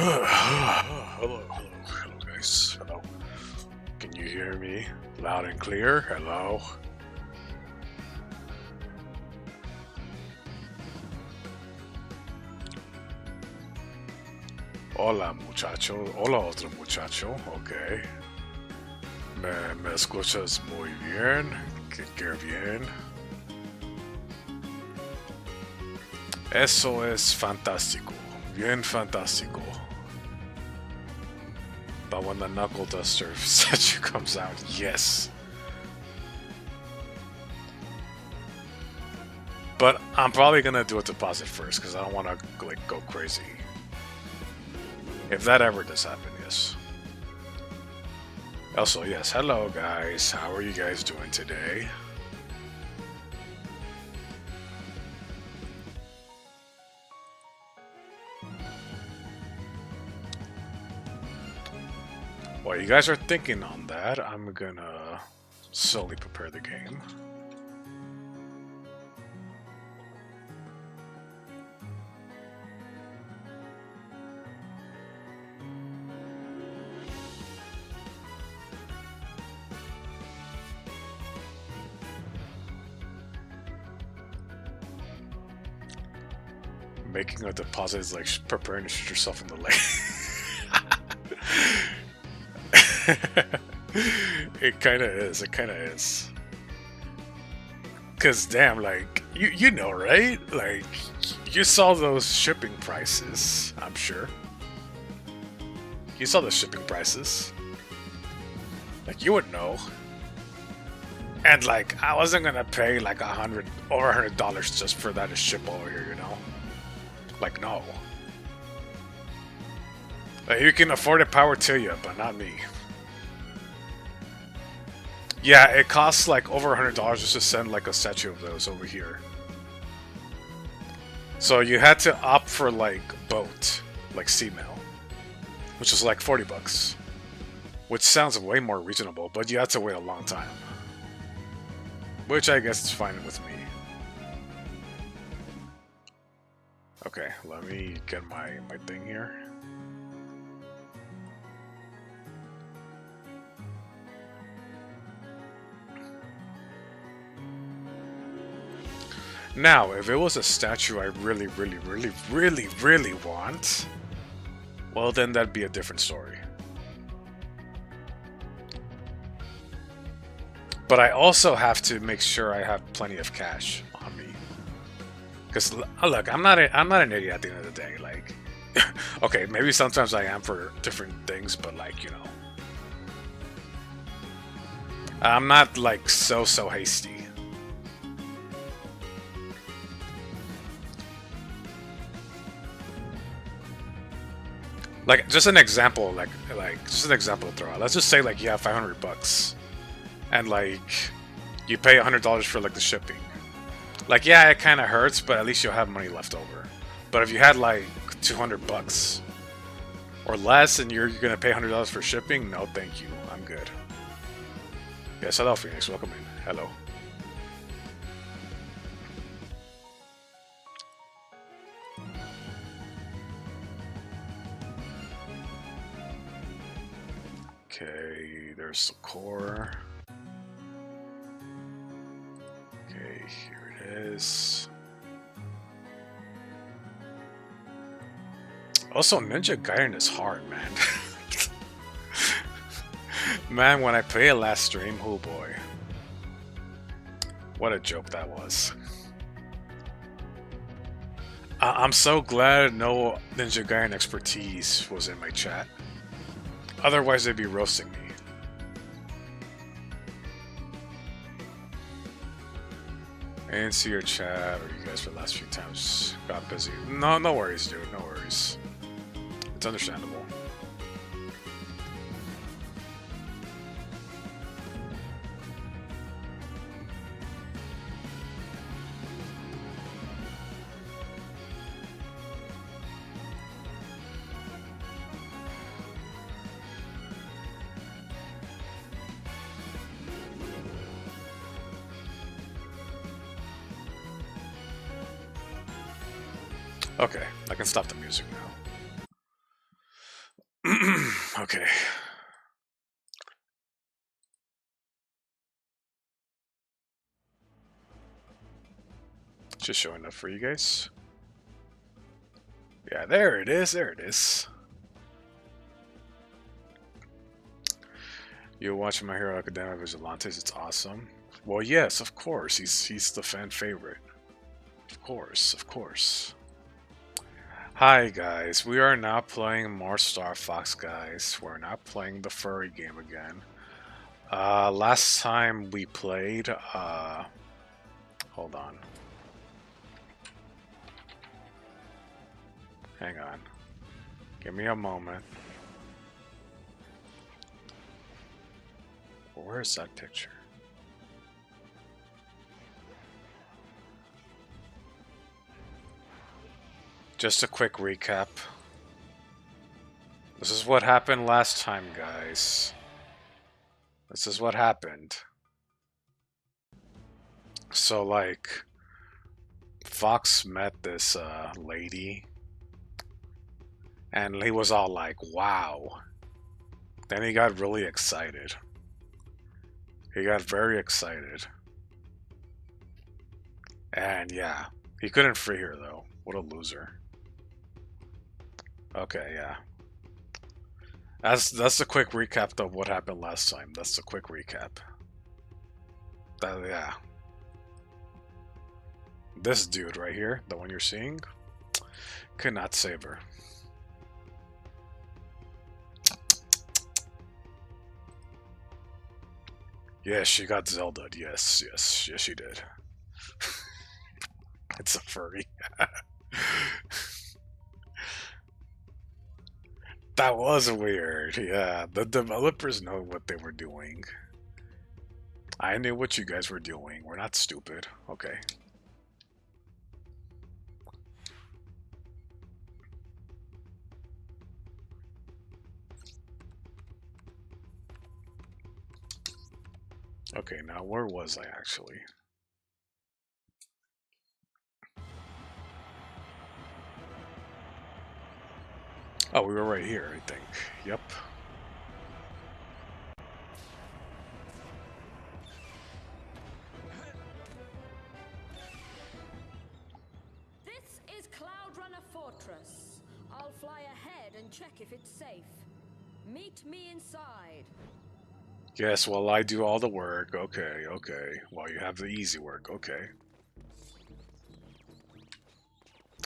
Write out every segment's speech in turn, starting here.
Hello, guys. Hello. Can you hear me loud and clear? Hello. Hola, muchacho. Hola, otro muchacho. Ok. Me escuchas muy bien. Qué bien. Eso es fantástico. Bien fantástico. But when the knuckle duster statue comes out, yes. But I'm probably gonna do a deposit first because I don't want to like go crazy. If that ever does happen, yes. Also, yes. Hello, guys. How are you guys doing today? While you guys are thinking on that, I'm gonna slowly prepare the game. Making a deposit is like preparing to shoot yourself in the leg. It kind of is. It kind of is. Cause damn, like you know, right? Like you saw those shipping prices. I'm sure you saw the shipping prices. Like you would know. And like I wasn't gonna pay like over $100 just for that to ship over here, you know? Like no. Like, you can afford it, power to you, but not me. Yeah, it costs like over $100 just to send like a statue of those over here. So you had to opt for like boat, like sea mail, which is like 40 bucks. Which sounds way more reasonable, but you had to wait a long time. Which I guess is fine with me. Okay, let me get my thing here. Now, if it was a statue I really want, well then that'd be a different story. But I also have to make sure I have plenty of cash on me. Because look, I'm not an idiot at the end of the day. Like, okay, maybe sometimes I am for different things, but like, you know, I'm not like so hasty. Like, just an example, like just an example to throw out. Let's just say like you have 500 bucks, and like you pay $100 for like the shipping. Like, yeah, it kind of hurts, but at least you'll have money left over. But if you had like 200 bucks or less, and you're gonna pay $100 for shipping, no, thank you, I'm good. Yes, hello, Phoenix. Welcome in. Hello. Okay, there's the core. Okay, here it is. Also, Ninja Gaiden is hard, man. Man, when I played it last stream, oh boy. What a joke that was. I'm so glad no Ninja Gaiden expertise was in my chat. Otherwise, they'd be roasting me. I didn't see your chat or you guys for the last few times. Got busy. No worries, dude. No worries. It's understandable. Okay, I can stop the music now. Okay. Just showing up for you guys. Yeah, there it is. There it is. You're watching My Hero Academia Vigilantes. It's awesome. Well, yes, of course. He's the fan favorite. Of course, of course. Hi guys, we are now playing more Star Fox, guys. We're not playing the furry game again. Last time we played, hold on. Hang on. Give me a moment. Where's that picture? Just a quick recap. This is what happened last time, guys. This is what happened. So, like, Fox met this lady, and he was all like, wow. Then he got really excited. He got very excited. And yeah, he couldn't free her though. What a loser. Okay, yeah. That's the quick recap of what happened last time. That's the quick recap. Yeah. This dude right here, the one you're seeing, could not save her. Yes, she got Zelda'd. Yes, yes, yes, she did. It's a furry. That was weird. Yeah, the developers know what they were doing. I knew what you guys were doing. We're not stupid. Okay. Okay, now where was I actually? Oh, we were right here, I think. Yep. This is Cloud Runner Fortress. I'll fly ahead and check if it's safe. Meet me inside. Yes, well, I do all the work. Okay, okay. Well, you have the easy work. Okay.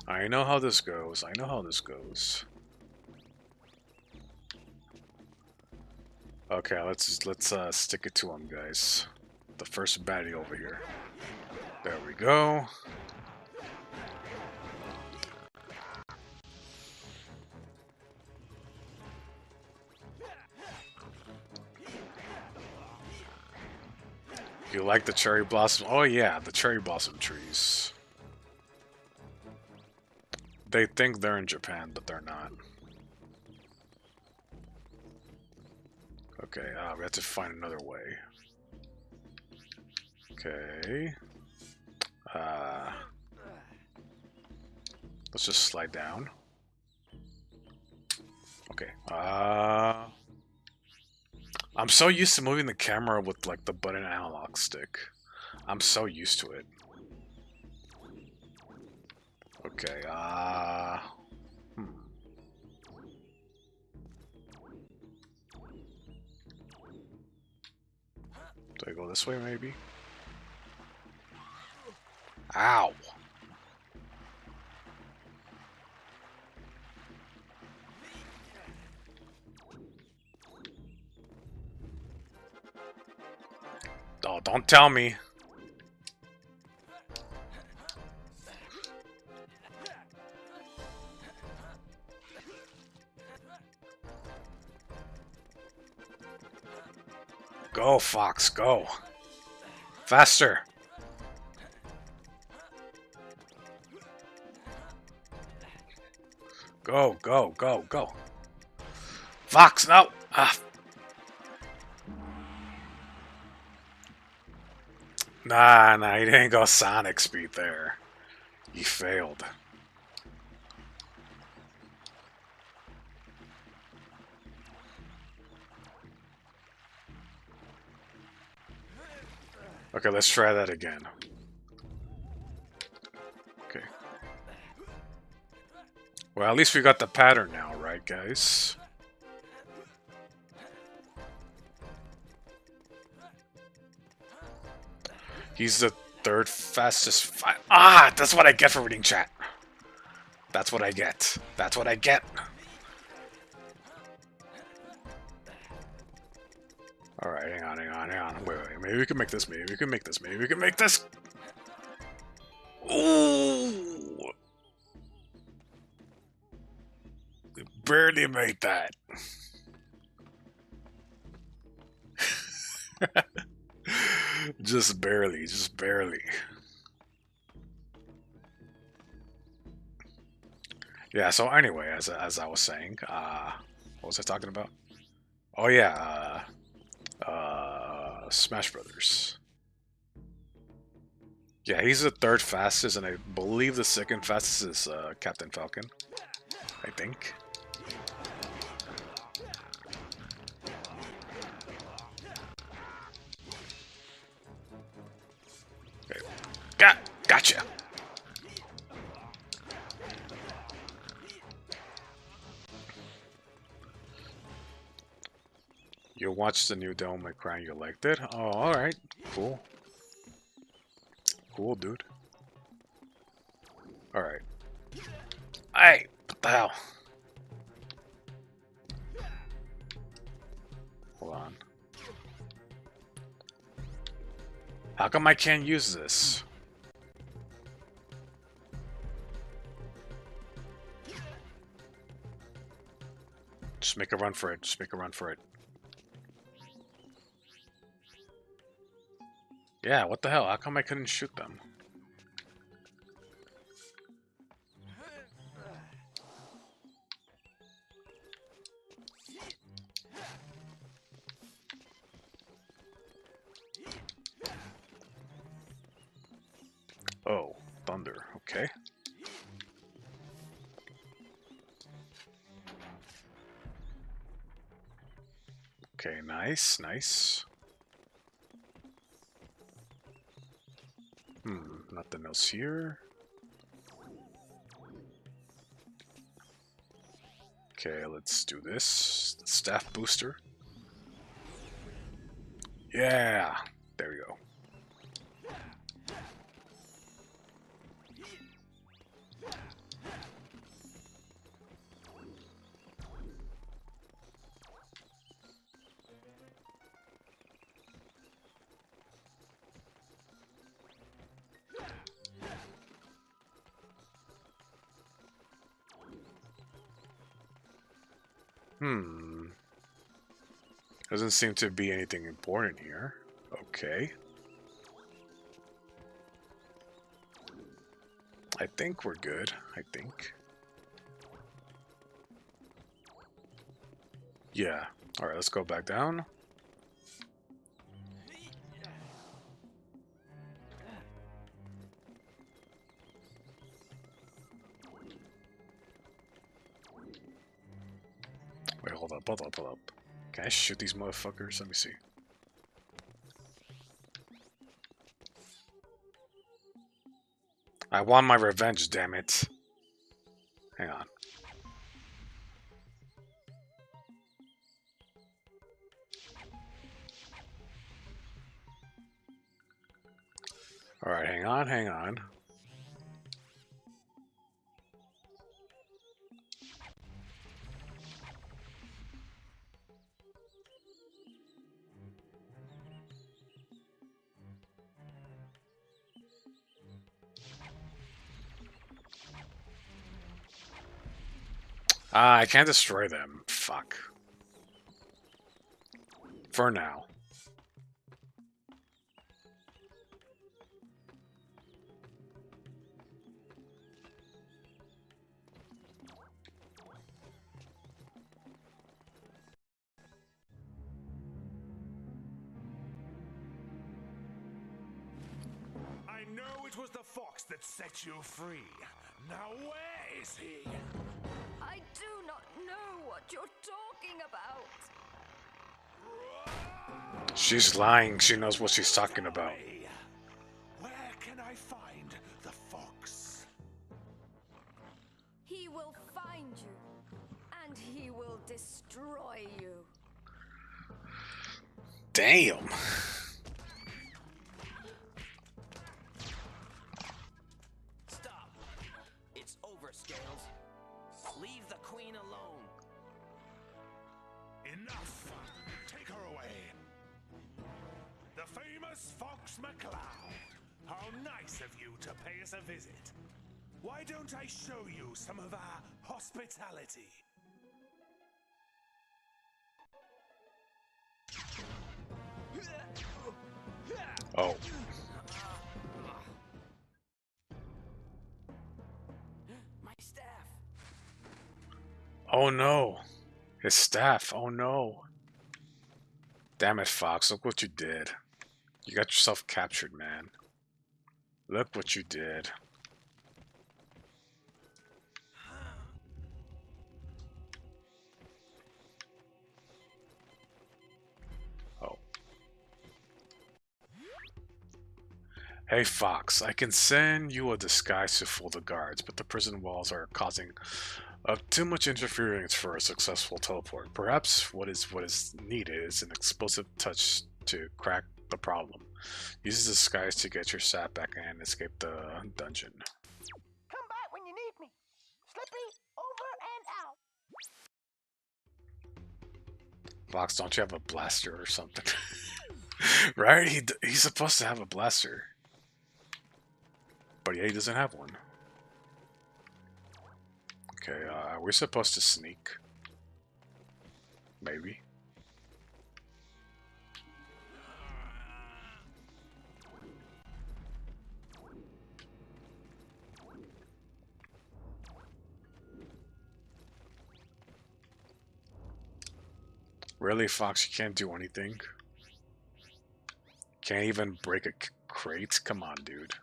I know how this goes. I know how this goes. Okay, let's stick it to him, guys. The first baddie over here. There we go. You like the cherry blossom? Oh yeah, the cherry blossom trees. They think they're in Japan, but they're not. Okay, we have to find another way. Okay. Let's just slide down. Okay. I'm so used to moving the camera with like the button analog stick. I'm so used to it. Okay, Do I go this way maybe? Ow! Oh, don't tell me. Go, Fox, go. Faster. Go, go, go, go. Fox, no! Ah. Nah, nah, he didn't go Sonic speed there. He failed. Okay, let's try that again. Okay. Well, at least we got the pattern now, right, guys? He's the third fastest Ah! That's what I get for reading chat. That's what I get. That's what I get. Alright, hang on, hang on, hang on. Wait, wait, maybe we can make this, maybe we can make this, maybe we can make this! Ooh! We barely made that. Just barely, just barely. Yeah, so anyway, as I was saying, what was I talking about? Oh yeah, Smash Brothers. Yeah, he's the third fastest, and I believe the second fastest is Captain Falcon. I think. Okay. Gotcha. You watched the new Devil May Cry and you liked it? Oh, alright. Cool. Cool, dude. Alright. Hey! What the hell? Hold on. How come I can't use this? Just make a run for it. Just make a run for it. Yeah, what the hell? How come I couldn't shoot them? Oh, thunder. Okay. Okay, nice, nice. Nothing else here. Okay, let's do this. Staff booster. Yeah! There we go. Doesn't seem to be anything important here. Okay. I think we're good. I think. Yeah. Alright, let's go back down. Wait, hold up, hold up, hold up. Can I shoot these motherfuckers? Let me see. I want my revenge, damn it. Hang on. Alright, hang on, hang on. Ah, I can't destroy them. Fuck. For now. I know it was the fox that set you free. Now where is he? I do not know what you're talking about. She's lying. She knows what she's talking about. Damn. Stop. It's over, Scales. Leave the queen alone. Enough! Take her away. The famous Fox McCloud. How nice of you to pay us a visit. Why don't I show you some of our hospitality? Oh. My staff. Oh no. His staff. Oh no. Damn it, Fox. Look what you did. You got yourself captured, man. Look what you did. Oh. Hey, Fox. I can send you a disguise to fool the guards, but the prison walls are causing too much interference for a successful teleport. Perhaps what is needed is an explosive touch to crack the problem. Use the disguise to get your sap back and escape the dungeon. Come back when you need me. Slippy, over and out. Fox, don't you have a blaster or something? Right? He's supposed to have a blaster. But yeah, he doesn't have one. Okay, we're supposed to sneak. Maybe. Really, Fox, you can't do anything? Can't even break a crate? Come on, dude.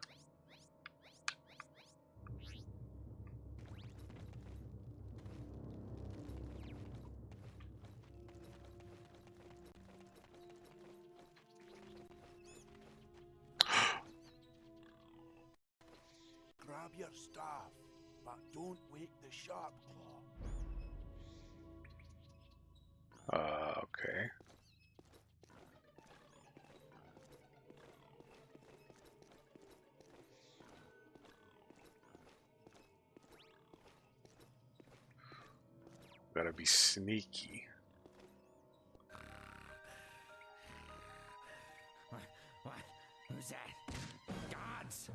Grab your staff, but don't wake the sharp claw. Okay. Gotta be sneaky. What? Who's that? Gods!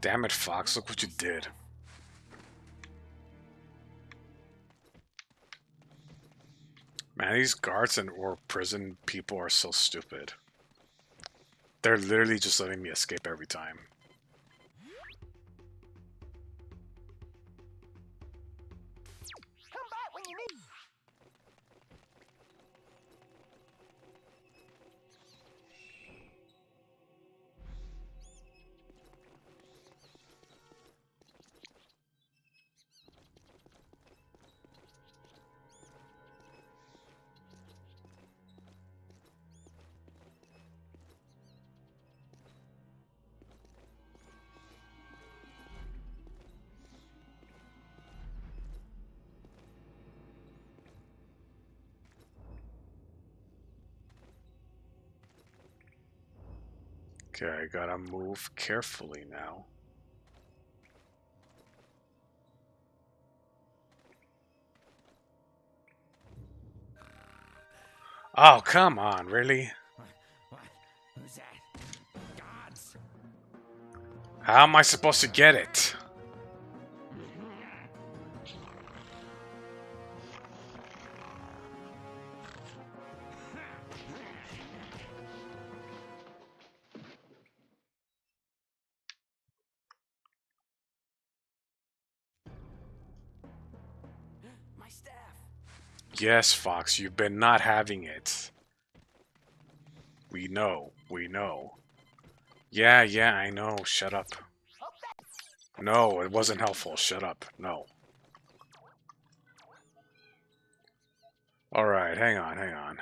Damn it, Fox, look what you did. Man, these guards or prison people are so stupid. They're literally just letting me escape every time. Come back when you need me. Okay, I gotta move carefully now. Oh, come on, really? What? Who's that? Gods! How am I supposed to get it? My staff! Yes, Fox, you've been not having it. We know, we know. Yeah, I know, shut up. No, it wasn't helpful, shut up, no. Alright, hang on, hang on.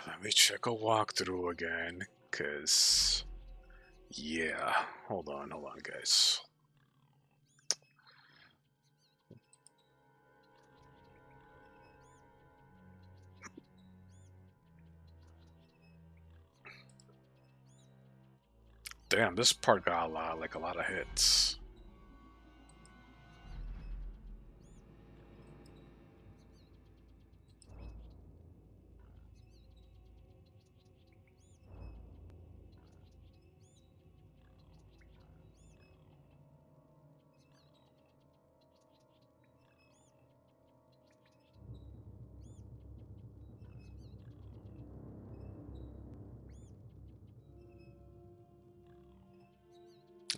Let me check a walkthrough again, cause yeah. Hold on, guys. Damn, this part got a lot of hits.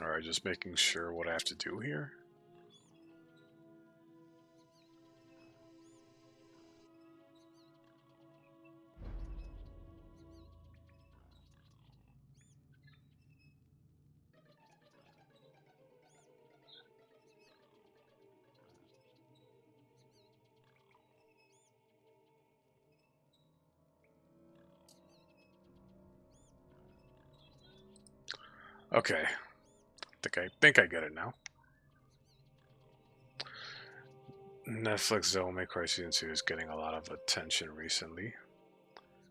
Alright, just making sure what I have to do here. Okay. I think I get it now. Netflix Devil May Cry Season 2 is getting a lot of attention recently.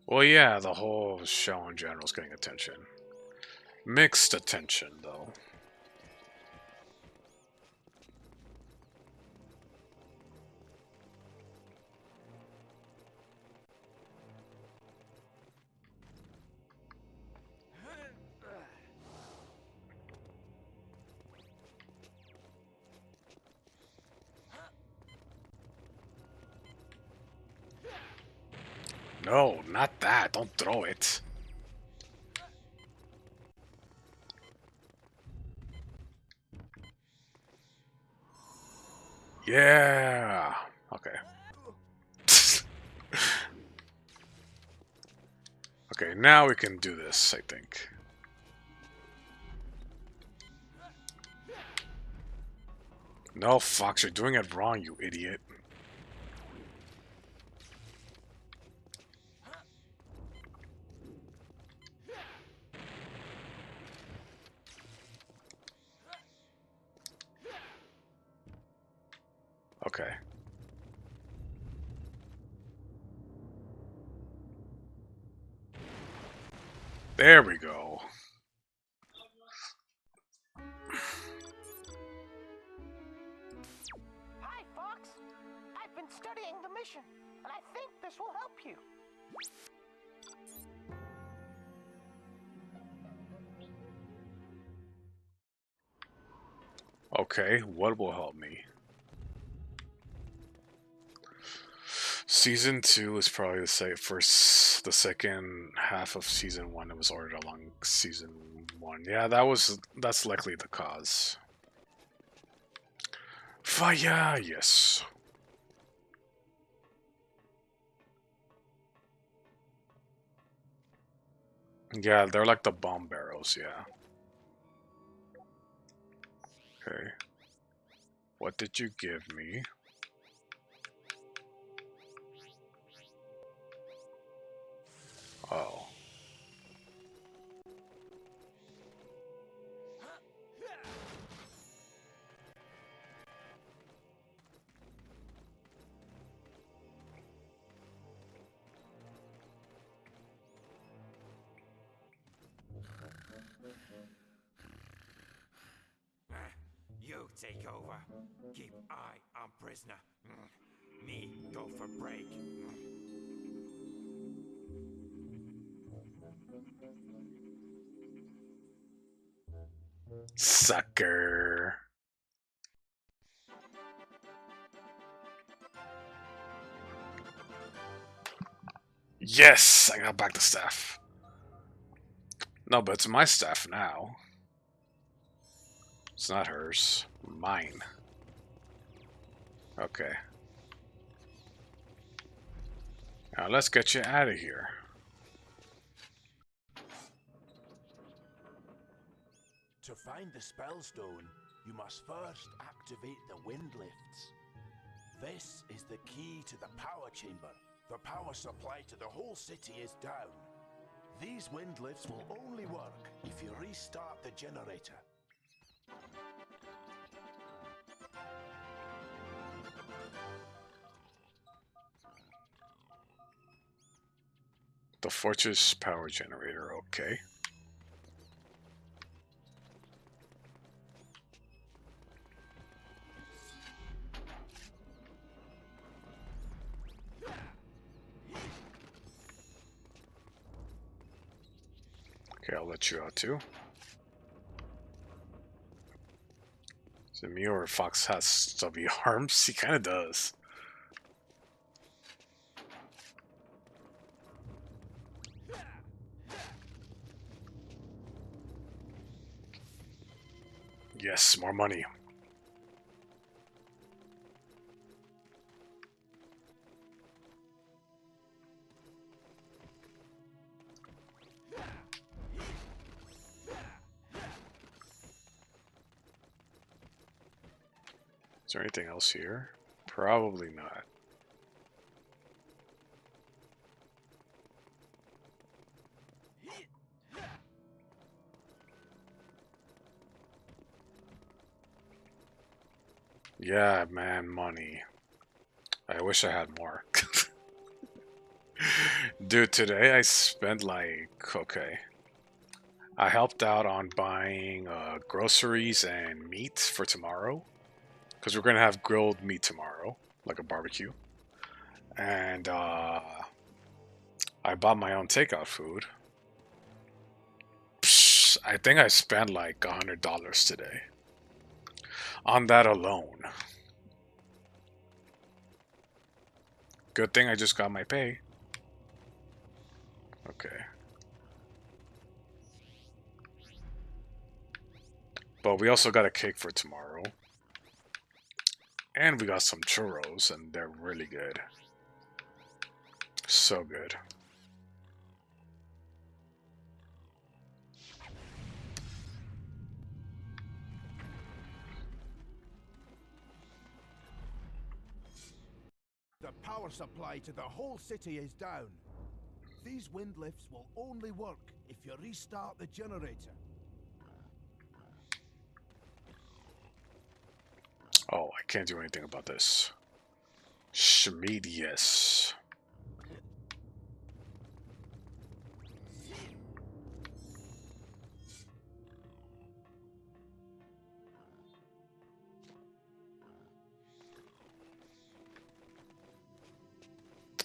Well, yeah, the whole show in general is getting attention. Mixed attention, though. No, not that. Don't throw it. Yeah. Okay. Okay, now we can do this, I think. No, Fox, you're doing it wrong, you idiot. Okay. There we go. Hi, Fox. I've been studying the mission, and I think this will help you. Okay, what will help me? Season 2 is probably the the second half of Season 1 that was ordered along Season 1. Yeah, that's likely the cause. Fire, yes. Yeah, they're like the bomb barrels, yeah. Okay. What did you give me? Oh. You take over. Keep eye on prisoner. Me go for break. Sucker. Yes, I got back the staff. No, but it's my staff now. It's not hers. Mine. Okay. Now let's get you out of here. To find the spellstone, you must first activate the wind lifts. Then This is the key to the power chamber. The power supply to the whole city is down. These wind lifts will only work if you restart the generator. The fortress power generator, okay. Okay, I'll let you out too. Is it me or Fox has stubby arms? He kind of does. Yes, more money. Is there anything else here? Probably not. Yeah, man, money. I wish I had more. Dude, today I spent like, okay. I helped out on buying groceries and meat for tomorrow. Because we're going to have grilled meat tomorrow, like a barbecue. And I bought my own takeout food. Psh, I think I spent like $100 today. On that alone. Good thing I just got my pay. Okay. But we also got a cake for tomorrow. And we got some churros, and they're really good. So good. The power supply to the whole city is down. These wind lifts will only work if you restart the generator. Oh, I can't do anything about this. Schmied, yes.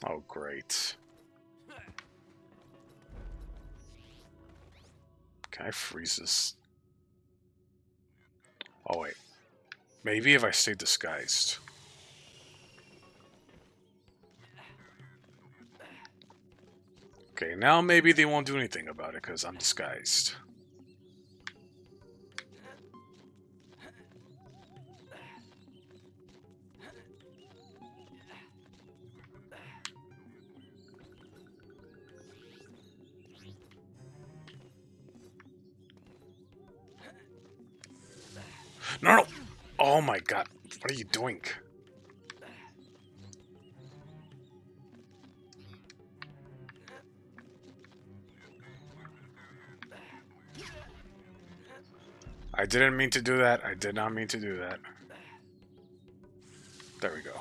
Oh, great. Can I freeze this? Oh, wait. Maybe if I stay disguised. Okay, now maybe they won't do anything about it because I'm disguised. No, no! Oh my god, what are you doing? I didn't mean to do that. I did not mean to do that. There we go.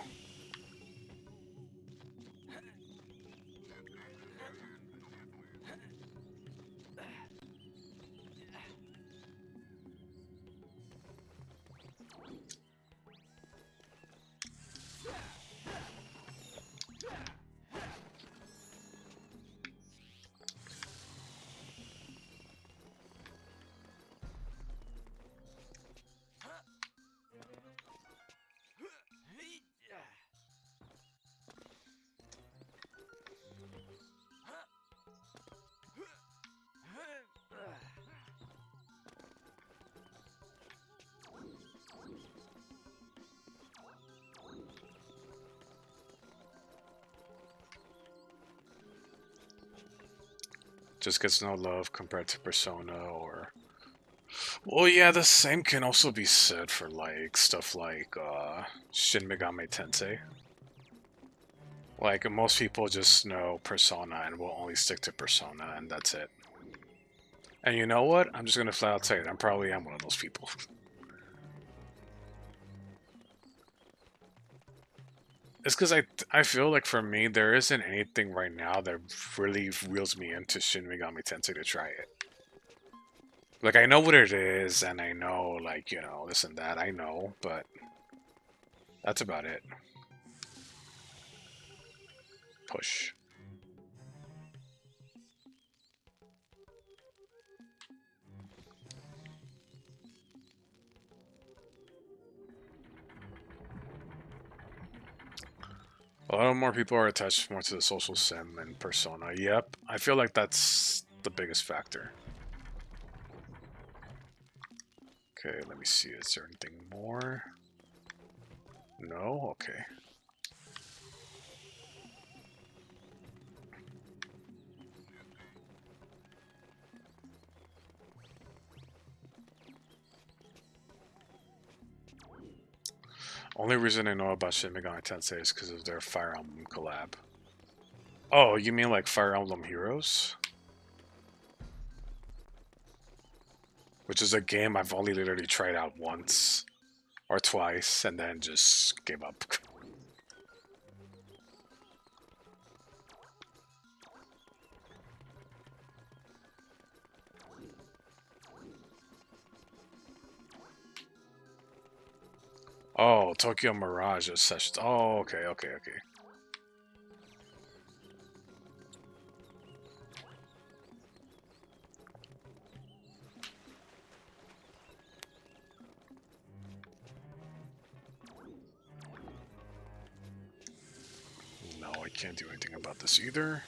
Just gets no love compared to Persona or... Well, yeah, the same can also be said for, like, stuff like, Shin Megami Tensei. Like, most people just know Persona and will only stick to Persona, and that's it. And you know what? I'm just gonna flat out say it. I probably am one of those people. It's because I feel like for me, there isn't anything right now that really reels me into Shin Megami Tensei to try it. Like, I know what it is, and I know, like, you know, this and that, I know, but that's about it. Push. A lot more people are attached more to the social sim and Persona. Yep, I feel like that's the biggest factor. Okay, let me see. Is there anything more? No? Okay. Only reason I know about Shin Megami Tensei is because of their Fire Emblem collab. Oh, you mean like Fire Emblem Heroes? Which is a game I've only literally tried out once or twice and then just gave up. Oh, Tokyo Mirage Sessions. Oh, okay. No, I can't do anything about this either.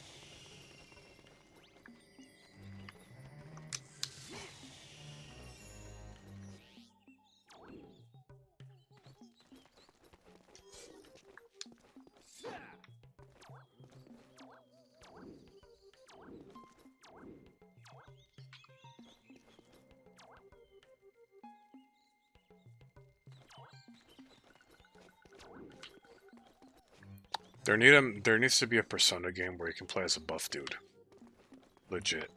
There needs to be a Persona game where you can play as a buff dude. Legit.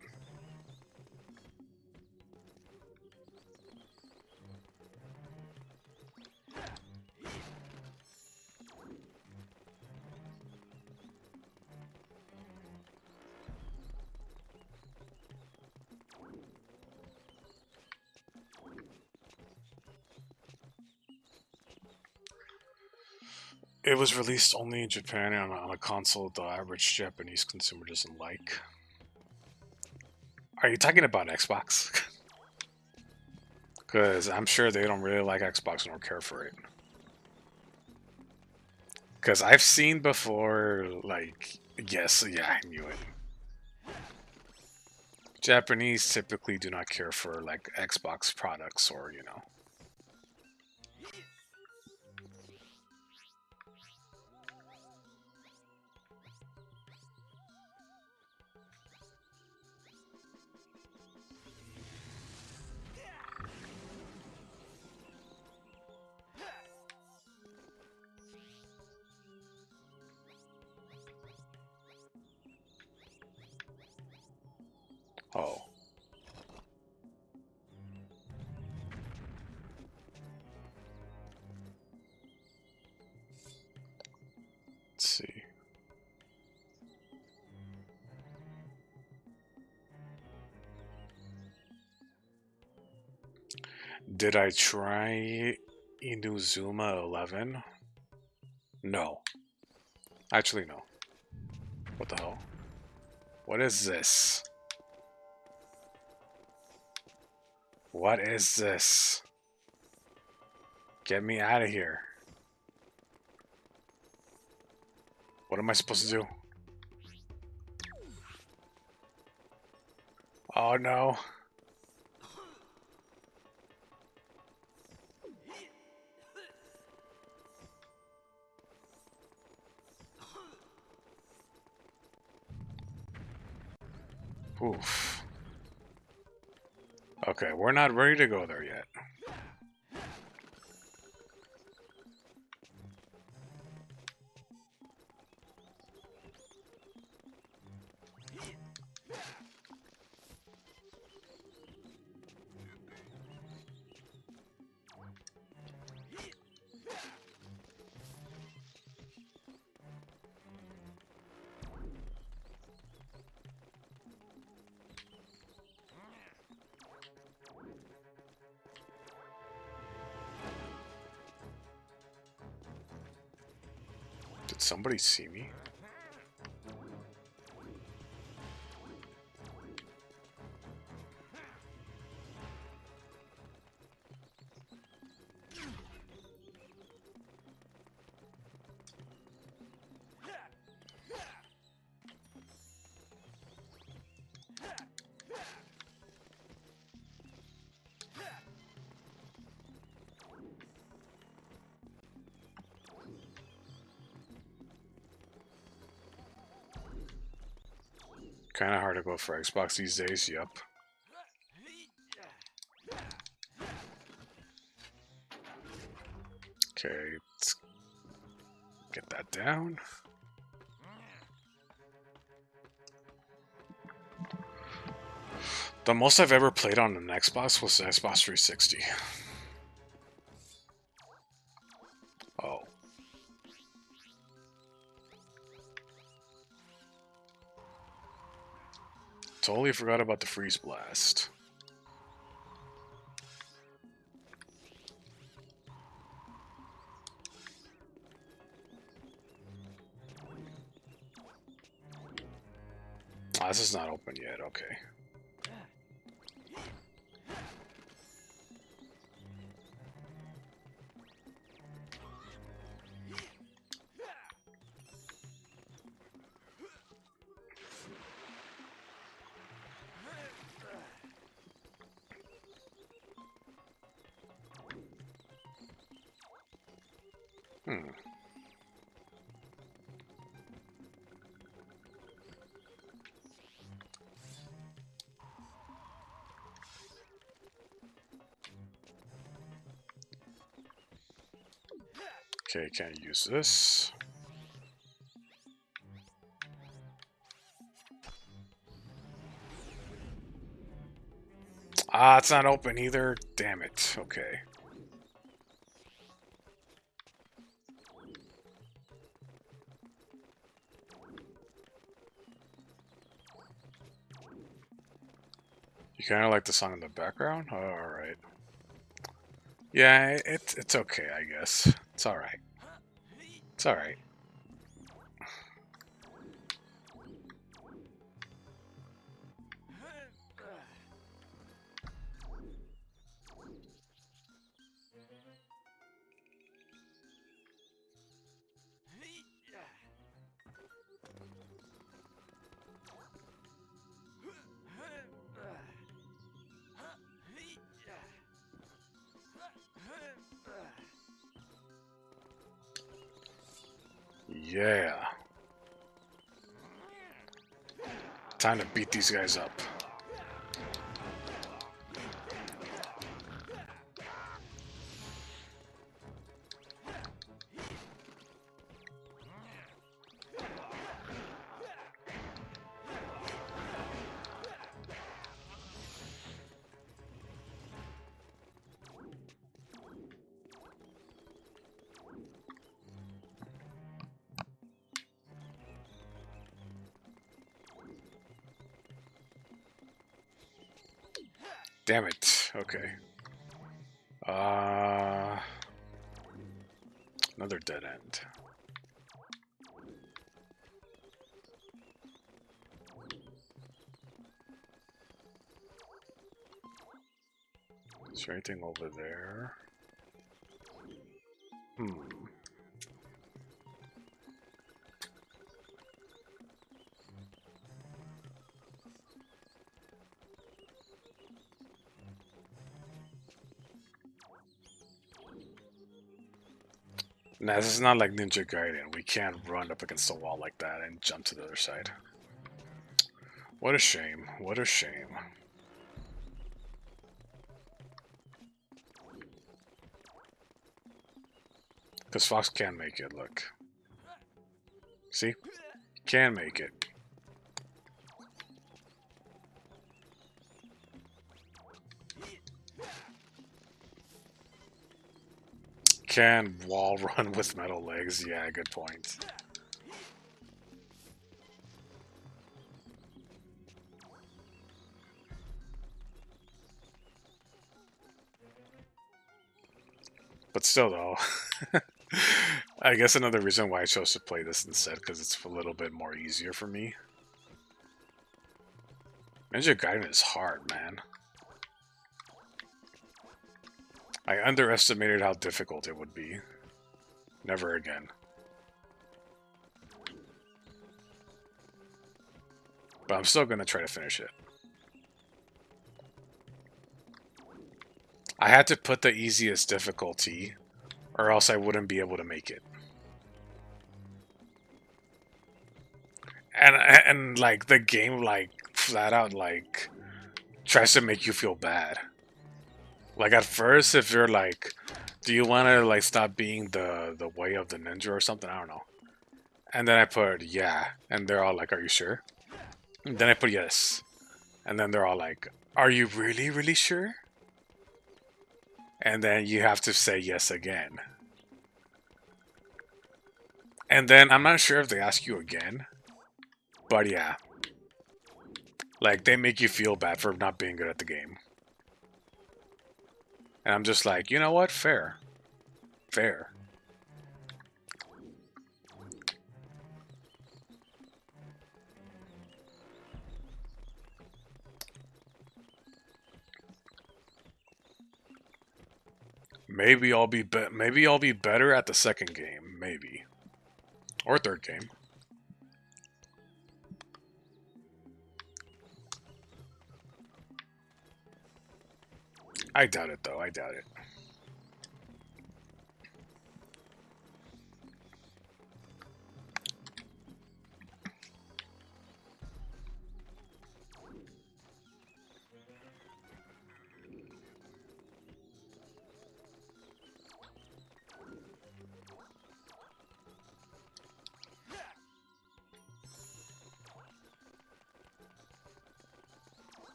It was released only in Japan and on a console the average Japanese consumer doesn't like. Are you talking about Xbox? Because I'm sure they don't really like Xbox nor care for it. Because I've seen before, like, yes, yeah, I knew it. Japanese typically do not care for, like, Xbox products or, you know. Oh. Let's see. Did I try Inuzuma 11? No. Actually, no. What the hell? What is this? What is this? Get me out of here. What am I supposed to do? Oh no. Oof. Okay, we're not ready to go there yet. Did somebody see me? Kind of hard to go for Xbox these days, yep. Okay, let's get that down. The most I've ever played on an Xbox was the Xbox 360. Oh. Totally forgot about the freeze blast. Ah, this is not open yet, okay. Okay, can't use this. Ah, it's not open either. Damn it. Okay. You kind of like the song in the background? Oh, alright. Yeah, it's okay, I guess. It's alright. It's alright. Yeah. Time to beat these guys up. Damn it. Okay. Another dead end. Is there anything over there? Nah, this is not like Ninja Gaiden. We can't run up against the wall like that and jump to the other side. What a shame. What a shame. Because Fox can make it, look. See? Can make it. Can wall run with metal legs? Yeah, good point. But still, though, I guess another reason why I chose to play this instead, because it's a little bit more easier for me. Ninja Gaiden is hard, man. I underestimated how difficult it would be. Never again. But I'm still gonna try to finish it. I had to put the easiest difficulty, or else I wouldn't be able to make it. And like the game like flat out like tries to make you feel bad. Like at first, if you're like, do you want to like stop being the way of the ninja or something? I don't know. And then I put yeah, and they're all like, are you sure? And then I put yes, and then they're all like, are you really sure? And then you have to say yes again. And then I'm not sure if they ask you again. But yeah. Like, they make you feel bad for not being good at the game. And I'm just like, you know what? Fair. Fair. Maybe I'll be better at the second game. Maybe. Or third game. I doubt it, though. I doubt it.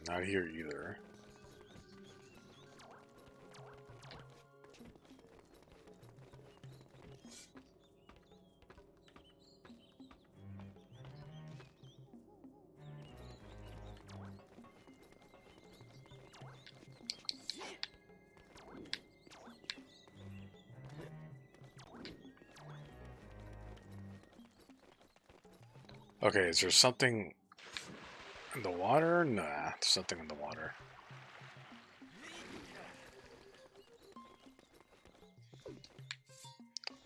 Not here either. Okay, is there something in the water? Nah, there's something in the water.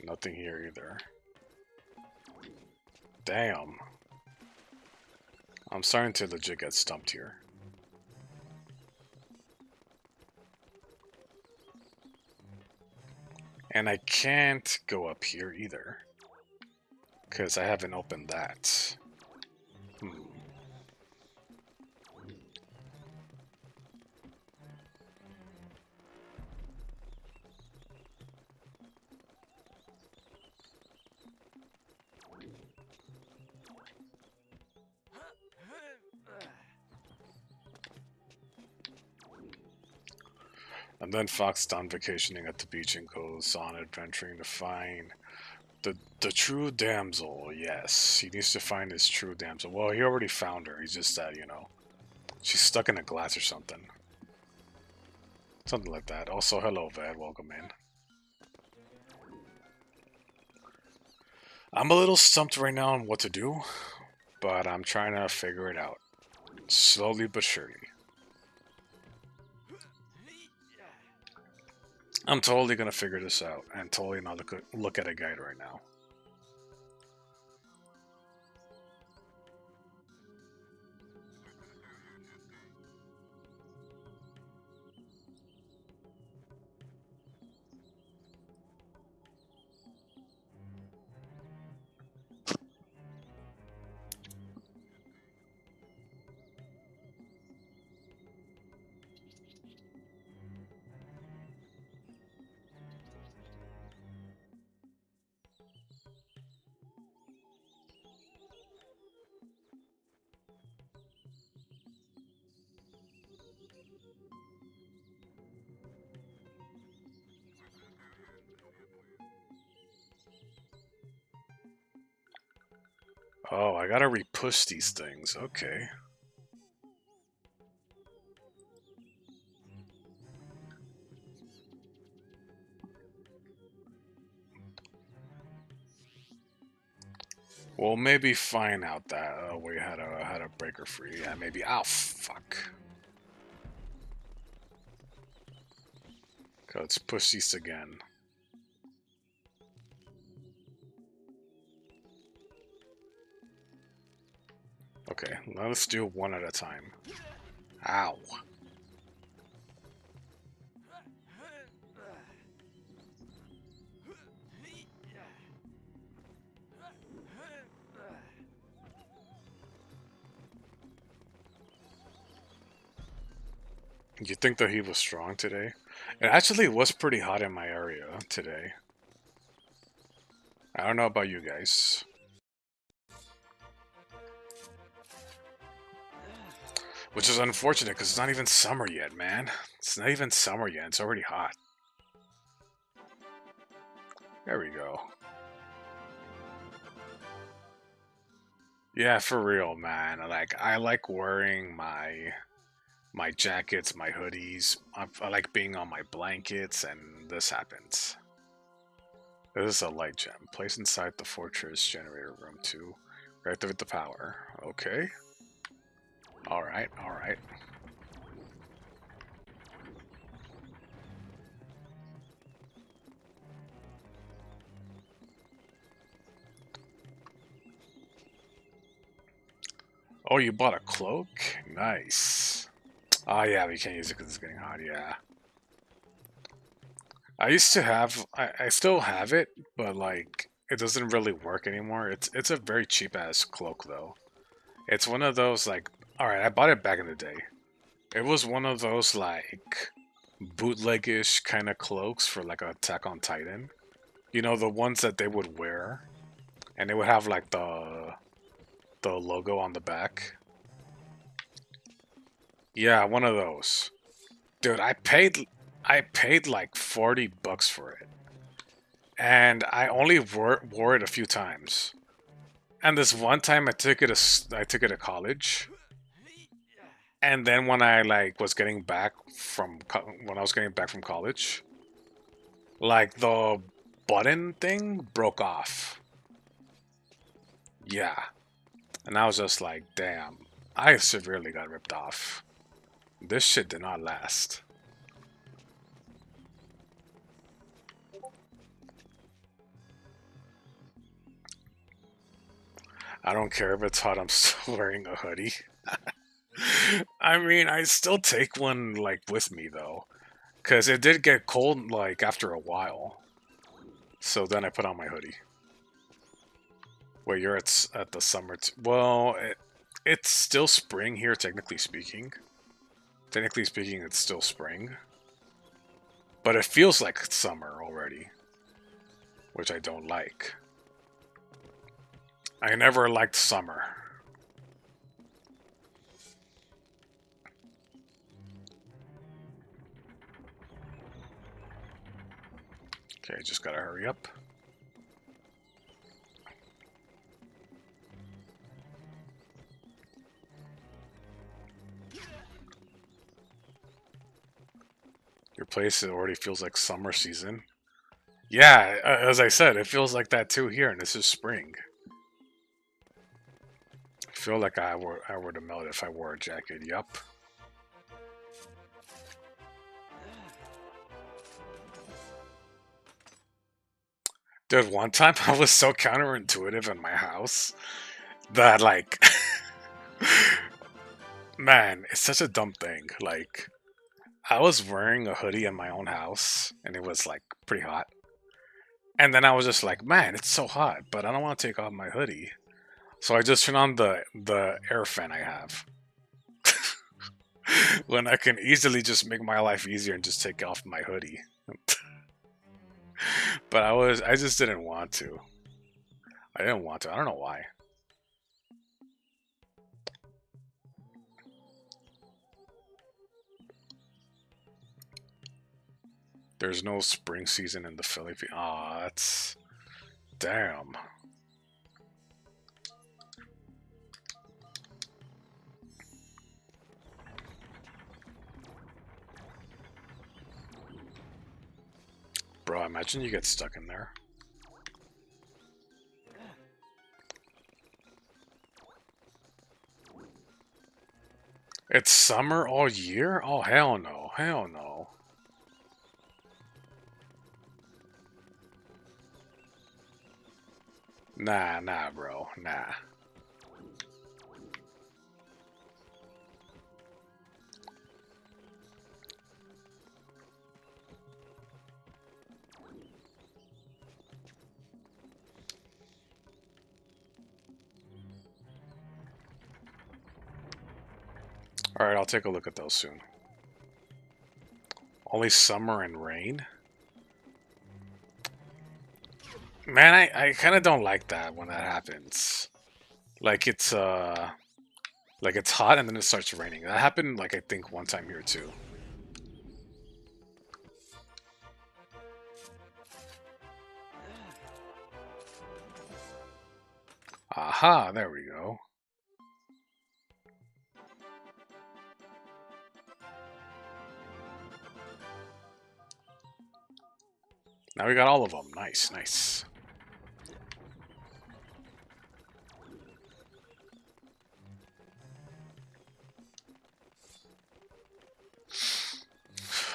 Nothing here either. Damn. I'm starting to legit get stumped here. And I can't go up here either. Because I haven't opened that. And then Fox done vacationing at the beach and goes on adventuring to find the true damsel. Yes, he needs to find his true damsel. Well, he already found her. He's just that, you know, she's stuck in a glass or something. Something like that. Also, hello, Vad. Welcome in. I'm a little stumped right now on what to do, but I'm trying to figure it out. Slowly but surely. I'm totally gonna figure this out, and totally not look at a guide right now. Oh, I gotta repush these things. Okay. We'll maybe find out that we had a breaker free. Yeah, maybe. Oh fuck. Okay, let's push these again. Okay, let's do one at a time. Ow. You think that he was strong today? It actually was pretty hot in my area today. I don't know about you guys. Which is unfortunate because it's not even summer yet, man. It's not even summer yet. It's already hot. There we go. Yeah, for real, man. Like, I like wearing my jackets, my hoodies. I like being on my blankets, and this happens. This is a light gem. Place inside the fortress generator room to reactivate the power. Okay. Alright, alright. Oh, you bought a cloak? Nice. Oh yeah, we can't use it because it's getting hot, yeah. I used to have, I still have it, but like, it doesn't really work anymore. It's a very cheap ass cloak though. It's one of those like, alright, I bought it back in the day. It was one of those like, bootlegish kind of cloaks for like Attack on Titan. You know, the ones that they would wear, and they would have like the logo on the back. Yeah, one of those. Dude, I paid like 40 bucks for it. And I only wore it a few times. And this one time I took it to college. And then when I like was getting back from when I was getting back from college, like the button thing broke off. Yeah. And I was just like, damn, I severely got ripped off. This shit did not last. I don't care if it's hot, I'm still wearing a hoodie. I mean, I still take one, like, with me, though. Because it did get cold, like, after a while. So then I put on my hoodie. Wait, you're at the summer... well, it's still spring here, technically speaking. Technically speaking, it's still spring. But it feels like summer already. Which I don't like. I never liked summer. Okay, just gotta hurry up. Your place already feels like summer season. Yeah, as I said, it feels like that too here, and this is spring. I feel like I were to melt if I wore a jacket. Yup. Dude, one time I was so counterintuitive in my house that, like, man, it's such a dumb thing. Like, I was wearing a hoodie in my own house, and it was, like, pretty hot. And then I was just like, man, it's so hot, but I don't want to take off my hoodie. So I just turn on the air fan I have. When I can easily just make my life easier and just take off my hoodie. But I just didn't want to. I didn't want to. I don't know why. There's no spring season in the Philippines. Aw, that's... damn. Bro, imagine you get stuck in there. It's summer all year? Oh, hell no. Hell no. Nah, nah, bro. Nah. Alright, I'll take a look at those soon. Only summer and rain? Man, I kind of don't like that when that happens. Like it's hot and then it starts raining. That happened like I think one time here too. Aha, there we go. Now we got all of them. Nice, nice.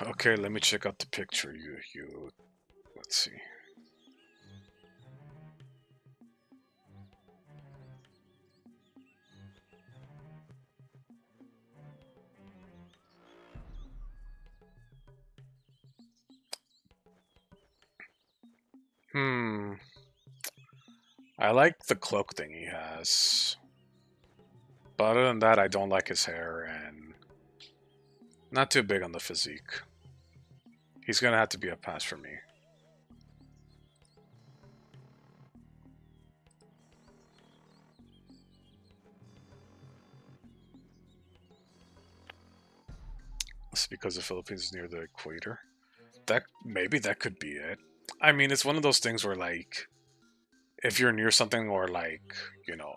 Okay, let me check out the picture. Let's see. I like the cloak thing he has. But other than that, I don't like his hair and not too big on the physique. He's gonna have to be a pass for me. It's because the Philippines is near the equator. Maybe that could be it. I mean, it's one of those things where like if you're near something or like, you know,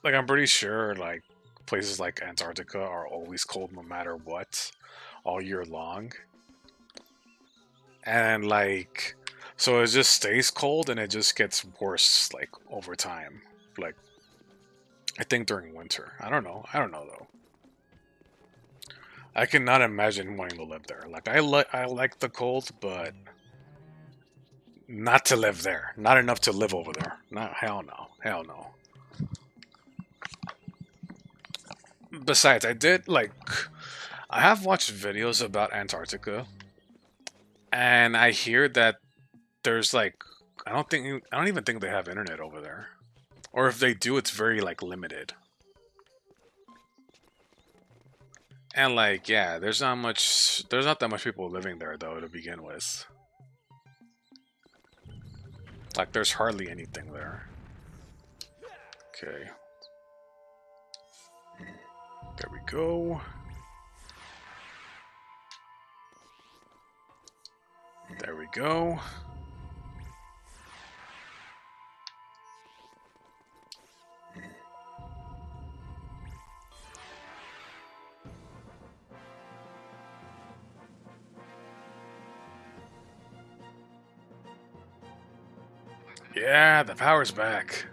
like I'm pretty sure like places like Antarctica are always cold no matter what all year long. And like so it just stays cold and it just gets worse like over time. Like I think during winter. I don't know. I don't know though. I cannot imagine wanting to live there. Like I like the cold, but not to live there. Not enough to live over there. No, hell no. Hell no. Besides, I have watched videos about Antarctica and I hear that there's like I don't even think they have internet over there. Or if they do, it's very like limited. And like, yeah, there's not that much people living there though to begin with. Like there's hardly anything there. Okay. There we go. There we go. Yeah, the power's back.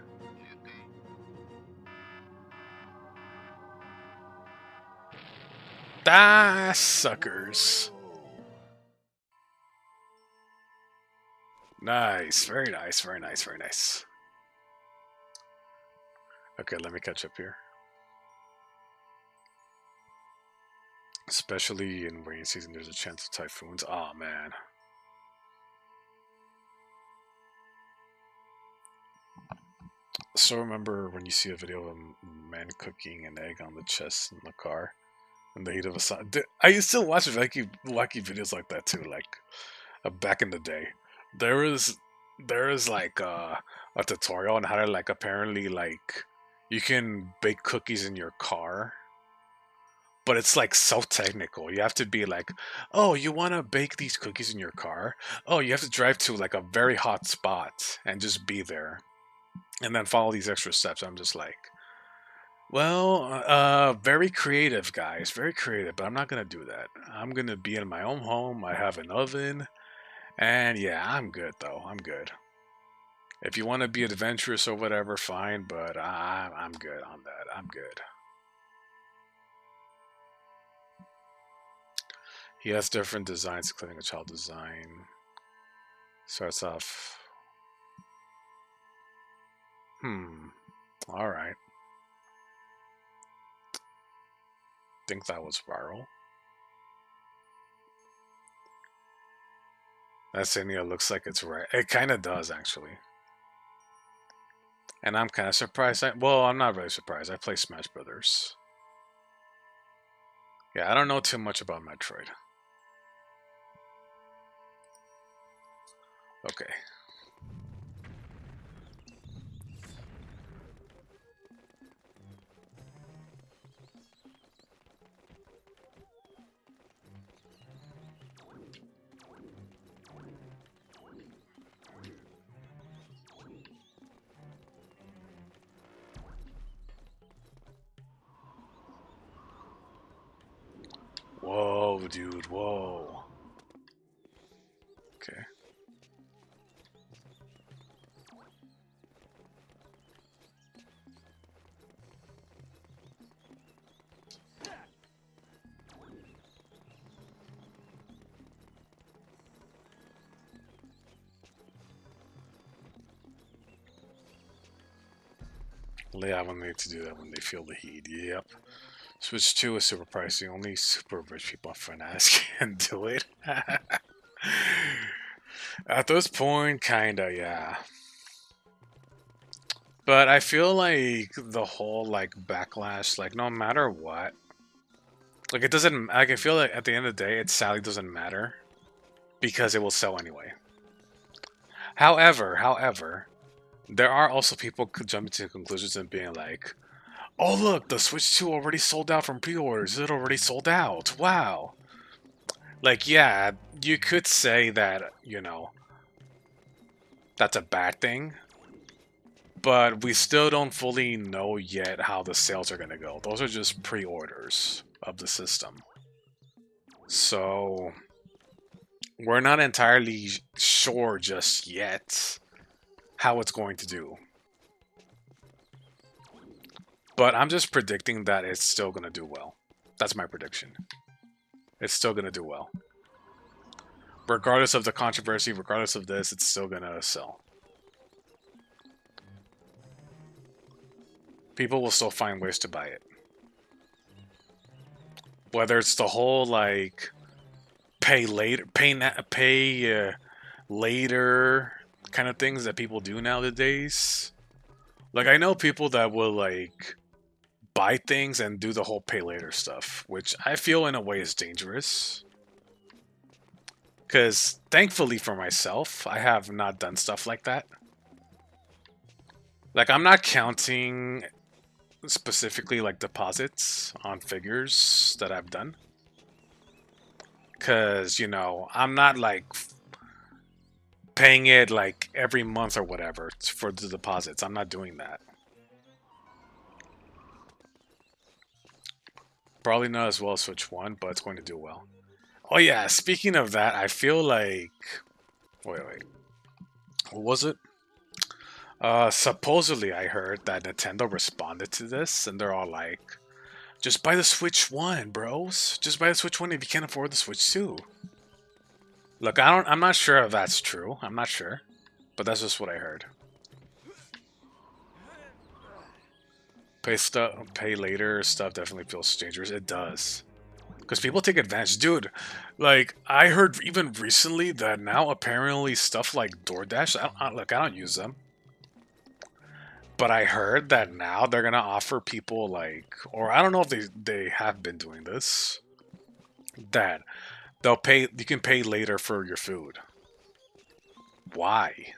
Ah, suckers. Nice, very nice, very nice, very nice. Okay, let me catch up here. Especially in rainy season, there's a chance of typhoons. Oh man. So remember when you see a video of a man cooking an egg on the chest in the car in the heat of a sun? I used to watch wacky videos like that too, like back in the day. There was like a tutorial on how to like apparently like you can bake cookies in your car, but it's like so technical. You have to be like, oh, you want to bake these cookies in your car? Oh, you have to drive to like a very hot spot and just be there and then follow these extra steps. I'm just like, well, very creative, guys, very creative, but I'm not gonna do that. I'm gonna be in my own home. I have an oven, and yeah, I'm good though. I'm good. If you want to be adventurous or whatever, fine, but I'm good on that. I'm good. He has different designs, including a child design. Starts off. Alright. Think that was viral. That Senia looks like it's right. It kind of does, actually. And I'm kind of surprised. Well, I'm not really surprised. I play Smash Brothers. Yeah, I don't know too much about Metroid. Okay. Whoa, dude, whoa. Okay. Yeah, when they need to do that when they feel the heat. Yep. Switch 2 is super pricey. Only super rich people off finance can do it. At this point, kinda, yeah. But I feel like the whole like backlash, like no matter what, like it doesn't. Like, I feel like at the end of the day, it sadly doesn't matter because it will sell anyway. However, there are also people jumping to conclusions and being like, "Oh look, the Switch 2 already sold out from pre-orders. It already sold out. Wow." Like, yeah, you could say that, you know, that's a bad thing. But we still don't fully know yet how the sales are going to go. Those are just pre-orders of the system. So, we're not entirely sure just yet how it's going to do. But I'm just predicting that it's still going to do well. That's my prediction. It's still going to do well. Regardless of the controversy, regardless of this, it's still going to sell. People will still find ways to buy it. Whether it's the whole like pay later kind of things that people do nowadays. Like I know people that will like buy things and do the whole pay later stuff, which I feel in a way is dangerous. Because thankfully for myself, I have not done stuff like that. Like I'm not counting specifically like deposits on figures that I've done. Because, you know, I'm not like paying it like every month or whatever for the deposits. I'm not doing that. Probably not as well as Switch 1, but it's going to do well. Oh yeah, speaking of that, I feel like... Wait. What was it? Supposedly I heard that Nintendo responded to this, and they're all like, just buy the Switch 1, bros. Just buy the Switch 1 if you can't afford the Switch 2. Look, I'm not sure if that's true. I'm not sure. But that's just what I heard. Pay later stuff definitely feels dangerous. It does. Because people take advantage. Dude, like, I heard even recently that now apparently stuff like DoorDash, I don't use them. But I heard that now they're going to offer people like, or I don't know if they have been doing this, that you can pay later for your food. Why?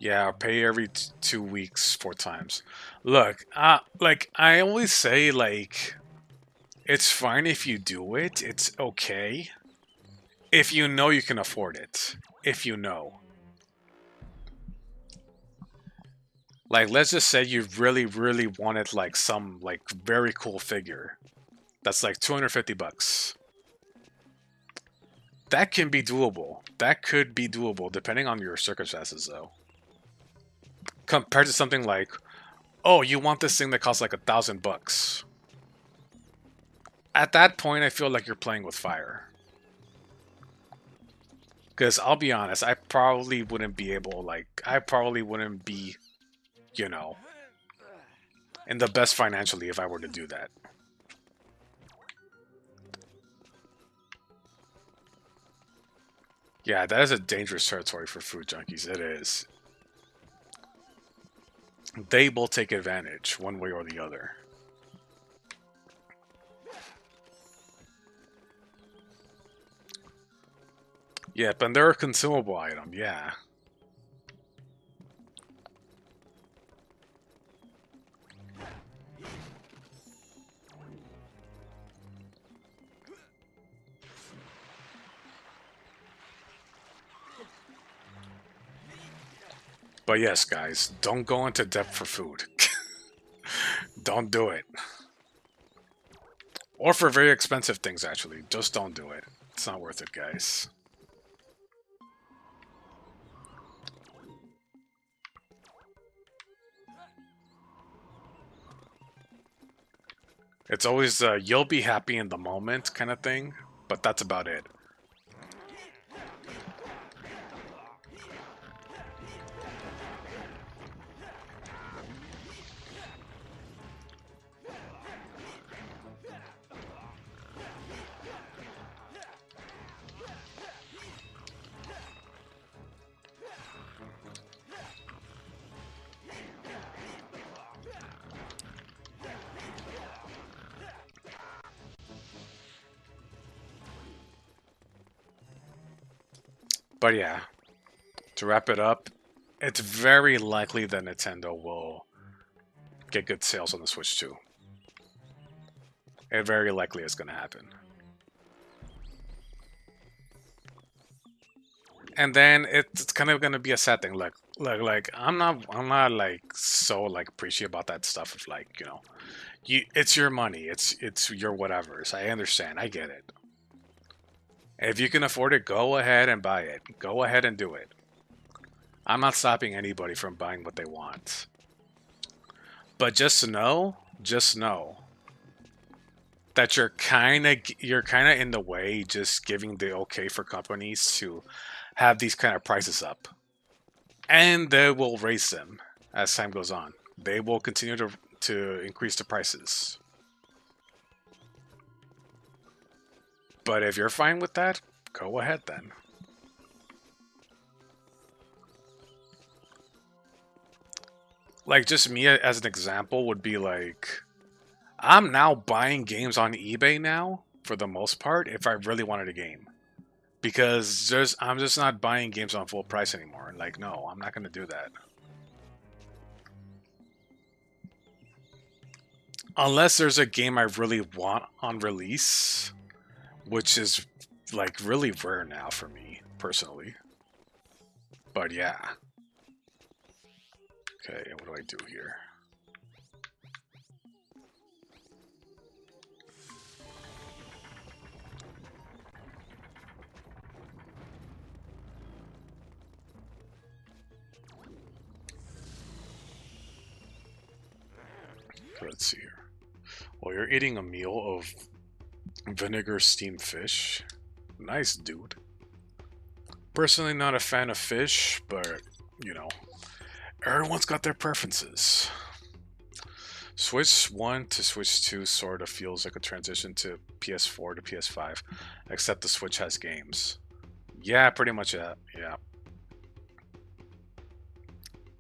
Yeah, or pay every 2 weeks 4 times. Look, like I always say, like it's fine if you do it. It's okay if you know you can afford it. If you know, like, let's just say you really, really wanted like some like very cool figure that's like $250. That can be doable. That could be doable, depending on your circumstances, though. Compared to something like, oh, you want this thing that costs like $1,000. At that point, I feel like you're playing with fire. Because I'll be honest, I probably wouldn't be able, I probably wouldn't be, you know, in the best financially if I were to do that. Yeah, that is a dangerous territory for food junkies. It is. They will take advantage one way or the other. Yep, and they're a consumable item, yeah. But yes, guys, don't go into debt for food. Don't do it. Or for very expensive things, actually. Just don't do it. It's not worth it, guys. It's always you'll be happy in the moment kind of thing, but that's about it. But yeah, to wrap it up, it's very likely that Nintendo will get good sales on the Switch too. It very likely is going to happen. And then it's kind of going to be a sad thing. Like I'm not like so like preachy about that stuff of like, you know, it's your money, it's your whatevers. I understand, I get it. If you can afford it, go ahead and buy it. Go ahead and do it. I'm not stopping anybody from buying what they want. But just know that you're kind of in the way just giving the okay for companies to have these kind of prices up. And they will raise them as time goes on. They will continue to increase the prices. But if you're fine with that, go ahead then. Like, just me as an example would be like, I'm now buying games on eBay now, for the most part, if I really wanted a game. Because I'm just not buying games on full price anymore. Like, no, I'm not going to do that. Unless there's a game I really want on release, which is like really rare now for me personally. But yeah. Okay, what do I do here? Let's see here. Well, you're eating a meal of vinegar steamed fish. Nice, dude. Personally, not a fan of fish, but, you know, everyone's got their preferences. Switch 1 to Switch 2 sort of feels like a transition to PS4 to PS5, except the Switch has games. Yeah, pretty much that, yeah.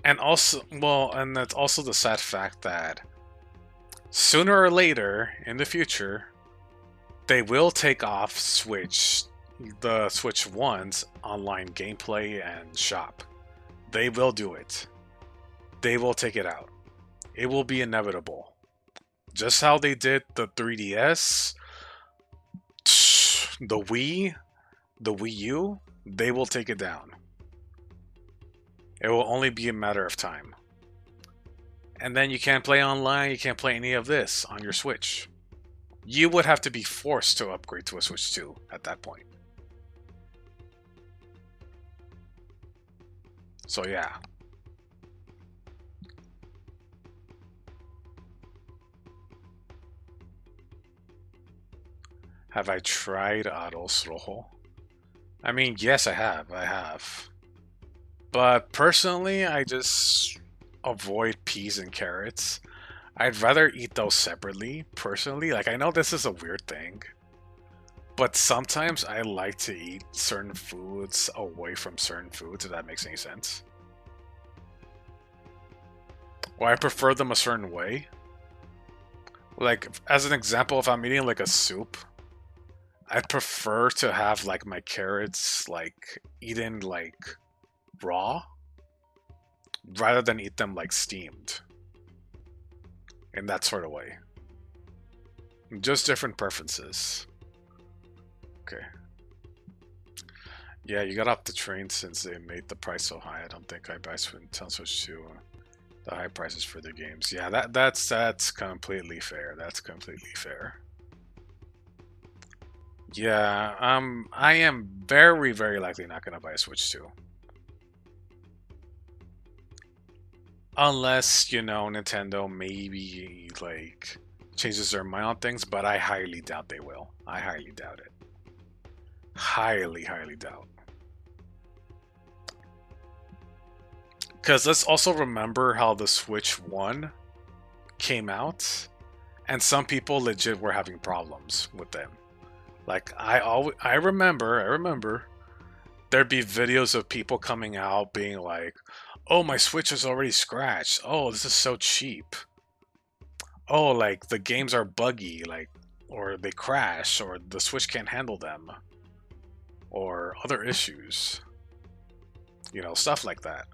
And also, well, and that's also the sad fact that sooner or later in the future, they will take off the Switch 1's online gameplay and shop. They will do it. They will take it out. It will be inevitable. Just how they did the 3DS, the Wii U, they will take it down. It will only be a matter of time. And then you can't play online, you can't play any of this on your Switch. You would have to be forced to upgrade to a Switch 2 at that point. So yeah. Have I tried Aros Rojo? I mean, yes, I have. I have. But personally, I just avoid peas and carrots. I'd rather eat those separately, personally. Like, I know this is a weird thing, but sometimes I like to eat certain foods away from certain foods, if that makes any sense. Or I prefer them a certain way. Like, as an example, if I'm eating like a soup, I prefer to have like my carrots like eaten like raw rather than eat them like steamed. In that sort of way. Just different preferences. Okay. Yeah, you got off the train since they made the price so high. I don't think I buy Switch 2. The high prices for the games. Yeah, that's completely fair. That's completely fair. Yeah, I am very, very likely not gonna buy a Switch 2. Unless, you know, Nintendo maybe like changes their mind on things, but I highly doubt they will. I highly doubt it. Highly, highly doubt. Because let's also remember how the Switch 1 came out, and some people legit were having problems with them. Like I remember there'd be videos of people coming out being like, "Oh, my Switch is already scratched. Oh, this is so cheap. Oh, like the games are buggy, like, or they crash, or the Switch can't handle them, or other issues." You know, stuff like that.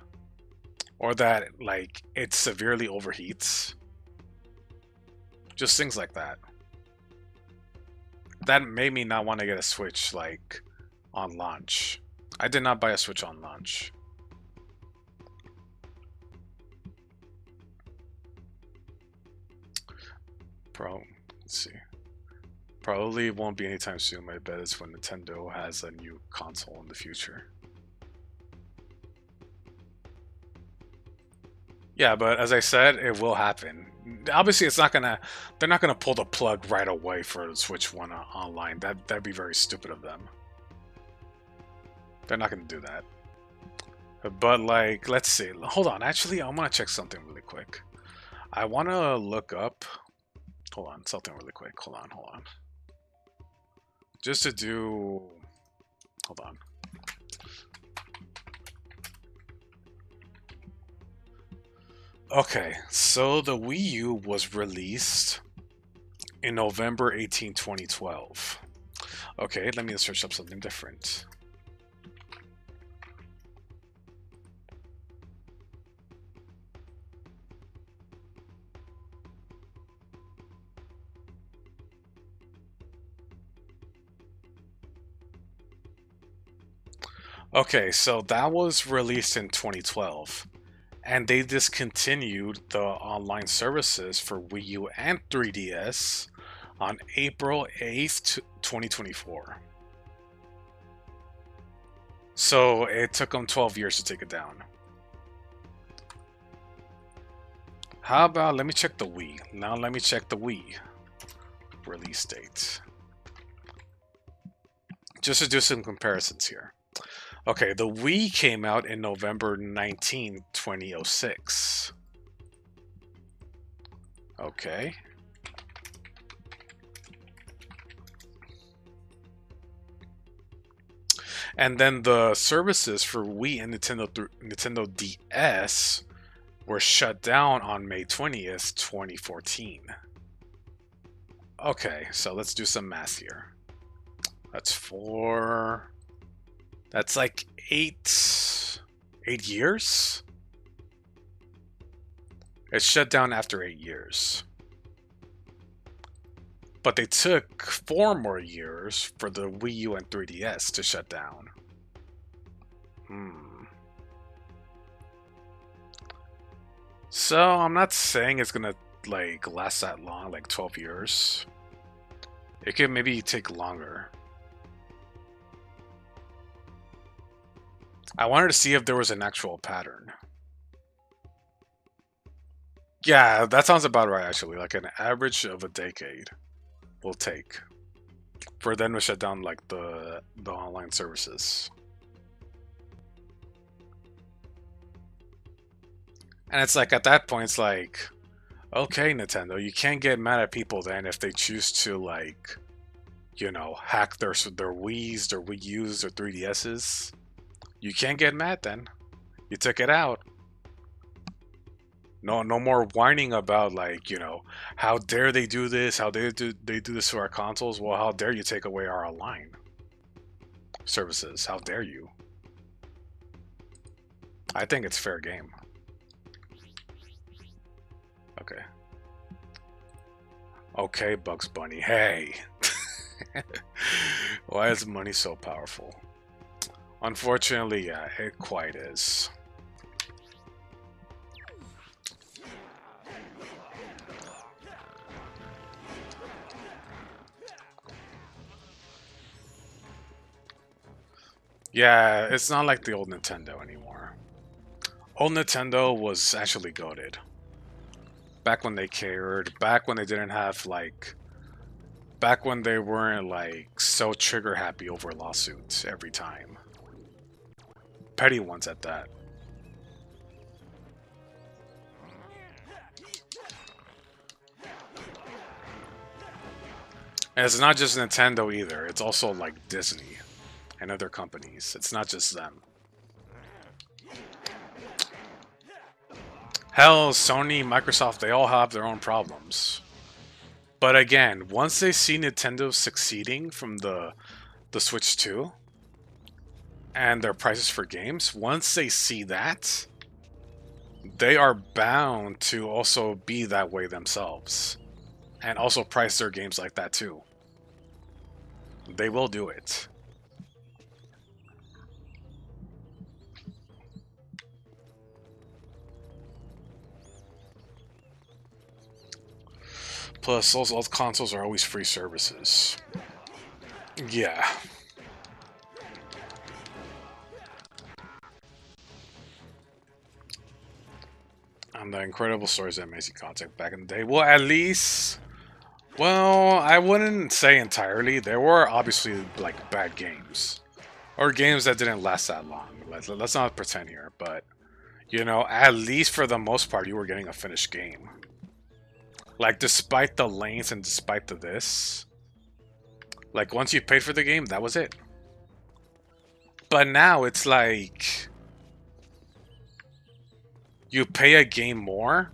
Or that, like, it severely overheats. Just things like that. That made me not want to get a Switch, like, on launch. I did not buy a Switch on launch. Let's see. Probably won't be anytime soon. My bet is when Nintendo has a new console in the future. Yeah, but as I said, it will happen. Obviously, they're not gonna pull the plug right away for the Switch 1 online. That'd be very stupid of them. They're not gonna do that. But like, let's see. Hold on. Actually, I want to check something really quick. I want to look up. Hold on, something really quick. Hold on. Just to do. Hold on. Okay, so the Wii U was released in November 18, 2012. Okay, let me search up something different. Okay, so that was released in 2012. And they discontinued the online services for Wii U and 3DS on April 8th, 2024. So it took them 12 years to take it down. How about, let me check the Wii. Now let me check the Wii release date. Just to do some comparisons here. Okay, the Wii came out in November 19, 2006. Okay. And then the services for Wii and Nintendo DS were shut down on May 20th, 2014. Okay, so let's do some math here. That's like 8 years? It shut down after 8 years. But they took 4 more years for the Wii U and 3DS to shut down. So I'm not saying it's gonna like last that long, like 12 years. It could maybe take longer. I wanted to see if there was an actual pattern. Yeah, that sounds about right, actually. Like an average of a decade will take for them to shut down like the online services. And it's like at that point, it's like, okay, Nintendo, you can't get mad at people then if they choose to like, you know, hack their Wii's, their Wii U's, their 3DS's. You can't get mad then. You took it out. No, no more whining about like, you know, how dare they do this? How they do this to our consoles? Well, how dare you take away our online services? How dare you? I think it's fair game. Okay. Okay, Bugs Bunny. Hey. Why is money so powerful? Unfortunately, yeah, it quite is. Yeah, it's not like the old Nintendo anymore. Old Nintendo was actually goated. Back when they cared, back when they didn't have like... Back when they weren't like so trigger happy over lawsuits every time. Petty ones at that. And it's not just Nintendo either, it's also like Disney and other companies. It's not just them. Hell, Sony, Microsoft, they all have their own problems. But again, once they see Nintendo succeeding from the Switch 2 and their prices for games, once they see that, they are bound to also be that way themselves. And also price their games like that too. They will do it. Plus, those consoles are always free services. Yeah. And the incredible stories that Macy contact back in the day. Well, at least... Well, I wouldn't say entirely. There were obviously, like, bad games. Or games that didn't last that long. Let's not pretend here, but... You know, at least for the most part, you were getting a finished game. Like, despite the length and despite this, like, once you paid for the game, that was it. But now it's like, you pay a game more,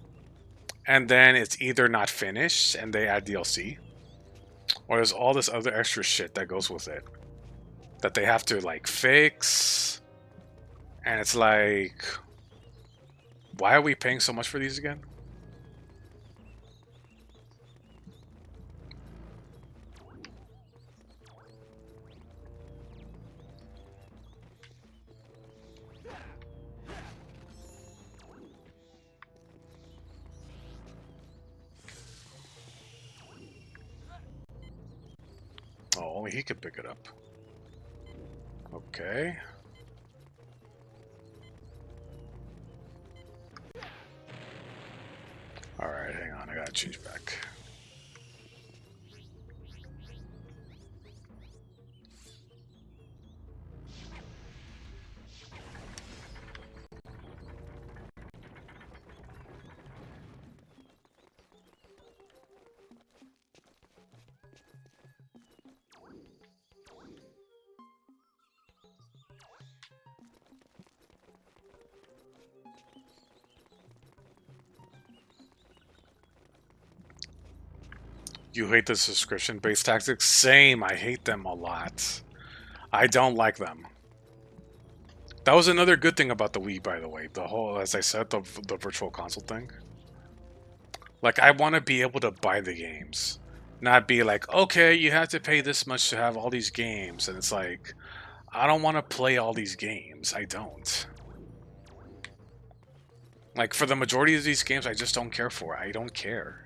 and then it's either not finished, and they add DLC, or there's all this other extra shit that goes with it, that they have to, like, fix, and it's like, why are we paying so much for these again? Oh, only he could pick it up. Okay. Alright, hang on, I gotta change back. You hate the subscription-based tactics? Same, I hate them a lot. I don't like them. That was another good thing about the Wii, by the way. The whole, as I said, the virtual console thing. Like, I want to be able to buy the games. Not be like, okay, you have to pay this much to have all these games. And it's like, I don't want to play all these games. I don't. Like, for the majority of these games, I just don't care for. I don't care.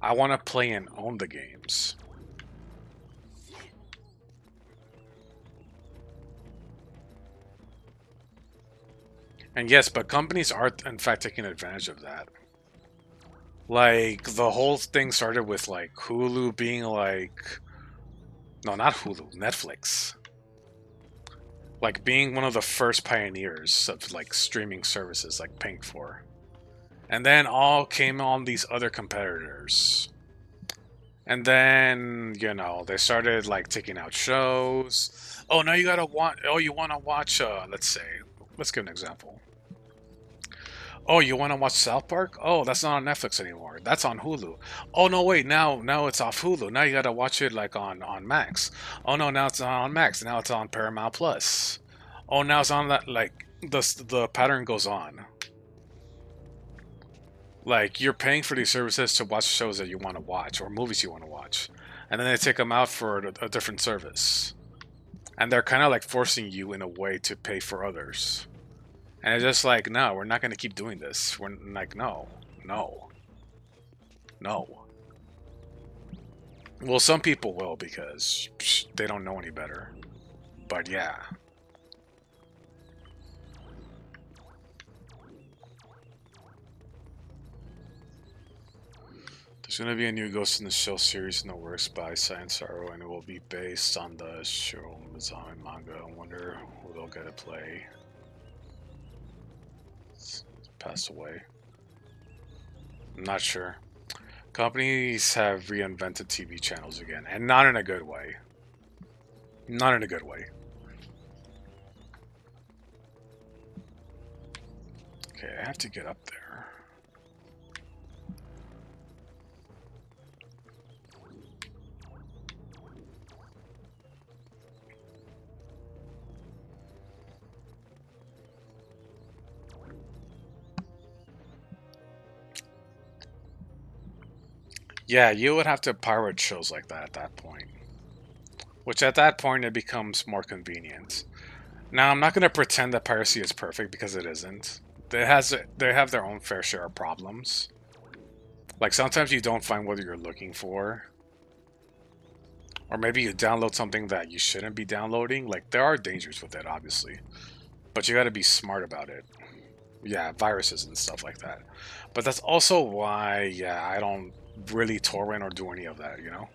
I want to play and own the games. And yes, but companies are in fact taking advantage of that. Like, the whole thing started with like Hulu being like, no, not Hulu, Netflix. Like being one of the first pioneers of like streaming services, like paying for. And then all came on these other competitors. And then, you know, they started like taking out shows. Oh, now you gotta watch. Oh, you want to watch? Let's say, let's give an example. Oh, you want to watch South Park? Oh, that's not on Netflix anymore. That's on Hulu. Oh no, wait, now it's off Hulu. Now you gotta watch it like on Max. Oh no, now it's not on Max. Now it's on Paramount Plus. Oh, now it's on that, like the pattern goes on. Like, you're paying for these services to watch shows that you want to watch or movies you want to watch, and then they take them out for a different service, and they're kind of like forcing you in a way to pay for others. And it's just like, no, we're not going to keep doing this. We're like, no. Well, some people will because they don't know any better. But yeah. There's going to be a new Ghost in the Shell series in the works by Science Arrow, and it will be based on the Shiro Mizami manga. I wonder who they'll get to play. Passed away. I'm not sure. Companies have reinvented TV channels again, and not in a good way. Not in a good way. Okay, I have to get up there. Yeah, you would have to pirate shows like that at that point. Which at that point it becomes more convenient. Now, I'm not going to pretend that piracy is perfect because it isn't. They have their own fair share of problems. Like, sometimes you don't find what you're looking for. Or maybe you download something that you shouldn't be downloading. Like, there are dangers with it, obviously. But you gotta be smart about it. Yeah, viruses and stuff like that. But that's also why, yeah, I don't really torrent or do any of that, you know?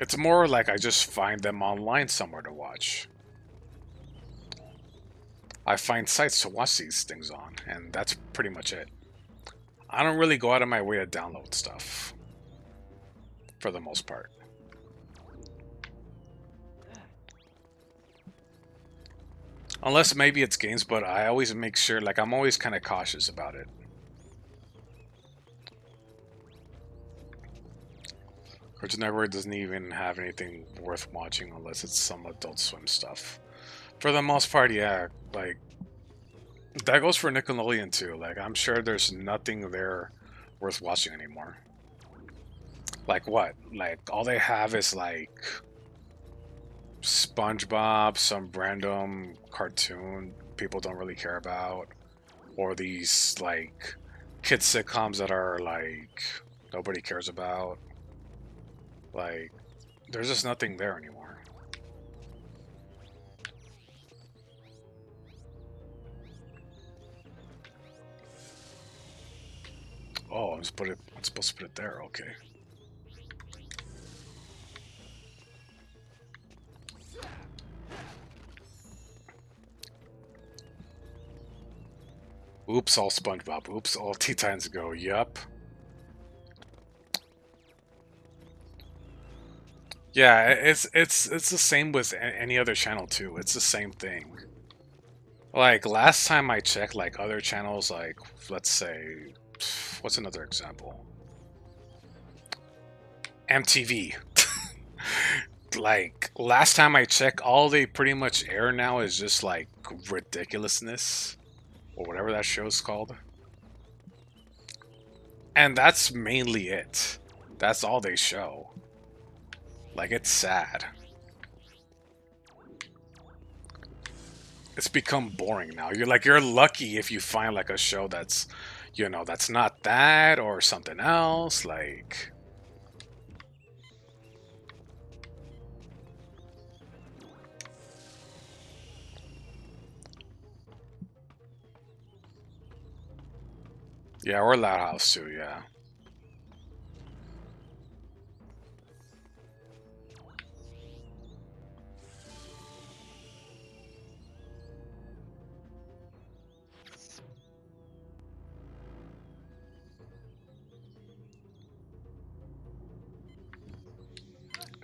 It's more like I just find them online somewhere to watch. I find sites to watch these things on, and that's pretty much it. I don't really go out of my way to download stuff. For the most part. Unless maybe it's games, but I always make sure, like, I'm always kind of cautious about it. Cartoon Network doesn't even have anything worth watching unless it's some Adult Swim stuff. For the most part, yeah, like, that goes for Nickelodeon too. Like, I'm sure there's nothing there worth watching anymore. Like what? Like, all they have is, like, SpongeBob, some random cartoon people don't really care about. Or these, like, kid sitcoms that are, like, nobody cares about. Like, there's just nothing there anymore. Oh, I'm supposed to put it there, okay. Oops, all SpongeBob. Oops, all Teen Titans Go. Yup. Yeah, it's the same with any other channel too. It's the same thing. Like, last time I checked, like, other channels, like, let's say, what's another example? MTV. Like, last time I checked, all they pretty much air now is just, like, ridiculousness. Or whatever that show's called. And that's mainly it. That's all they show. Like, it's sad. It's become boring now. You're lucky if you find, like, a show that's, you know, that's not that or something else. Like, yeah, or Loud House too, yeah.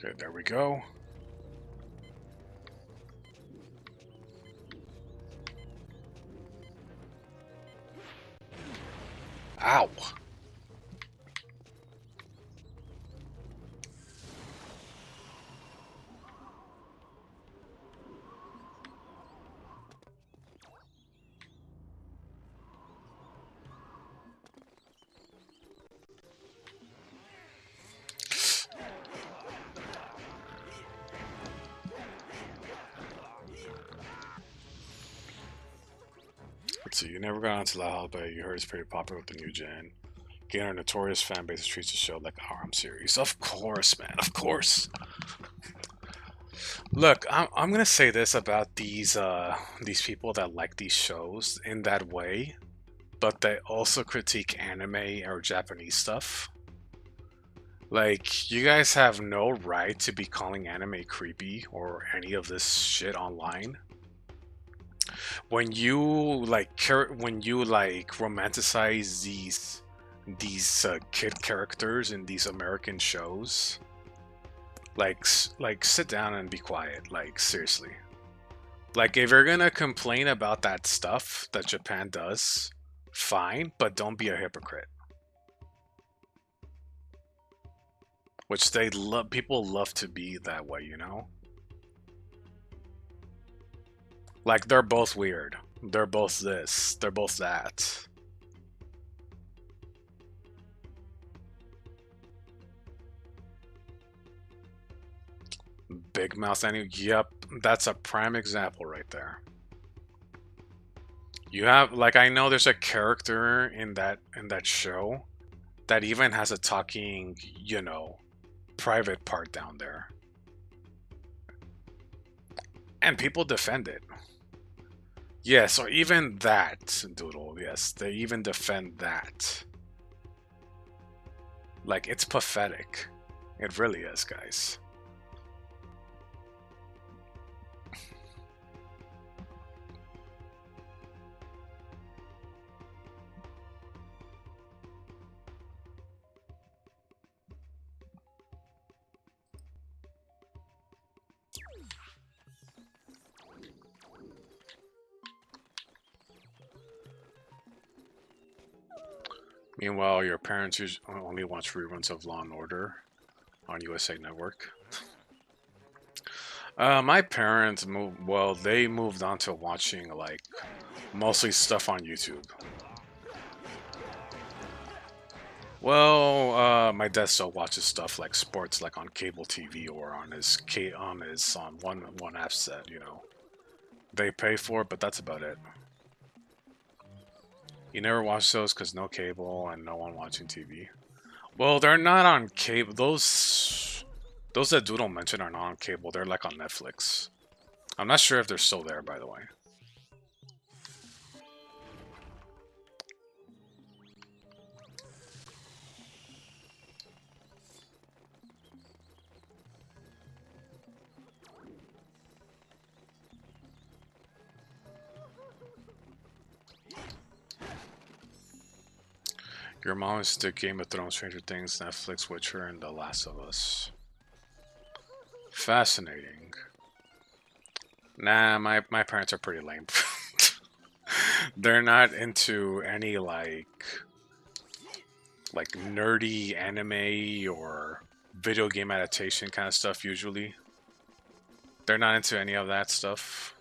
Okay, there we go. Ow. Let's see, you never got onto Loud House, but you heard it's pretty popular with the new gen. Gain our notorious fan base treats the show like a harem series. Of course, man, of course. Look, I'm gonna say this about these people that like these shows in that way, but they also critique anime or Japanese stuff. Like, you guys have no right to be calling anime creepy or any of this shit online. When you when you romanticize these kid characters in these American shows, like sit down and be quiet. Like, seriously. Like, if you're gonna complain about that stuff that Japan does, fine, but don't be a hypocrite. Which they love, people love to be that way, you know? Like, they're both weird. They're both this. They're both that. Big Mouth anime. Yep, that's a prime example right there. You have, like, I know there's a character in that show that even has a talking, you know, private part down there. And people defend it. Yes, or even that, Doodle. Yes, they even defend that. Like, it's pathetic. It really is, guys. Meanwhile, your parents only watch reruns of Law and Order on USA Network. My parents moved. Well, they moved on to watching like mostly stuff on YouTube. Well, my dad still watches stuff like sports, like on cable TV or on his one app set. You know, they pay for it, but that's about it. You never watch those because no cable and no one watching TV. Well, they're not on cable. Those that Doodle mentioned are not on cable. They're like on Netflix. I'm not sure if they're still there, by the way. Your mom is the Game of Thrones, Stranger Things, Netflix, Witcher, and The Last of Us. Fascinating. Nah, my parents are pretty lame. They're not into any like nerdy anime or video game adaptation kind of stuff usually. They're not into any of that stuff.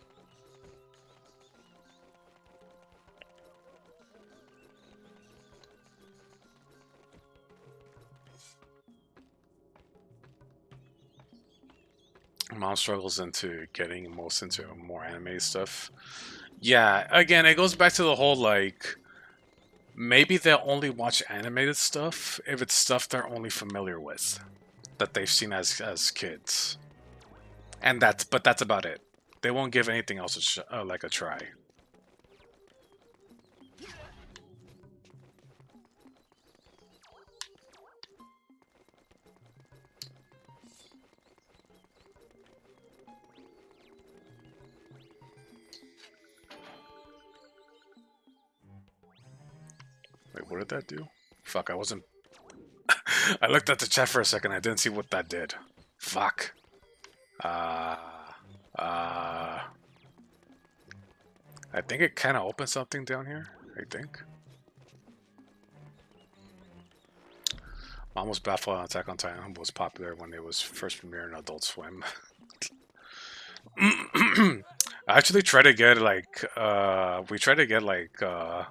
Mom struggles into getting most into more anime stuff. Yeah, again, it goes back to the whole like maybe they'll only watch animated stuff if it's stuff they're only familiar with, that they've seen as kids, and that's about it. They won't give anything else like a try. Wait, what did that do? Fuck, I wasn't... I looked at the chat for a second, I didn't see what that did. Fuck. I think it kind of opened something down here, I think. Mom was baffled on Attack on Titan was popular when it was first premiered on Adult Swim. I actually tried to get, like, we tried to get, like, a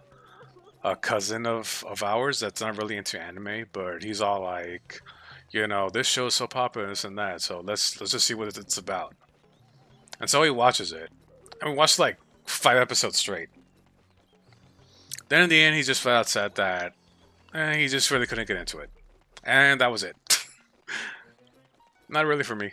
cousin of ours that's not really into anime, but he's all like, you know, this show is so popular, this and that, so let's just see what it's about. And so he watches it. And we watched like 5 episodes straight. Then in the end, he just flat out said that he just really couldn't get into it. And that was it. Not really for me.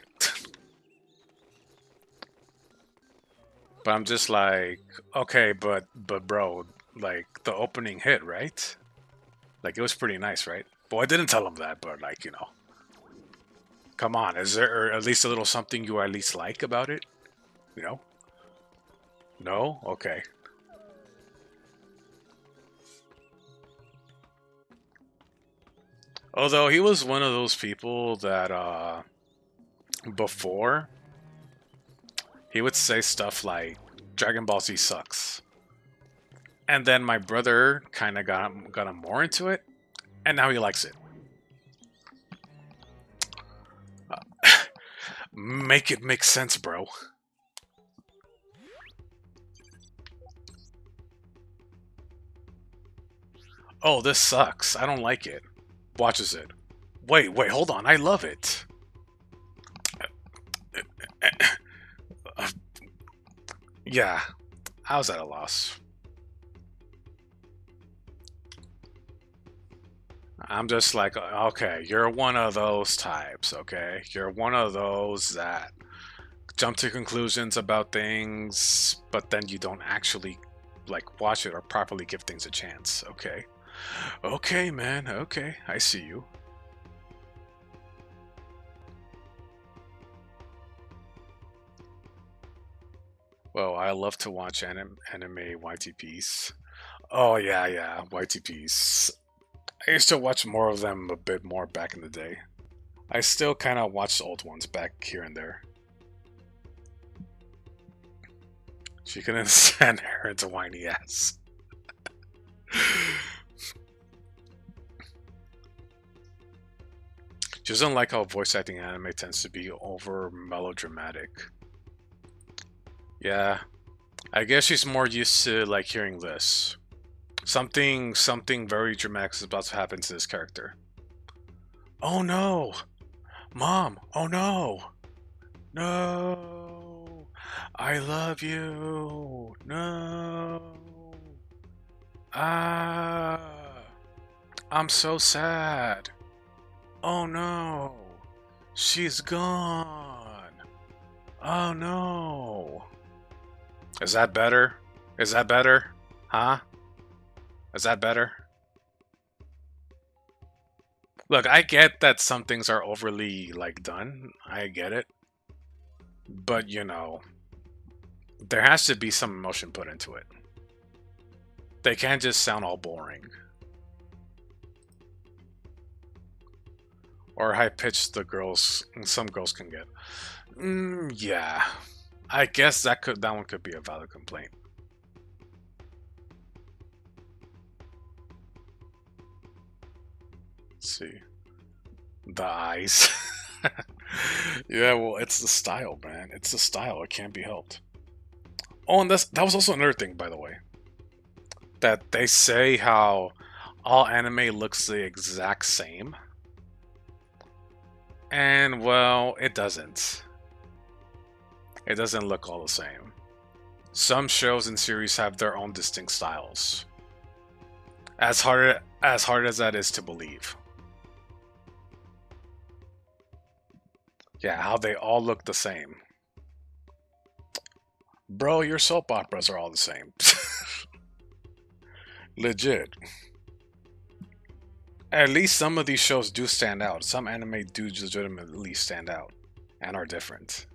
But I'm just like, okay, but bro, like, the opening hit, right? Like, it was pretty nice, right? Well, I didn't tell him that, but, like, you know. Come on, is there at least a little something you at least like about it? You know? No? Okay. Although, he was one of those people that, before, he would say stuff like, Dragon Ball Z sucks. And then my brother kind of got him more into it, and now he likes it. Make it make sense, bro. Oh, this sucks. I don't like it. Watches it. Wait, hold on. I love it. Yeah, I was at a loss. I'm just like, okay, you're one of those types, okay? You're one of those that jump to conclusions about things, but then you don't actually, like, watch it or properly give things a chance, okay? Okay, man, okay, I see you. Well, I love to watch anime YTPs. Oh, yeah, YTPs. I used to watch more of them a bit more back in the day. I still kind of watch the old ones back here and there. She couldn't send her into whiny ass. She doesn't like how voice acting anime tends to be over melodramatic. Yeah, I guess she's more used to like hearing this. Something very dramatic is about to happen to this character. Oh no! Mom! Oh no! No! I love you! No! Ah! I'm so sad! Oh no! She's gone! Oh no! Is that better? Is that better? Huh? Is that better? Look, I get that some things are overly, like, done. I get it. But, you know, there has to be some emotion put into it. They can't just sound all boring. Or high-pitched some girls can get. Yeah. I guess that one could be a valid complaint. See, the eyes. Yeah, well, it's the style, man. It's the style. It can't be helped. Oh, and that was also another thing, by the way, that they say how all anime looks the exact same, and well, it doesn't. It doesn't look all the same. Some shows and series have their own distinct styles. As hard as that is to believe. Yeah, how they all look the same. Bro, your soap operas are all the same. Legit. At least some of these shows do stand out. Some anime do legitimately stand out and are different.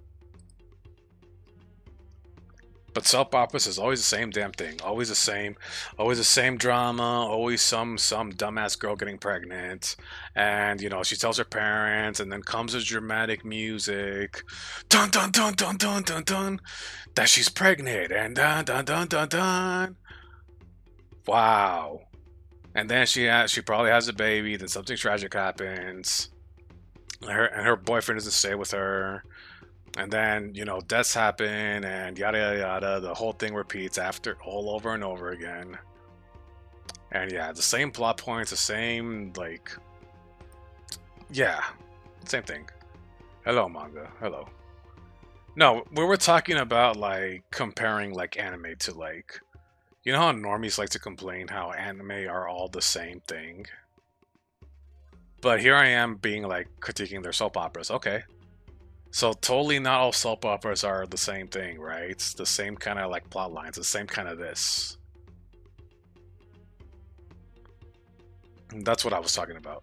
But soap operas is always the same damn thing. Always the same drama, always some dumbass girl getting pregnant. And you know, she tells her parents, and then comes the dramatic music. Dun dun dun dun dun dun dun, that she's pregnant, and dun dun dun dun dun. Wow. And then she probably has a baby, then something tragic happens. And her boyfriend doesn't stay with her. And then, you know, deaths happen and yada yada yada. The whole thing repeats after all over and over again. And yeah, the same plot points, the same, like, yeah, same thing. Hello, manga. Hello. No, we were talking about, like, comparing, like, anime to, like, you know how normies like to complain how anime are all the same thing? But here I am being, like, critiquing their soap operas. Okay. So totally not all soap operas are the same thing, right? It's the same kind of like plot lines, the same kind of this. And that's what I was talking about.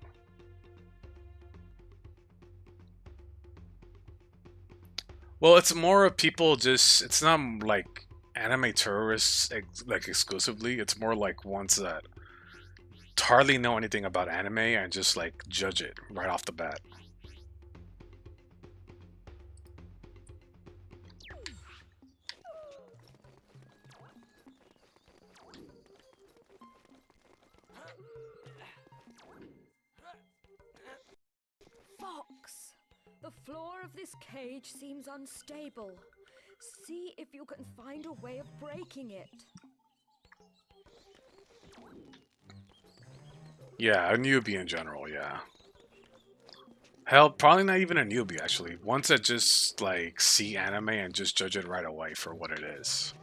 Well, it's more of people just, it's not like anime tourists like exclusively. It's more like ones that hardly know anything about anime and just like judge it right off the bat. Fox, the floor of this cage seems unstable. See if you can find a way of breaking it. Yeah, a newbie in general, yeah. Hell, probably not even a newbie, actually. Ones that just, like, see anime and just judge it right away for what it is.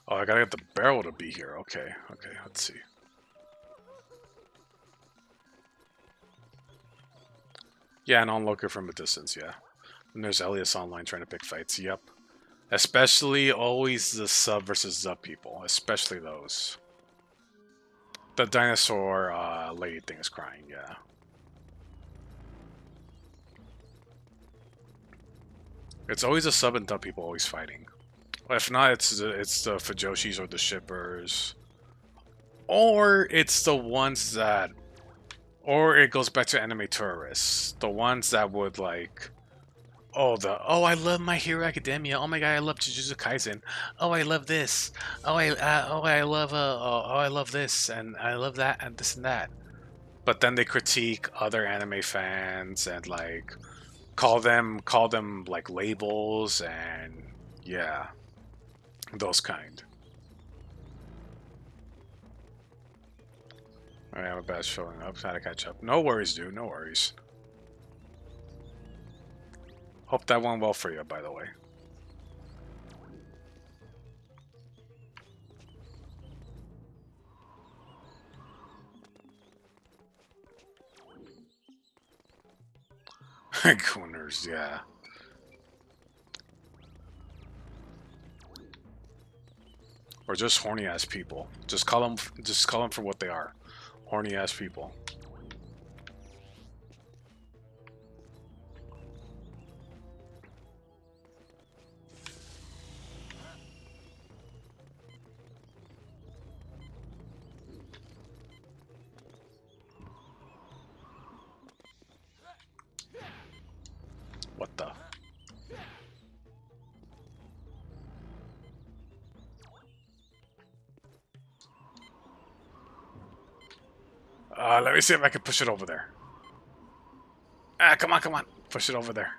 Oh, I gotta get the barrel to be here. Okay, let's see. Yeah, an onlooker from a distance, yeah. And there's Elias online trying to pick fights, yep. Especially always the sub versus sub people, especially those. The dinosaur lady thing is crying, yeah. It's always the sub and dub people always fighting. If not, it's the Fujoshis or the shippers. Or it's the ones that... Or it goes back to anime tourists. The ones that would like... Oh, I love My Hero Academia. Oh my god, I love Jujutsu Kaisen. Oh, I love this. I love this, and I love that, and this and that. But then they critique other anime fans and like call them like labels and yeah, those kind. I have a bad showing up. How to catch up? No worries, dude. No worries. Hope that went well for you, by the way. Gooners, yeah. Or just horny ass people. Just call them for what they are. Horny ass people. What Let me see if I can push it over there. Ah, come on, come on. Push it over there.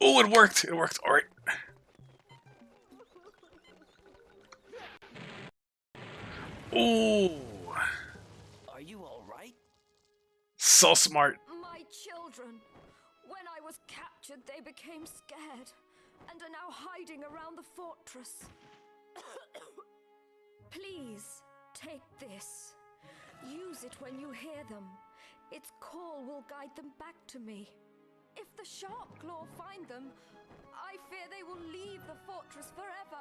Oh, it worked. It worked. All right. Ooh. Are you all right? So smart. My children. When I was captured, they became scared and are now hiding around the fortress. Please, take this. Use it when you hear them. Its call will guide them back to me. If the sharp claw find them, I fear they will leave the fortress forever.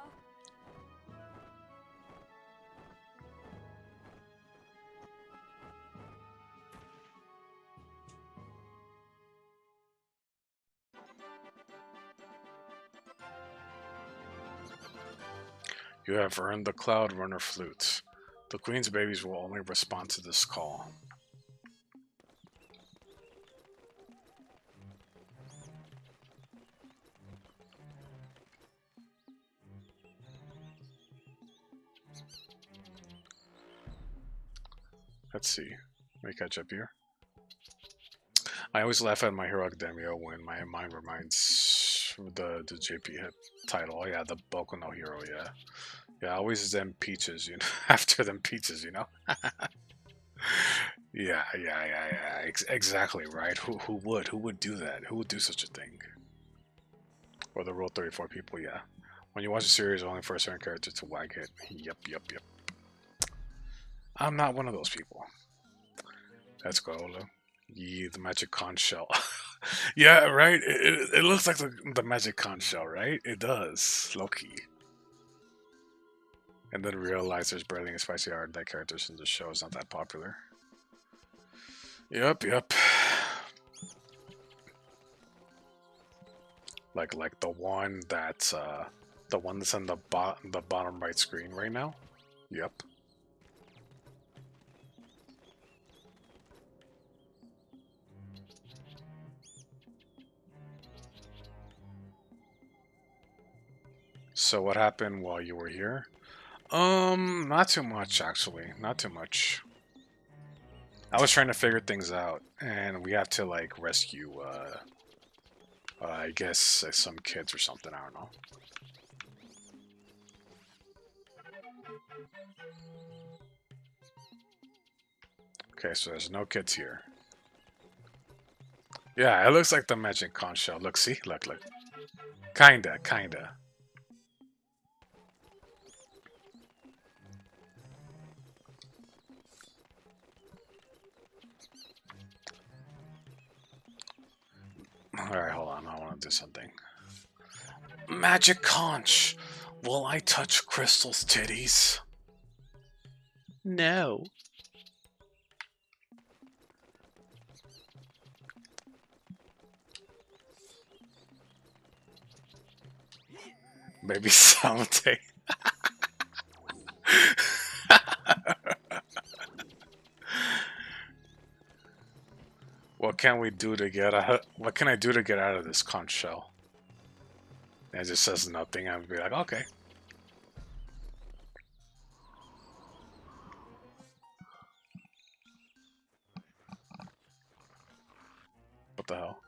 You have earned the Cloud Runner flute. The Queen's babies will only respond to this call. Let's see. Let me catch up here. I always laugh at My Hero Academia when my mind reminds the JP hip title. Oh yeah, the Boku no Hero, yeah. Yeah, always them peaches, you know. After them peaches, you know. Yeah. Exactly, right. Who would do that? Who would do such a thing? Or the Rule 34 people, yeah. When you watch a series only for a certain character to wag it. Yep. I'm not one of those people. Let's go, Olu. Yeah, the magic conch shell. Yeah, right? It looks like the magic conch shell, right? It does. Low-key. And then realize there's barely any spicy art that characters in the show is not that popular. Yep. Like the one that's on the bottom right screen right now. Yep. So what happened while you were here? Not too much actually. Not too much. I was trying to figure things out, and we have to like rescue I guess some kids or something, I don't know. Okay, so there's no kids here. Yeah, it looks like the magic conch shell. Look, see? Look. Kinda. Alright, hold on. I want to do something. Magic conch! Will I touch Krystals' titties? No. Maybe someday. What can we do to get out? What can I do to get out of this conch shell? And it just says nothing. I'd be like, okay. What the hell?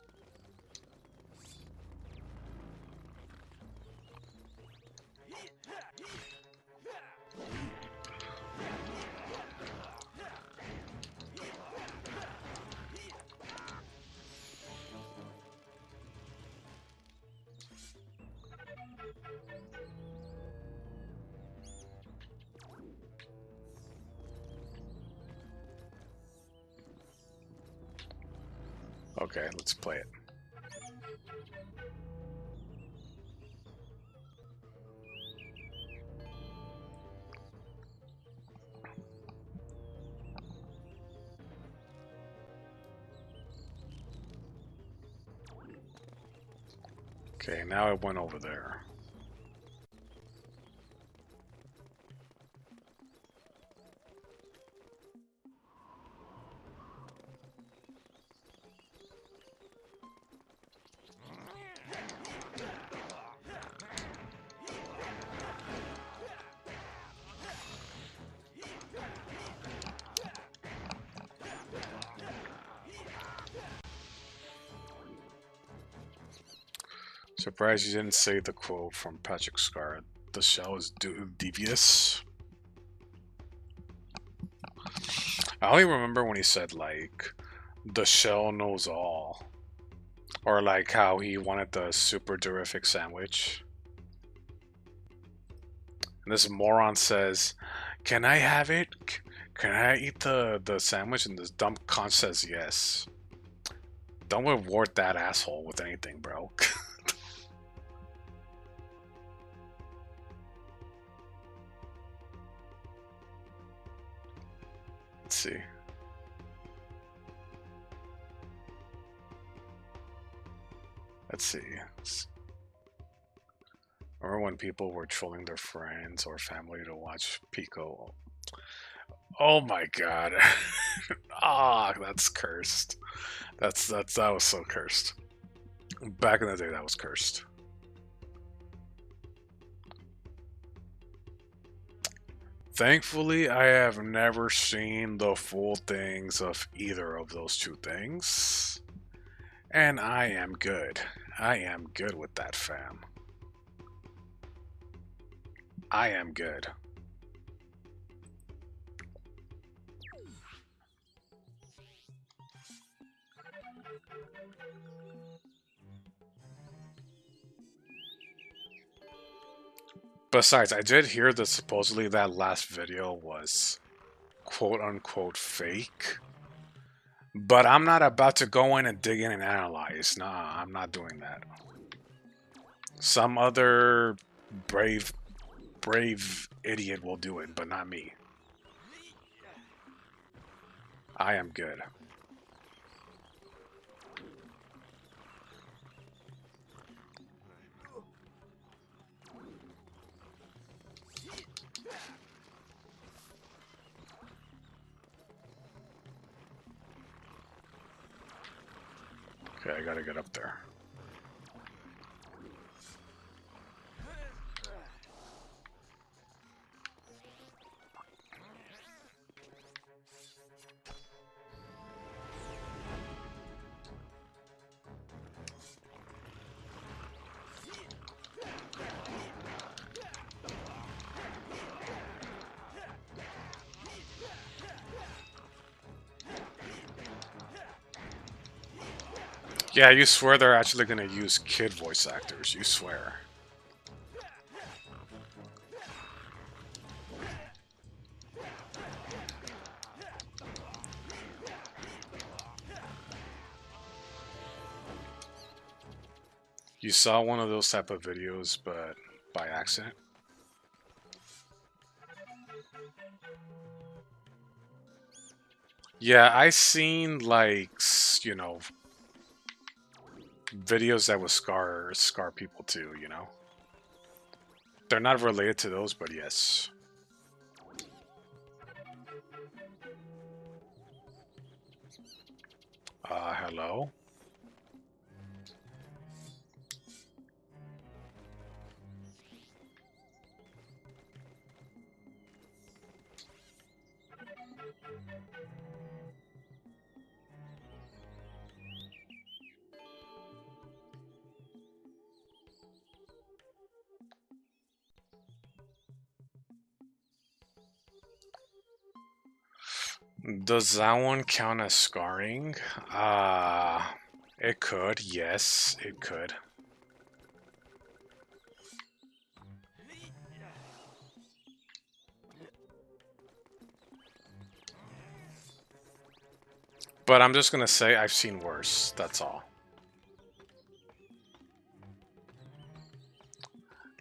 Okay, let's play it. Okay, now it went over there. Surprised you didn't say the quote from Patrick Scar. The shell is devious. I only remember when he said, like, the shell knows all. Or, like, how he wanted the super terrific sandwich. And this moron says, can I have it? Can I eat the sandwich? And this dumb cunt says yes. Don't reward that asshole with anything, bro. Let's see. Let's see. Remember when people were trolling their friends or family to watch Pico? Oh my god. Ah, that's cursed. That was so cursed. Back in the day, that was cursed. Thankfully, I have never seen the full things of either of those two things. And I am good. I am good with that, fam. I am good. Besides, I did hear that supposedly that last video was quote-unquote fake. But I'm not about to go in and dig in and analyze. Nah, I'm not doing that. Some other brave idiot will do it, but not me. I am good. Okay, I gotta get up there. Yeah, you swear they're actually gonna use kid voice actors. You swear. You saw one of those type of videos, but by accident. Yeah, I seen like, you know, videos that would scar people too, you know? They're not related to those, but yes. Hello? Does that one count as scarring? It could, yes, it could. But I'm just gonna say I've seen worse, that's all.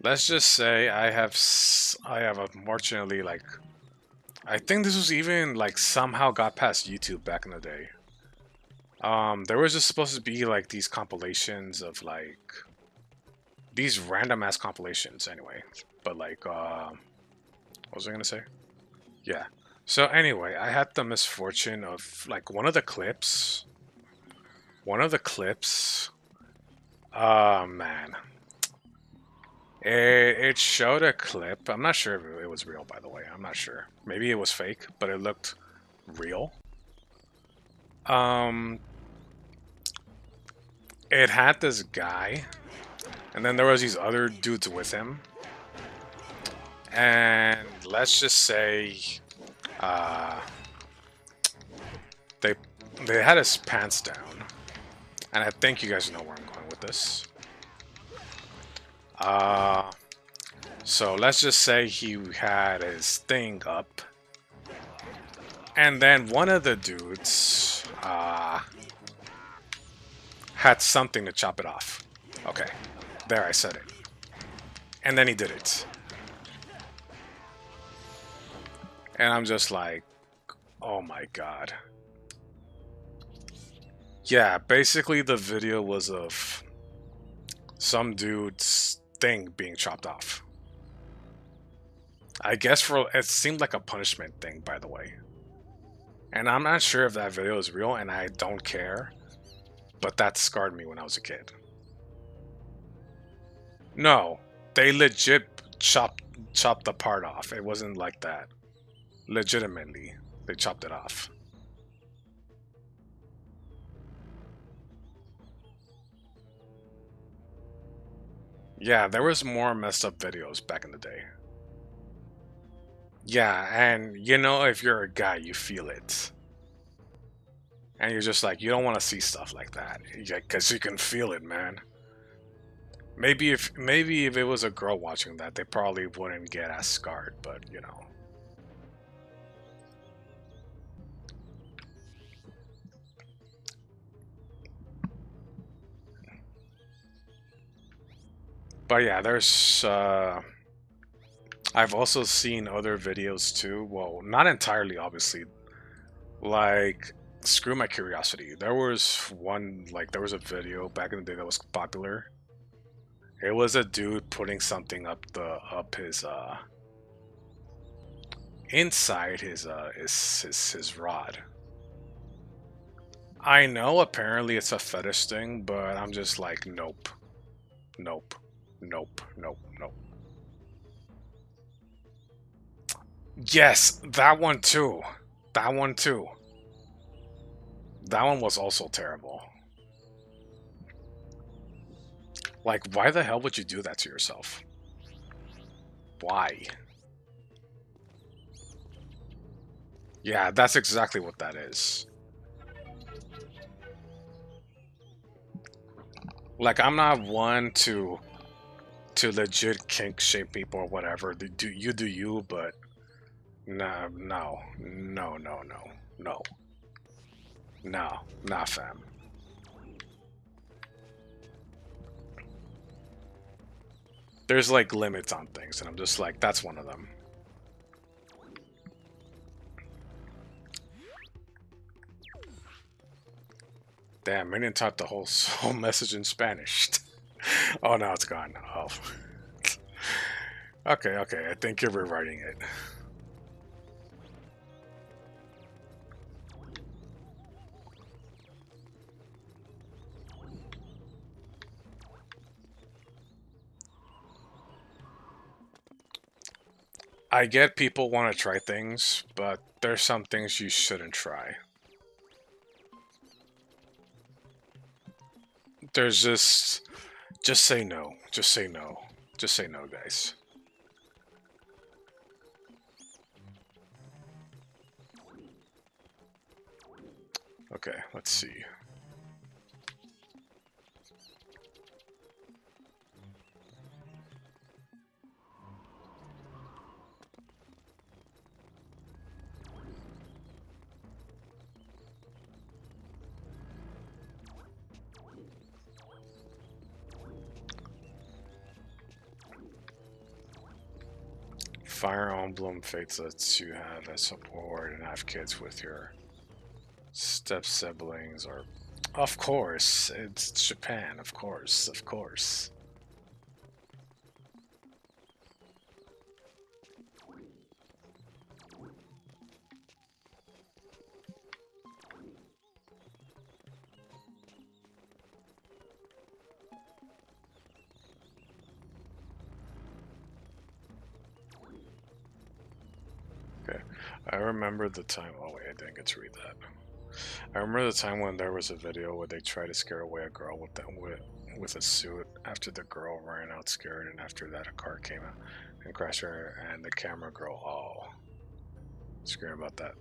Let's just say I have unfortunately, like, I think this was even, like, somehow got past YouTube back in the day. There was just supposed to be, like, these compilations of, like, these random-ass compilations, anyway. But, like, what was I gonna say? Yeah. So, anyway, I had the misfortune of, like, one of the clips, oh, man. It showed a clip. I'm not sure if it was real, by the way. I'm not sure. Maybe it was fake, but it looked real. It had this guy And then there was these other dudes with him. And let's just say they had his pants down. And I think you guys know where I'm going with this. So let's just say he had his thing up. And then one of the dudes had something to chop it off. Okay, there, I said it. And then he did it. And I'm just like, oh my god. Yeah, basically the video was of some dude's thing being chopped off. I guess it seemed like a punishment thing, by the way. And I'm not sure if that video is real, and I don't care. But that scarred me when I was a kid. No, they legit chopped the part off. It wasn't like that. Legitimately, they chopped it off. Yeah, there was more messed up videos back in the day. Yeah, and you know, if you're a guy, you feel it. And you're just like, you don't want to see stuff like that. Because you can feel it, man. Maybe if it was a girl watching that, they probably wouldn't get as scarred, but you know. But yeah, there's I've also seen other videos too. Well, not entirely, obviously. Like, screw my curiosity. There was a video back in the day that was popular. It was a dude putting something up his inside his rod. I know apparently it's a fetish thing, but I'm just like, nope. Nope. Nope. Nope. Nope. Yes, that one too. That one too. That one was also terrible. Like, why the hell would you do that to yourself? Why? Yeah, that's exactly what that is. Like, I'm not one to legit kink shame people or whatever. You do you, but no, nah, fam. There's like limits on things, and I'm just like, that's one of them. Damn, I didn't type the whole message in Spanish. Oh, now it's gone. Oh. Okay, I think you're rewriting it. I get people want to try things, but there's some things you shouldn't try. There's just say no. Just say no. Just say no, guys. Okay, let's see. Fire Emblem Fates lets you have a support and have kids with your step siblings, or of course, it's Japan, of course. Okay, I remember the time. Oh wait, I didn't get to read that. I remember the time when there was a video where they tried to scare away a girl with with a suit after the girl ran out scared, and after that a car came out and crashed her, and the camera girl, oh, scared about that.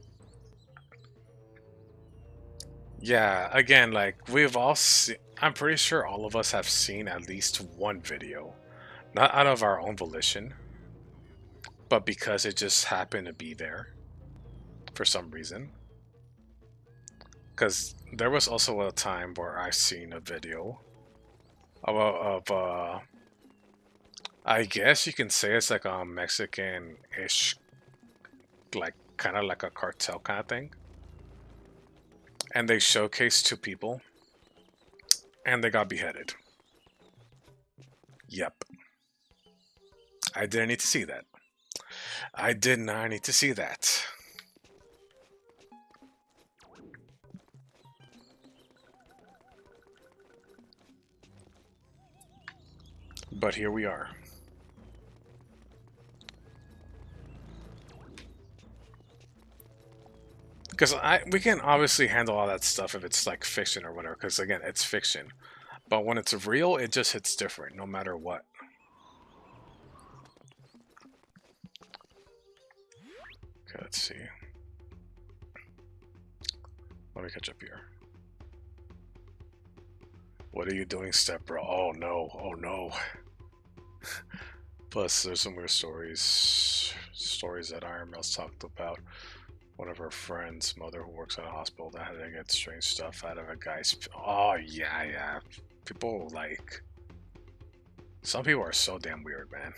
Yeah, again, like we've all seen, I'm pretty sure all of us have seen at least one video, not out of our own volition, but because it just happened to be there for some reason. Because there was also a time where I seen a video of I guess you can say it's like a Mexican-ish, like kind of like a cartel kind of thing. And they showcased two people, and they got beheaded. Yep. I didn't need to see that. I did not need to see that. But here we are. Because we can obviously handle all that stuff if it's like fiction or whatever, because again, it's fiction. But when it's real, it just hits different, no matter what. Okay, let's see. Let me catch up here. What are you doing, step bro? Oh no, oh no. Plus, there's some weird stories that Iron Mail's talked about. One of her friends' mother who works at a hospital that had to get strange stuff out of a guy's. Oh yeah. People like. Some people are so damn weird, man.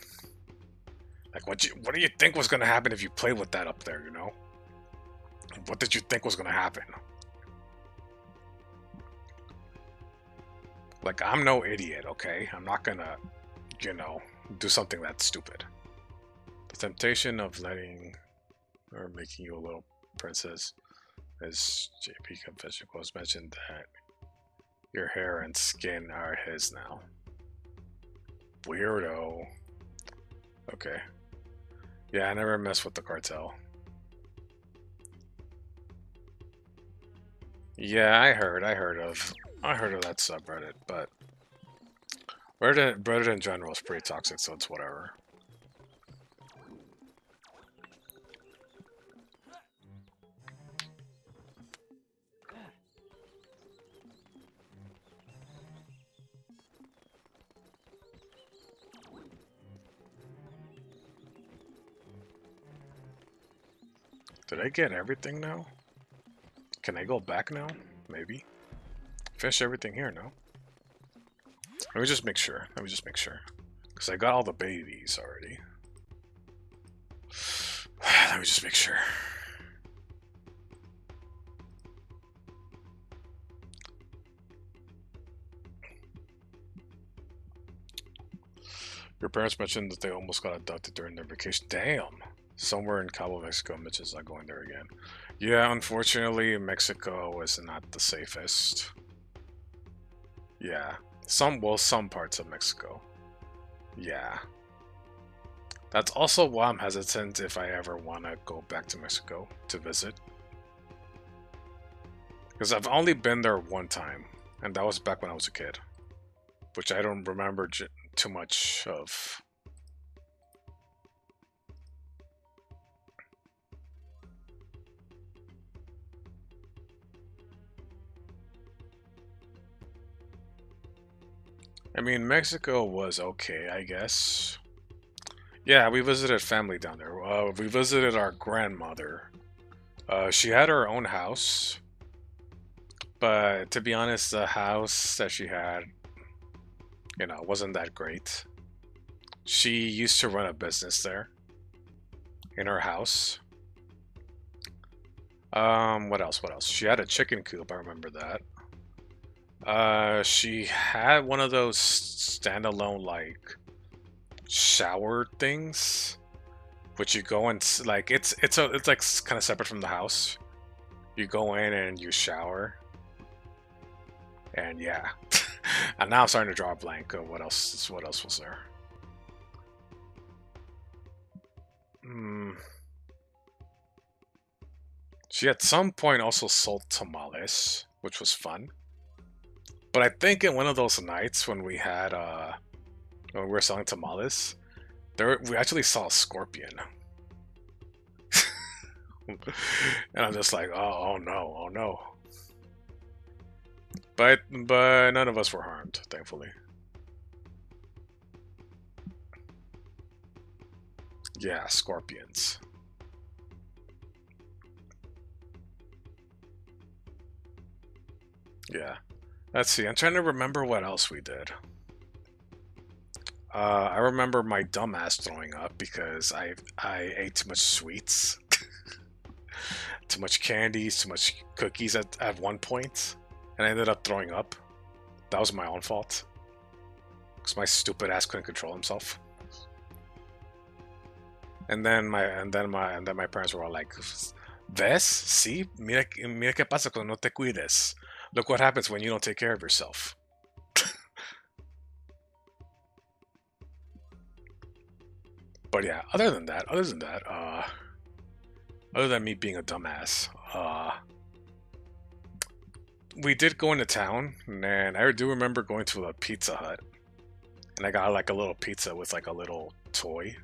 Like, what do you think was gonna happen if you played with that up there? You know. What did you think was gonna happen? Like, I'm no idiot, okay? I'm not gonna, you know, do something that's stupid. The temptation of letting or making you a little princess, as JP Confession was mentioned, that your hair and skin are his now. Weirdo. Okay. Yeah, I never mess with the cartel. Yeah, I heard of that subreddit, but Reddit in general is pretty toxic, so it's whatever. Did I get everything now? Can I go back now? Maybe. Finish everything here, no? Let me just make sure. Because I got all the babies already. Let me just make sure. Your parents mentioned that they almost got abducted during their vacation. Damn! Somewhere in Cabo, Mexico. Mitch is not going there again. Yeah, unfortunately, Mexico is not the safest. Yeah. Some parts of Mexico. Yeah. That's also why I'm hesitant if I ever want to go back to Mexico to visit. Because I've only been there one time, and that was back when I was a kid. Which I don't remember too much of. I mean, Mexico was okay, I guess. Yeah, we visited family down there. We visited our grandmother. She had her own house. But to be honest, the house that she had, you know, wasn't that great. She used to run a business there. In her house. What else? She had a chicken coop, I remember that. She had one of those standalone, like, shower things, which you go and, like, it's like kind of separate from the house. You go in and you shower, and yeah. And now I'm starting to draw a blank of what else was there. She at some point also sold tamales, which was fun. But I think in one of those nights when we had when we were selling tamales, we actually saw a scorpion. And I'm just like, oh no, oh no. But none of us were harmed, thankfully. Yeah, scorpions. Yeah. Let's see. I'm trying to remember what else we did. I remember my dumbass throwing up because I ate too much sweets, too much candies, too much cookies at one point, and I ended up throwing up. That was my own fault because my stupid ass couldn't control himself. And then my parents were all like, "¿Ves? Sí, mira qué pasa cuando no te cuides. Look what happens when you don't take care of yourself." But yeah, other than that, other than me being a dumbass, we did go into town, and I do remember going to a Pizza Hut, and I got like a little pizza with like a little toy.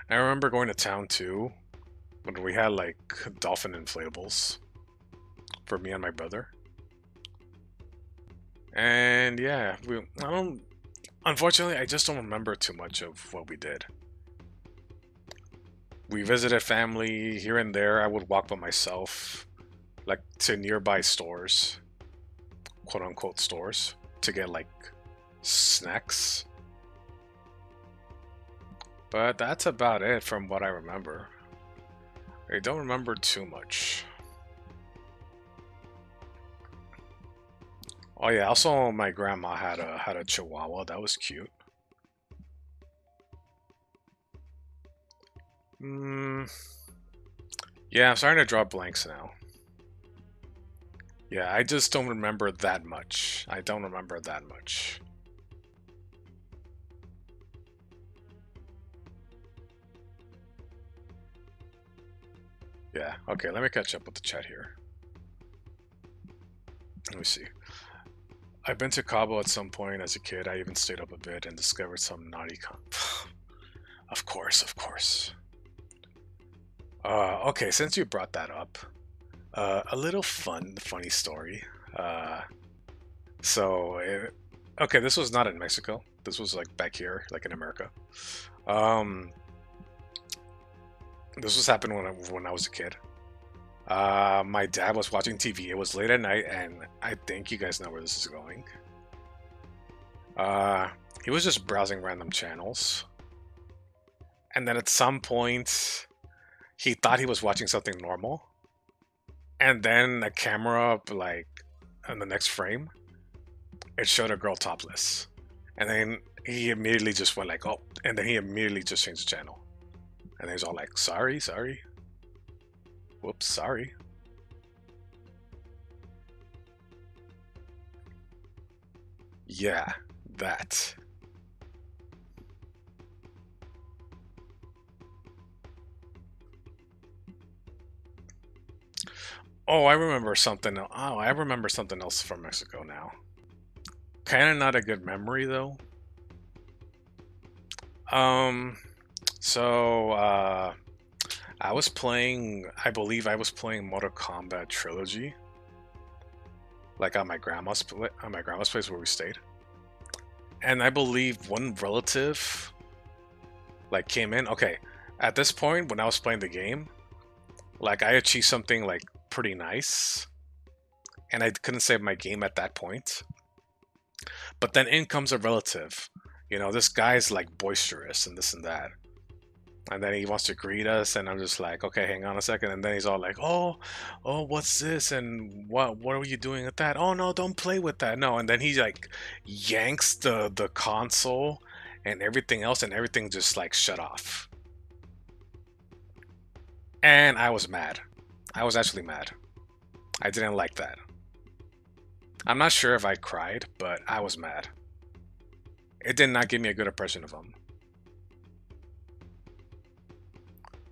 I remember going to town too, when we had like dolphin inflatables for me and my brother. And yeah, unfortunately, I just don't remember too much of what we did. We visited family here and there. I would walk by myself, like to nearby stores, quote unquote stores, to get like snacks. But that's about it from what I remember. I don't remember too much. Oh yeah, also my grandma had a chihuahua. That was cute. Yeah, I'm starting to draw blanks now. Yeah, I just don't remember that much. I don't remember that much. Yeah, okay, let me catch up with the chat here. Let me see. I've been to Cabo at some point as a kid. I even stayed up a bit and discovered some naughty Of course, of course. Okay, since you brought that up, a little funny story. Okay, this was not in Mexico. This was like back here, like in America. This was happening when I was a kid. My dad was watching TV. It was late at night, and I think you guys know where this is going. He was just browsing random channels, and then at some point, he thought he was watching something normal, and then a camera, like, in the next frame, it showed a girl topless, and then he immediately just went like, "Oh," and then he immediately just changed the channel, and he was all like, "Sorry, sorry. Whoops, sorry." Yeah, that. Oh, I remember something. Oh, I remember something else from Mexico now. Kind of not a good memory though. So I was playing. I believe I was playing Mortal Kombat Trilogy, like on my grandma's place where we stayed, and I believe one relative like came in. Okay, at this point when I was playing the game, like I achieved something like pretty nice, and I couldn't save my game at that point. But then in comes a relative. You know, this guy's like boisterous and this and that. And then he wants to greet us, and I'm just like, okay, hang on a second. And then he's all like, oh, what's this? And what are you doing with that? Oh no, don't play with that. No. And then he like yanks the console and everything else, and everything just like shut off. And I was mad. I was actually mad. I didn't like that. I'm not sure if I cried, but I was mad. It did not give me a good impression of him.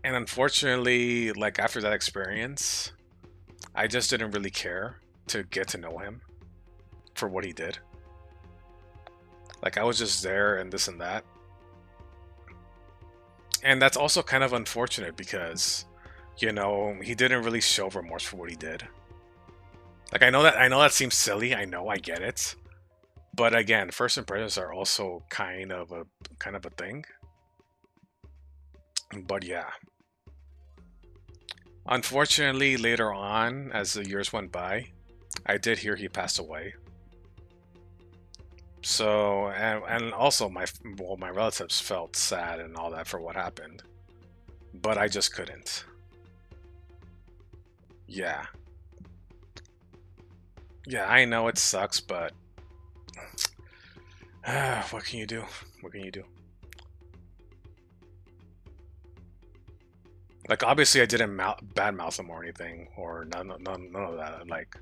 And unfortunately, like after that experience, I just didn't really care to get to know him. for what he did. Like, I was just there and this and that. And that's also kind of unfortunate because, you know, he didn't really show remorse for what he did. Like, I know that seems silly. I know, I get it. But again, first impressions are also kind of a thing. But yeah. Unfortunately, later on, as the years went by, I did hear he passed away. So, and also my relatives felt sad and all that for what happened. But I just couldn't. Yeah. Yeah, I know it sucks, but what can you do? What can you do? Like, obviously, I didn't badmouth him or anything, or none of that. Like,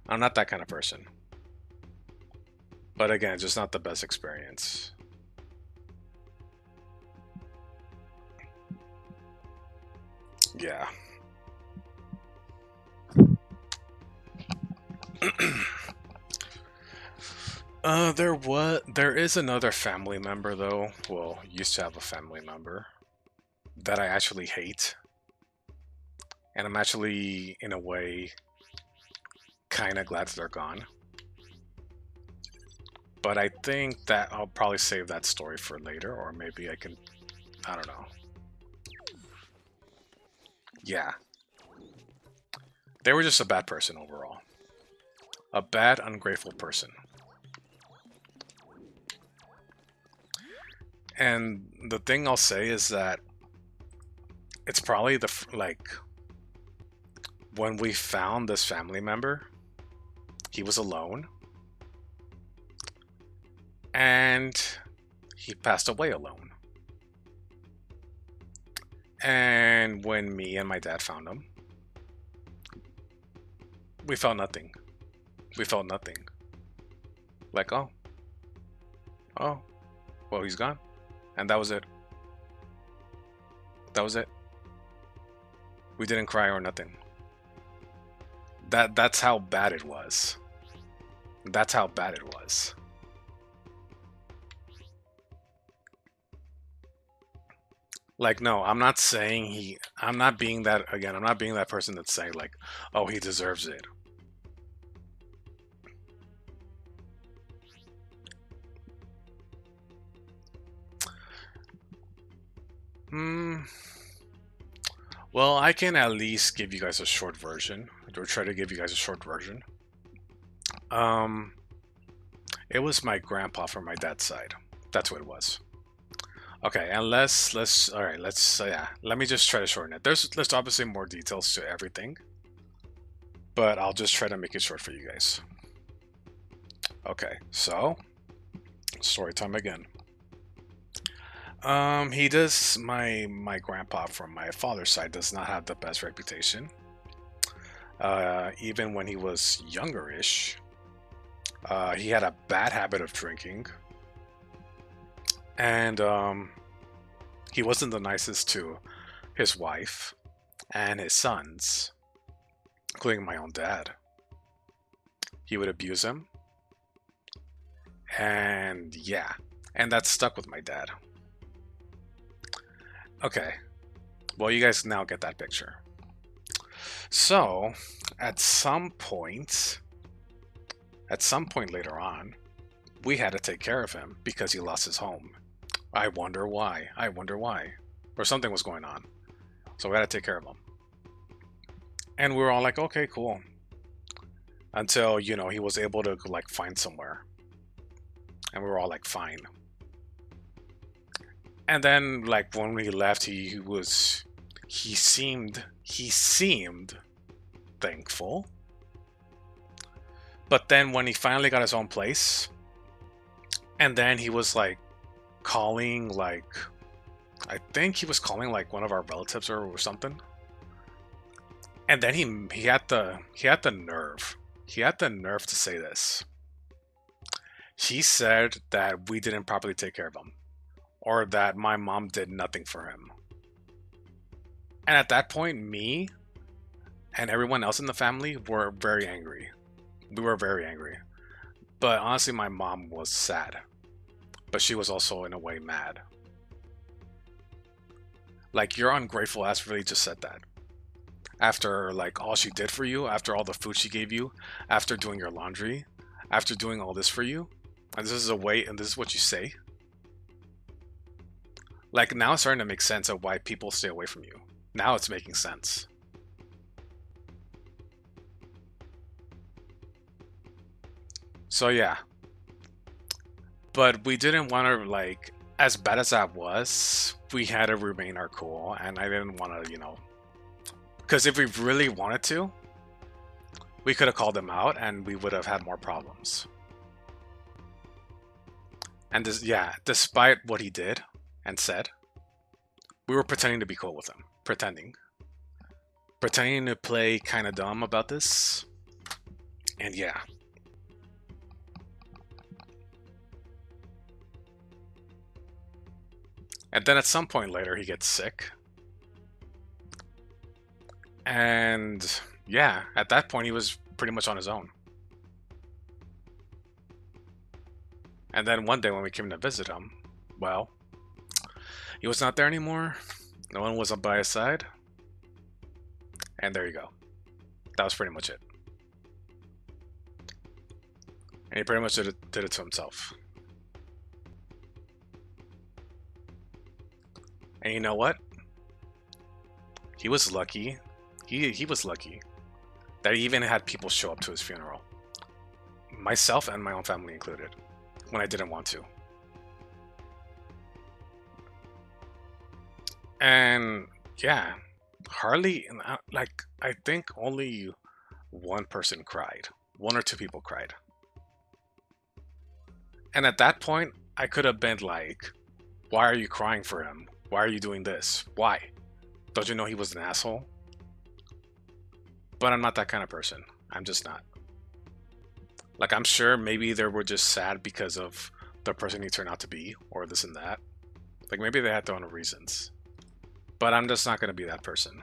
I'm not that kind of person. But again, just not the best experience. Yeah. There is another family member though. Well, used to have a family member that I actually hate. And I'm actually, in a way, kind of glad that they're gone. But I think that I'll probably save that story for later, or maybe I can, I don't know. Yeah. They were just a bad person overall. A bad, ungrateful person. And the thing I'll say is that it's probably when we found this family member, he was alone. And he passed away alone. And when me and my dad found him, we felt nothing. We felt nothing. Like, oh, well, he's gone. And that was it. That was it. We didn't cry or nothing. That's how bad it was. That's how bad it was. Like, no, I'm not saying I'm not being that, again, I'm not being that person that's saying, like, oh, he deserves it. Well, I can at least give you guys a short version, or try to give you guys a short version. It was my grandpa from my dad's side. That's what it was. Okay, and let me just try to shorten it. There's obviously more details to everything, but I'll just try to make it short for you guys. Okay, so story time again. He does, my grandpa from my father's side does not have the best reputation. Even when he was younger-ish, he had a bad habit of drinking. And he wasn't the nicest to his wife and his sons, including my own dad. He would abuse him. And yeah, and that stuck with my dad. Okay, well, you guys now get that picture. So, at some point later on, we had to take care of him because he lost his home. I wonder why. Or something was going on. So we had to take care of him. And we were all like, okay, cool. Until, you know, he was able to, like, find somewhere. And we were all like, fine. And then, like, when we left, he seemed thankful. But then when he finally got his own place, and then he was like calling, like, I think he was calling like one of our relatives or something. And then he had the nerve to say this. He said that we didn't properly take care of him, or that my mom did nothing for him. And at that point, me and everyone else in the family were very angry. We were very angry. But honestly, my mom was sad. But she was also, in a way, mad. Like, your ungrateful ass really just said that. After, like, all she did for you, after all the food she gave you, after doing your laundry, after doing all this for you, and this is a way, and this is what you say. Like, now it's starting to make sense of why people stay away from you. Now it's making sense. So yeah. But we didn't want to, like, as bad as that was, we had to remain our cool, and I didn't want to, you know, because if we really wanted to, we could have called him out and we would have had more problems. And this, yeah, despite what he did and said, we were pretending to be cool with him. Pretending to play kind of dumb about this. And yeah. And then at some point later, he gets sick. And yeah, at that point, he was pretty much on his own. And then one day when we came to visit him, well, he was not there anymore. No one was up by his side. And there you go. That was pretty much it. And he pretty much did it to himself. And you know what? He was lucky. He was lucky that he even had people show up to his funeral. Myself and my own family included. When I didn't want to. And yeah, hardly, like, I think only one person cried. One or two people cried. And at that point, I could have been like, why are you crying for him? Why are you doing this? Why? Don't you know he was an asshole? But I'm not that kind of person. I'm just not. Like, I'm sure maybe they were just sad because of the person he turned out to be, or this and that. Like, maybe they had their own reasons. But I'm just not going to be that person.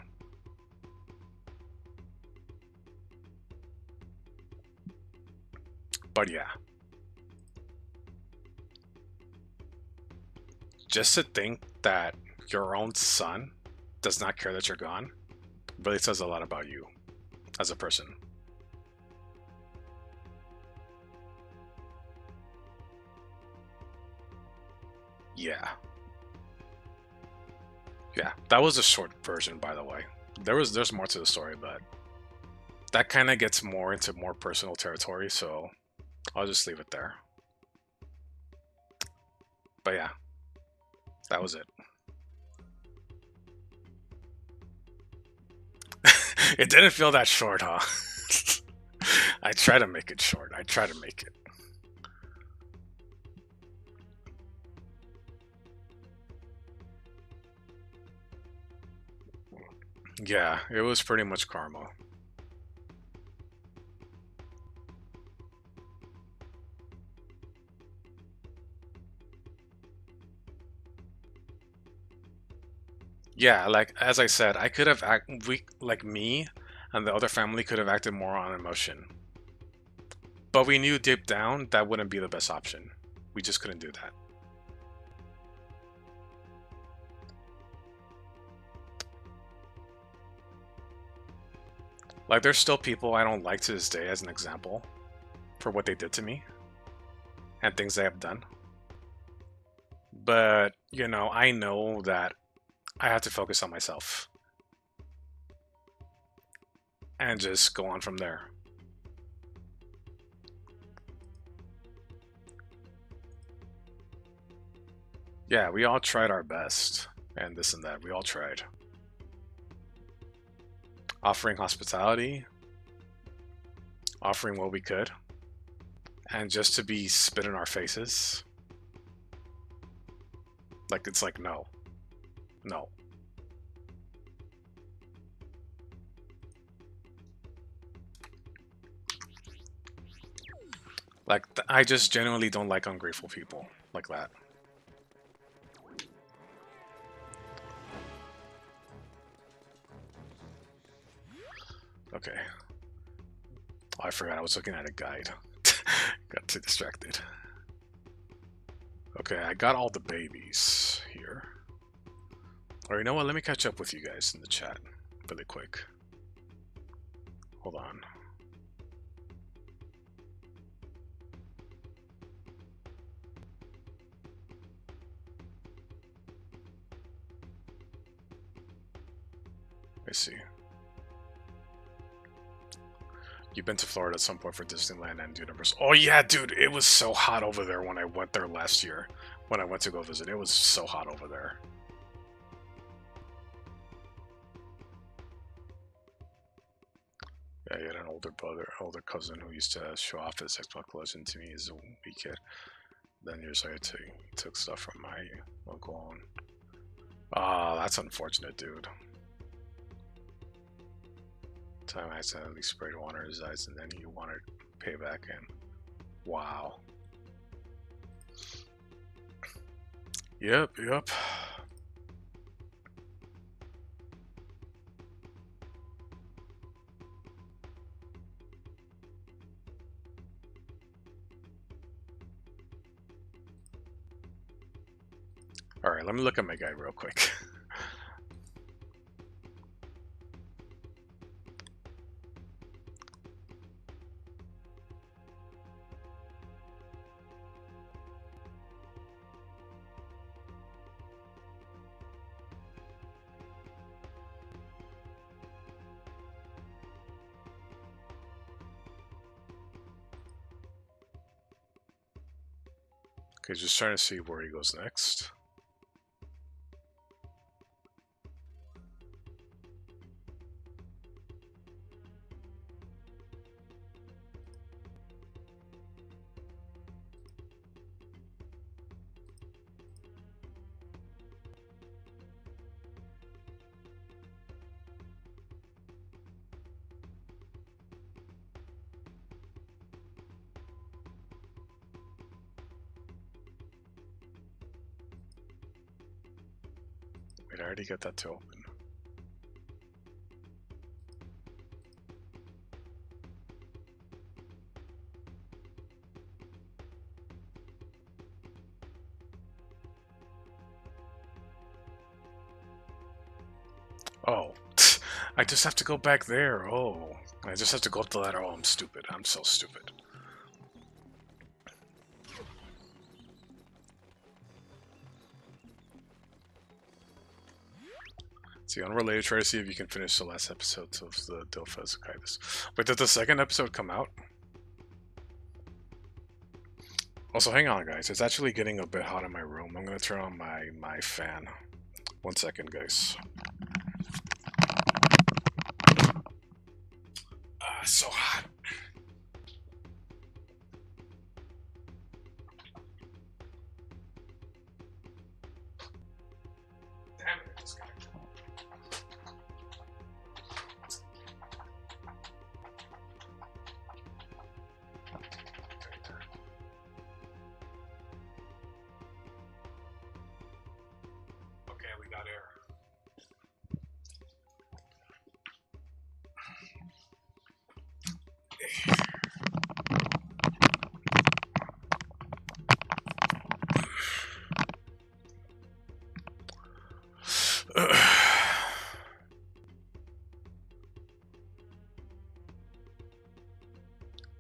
But yeah. Just to think that your own son does not care that you're gone really says a lot about you as a person. Yeah. Yeah, that was a short version, by the way. There's more to the story, but that kind of gets more into more personal territory, so I'll just leave it there. But yeah, that was it. It didn't feel that short, huh? I try to make it short. I try to make it. Yeah, it was pretty much karma. Yeah, like as I said, I could have like me and the other family could have acted more on emotion. But we knew deep down that wouldn't be the best option. We just couldn't do that. Like, there's still people I don't like to this day, as an example, for what they did to me and things they have done. But, you know, I know that I have to focus on myself and just go on from there. Yeah, we all tried our best and this and that. We all tried. Offering hospitality, offering what we could, and just to be spit in our faces. Like, it's like, no. No. Like, I just genuinely don't like ungrateful people like that. Okay. Oh, I forgot I was looking at a guide. Got too distracted. Okay, I got all the babies here. Or you know what? Let me catch up with you guys in the chat really quick. Hold on. Let's see. You've been to Florida at some point for Disneyland and Universal. Oh yeah, dude, it was so hot over there when I went there last year. When I went to go visit, it was so hot over there. Yeah, he had an older older cousin who used to show off his Xbox collection to me as a wee kid. Then years later, he took stuff from my uncle on. Ah, that's unfortunate, dude. Time I accidentally sprayed water in his eyes and then he wanted payback and wow. Yep. Alright, let me look at my guy real quick. Okay, just trying to see where he goes next. Wait, I already got that to open. Oh, I just have to go back there. Oh, I just have to go up the ladder. Oh, I'm stupid. I'm so stupid. See, unrelated, try to see if you can finish the last episode of the Dilphazokaitis. Wait, did the second episode come out? Also, hang on, guys. It's actually getting a bit hot in my room. I'm gonna turn on my fan. 1 second, guys. It's so hot. Damn it, it's got okay, we got air.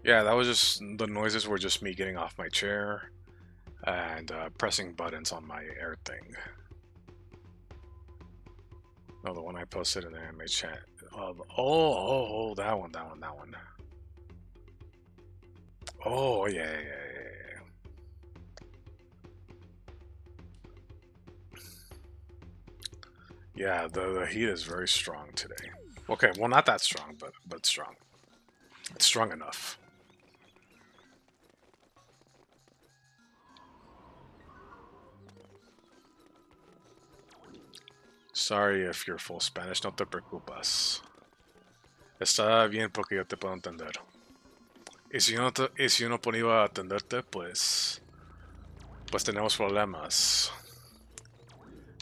Yeah, that was just, the noises were just me getting off my chair and pressing buttons on my air thing. No, the one I posted in the anime chat. Oh, that one. Oh, yeah. Yeah, the heat is very strong today. Okay, well, not that strong, but strong. It's strong enough. Sorry if you're full Spanish, no te preocupas. Está bien porque yo te puedo entender. Y si uno iba a atenderte, pues tenemos problemas.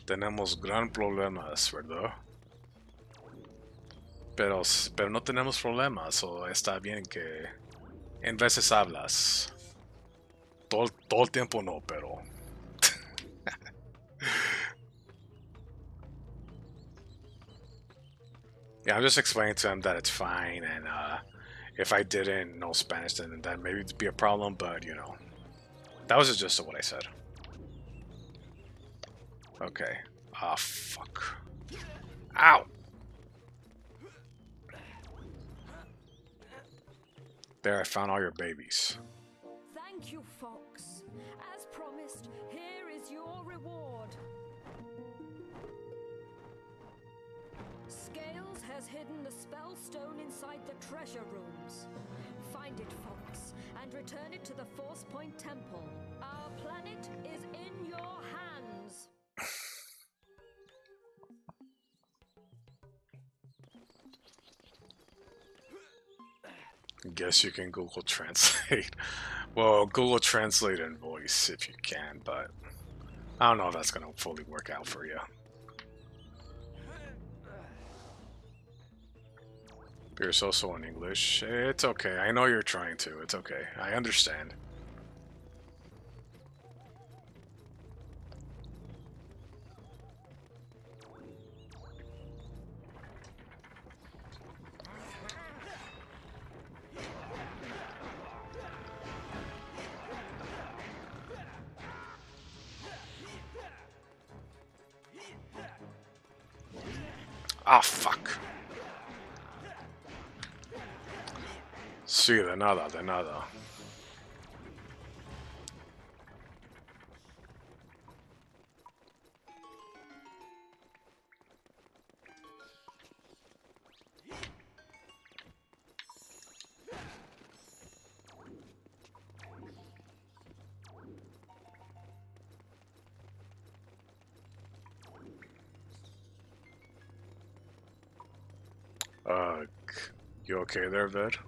Tenemos gran problemas, ¿verdad? Pero no tenemos problemas, o está bien que en veces hablas. todo el tiempo no, pero... Yeah, I'm just explaining to him that it's fine, and if I didn't know Spanish, then that maybe it'd be a problem, but you know. That was just what I said. Okay. Ah, fuck. Ow! There, I found all your babies. Thank you, Fox. As promised, here is your reward. Scales has hidden the spell stone inside the treasure rooms. Find it, Fox, and return it to the Force Point Temple. Our planet is in your hands. Guess you can Google Translate. Well, Google Translate in voice if you can, but I don't know if that's gonna fully work out for you. Beer's also in English. It's okay. I know you're trying to. It's okay. I understand. Ah, fuck. Sí, de nada, de nada. You okay there, Vid?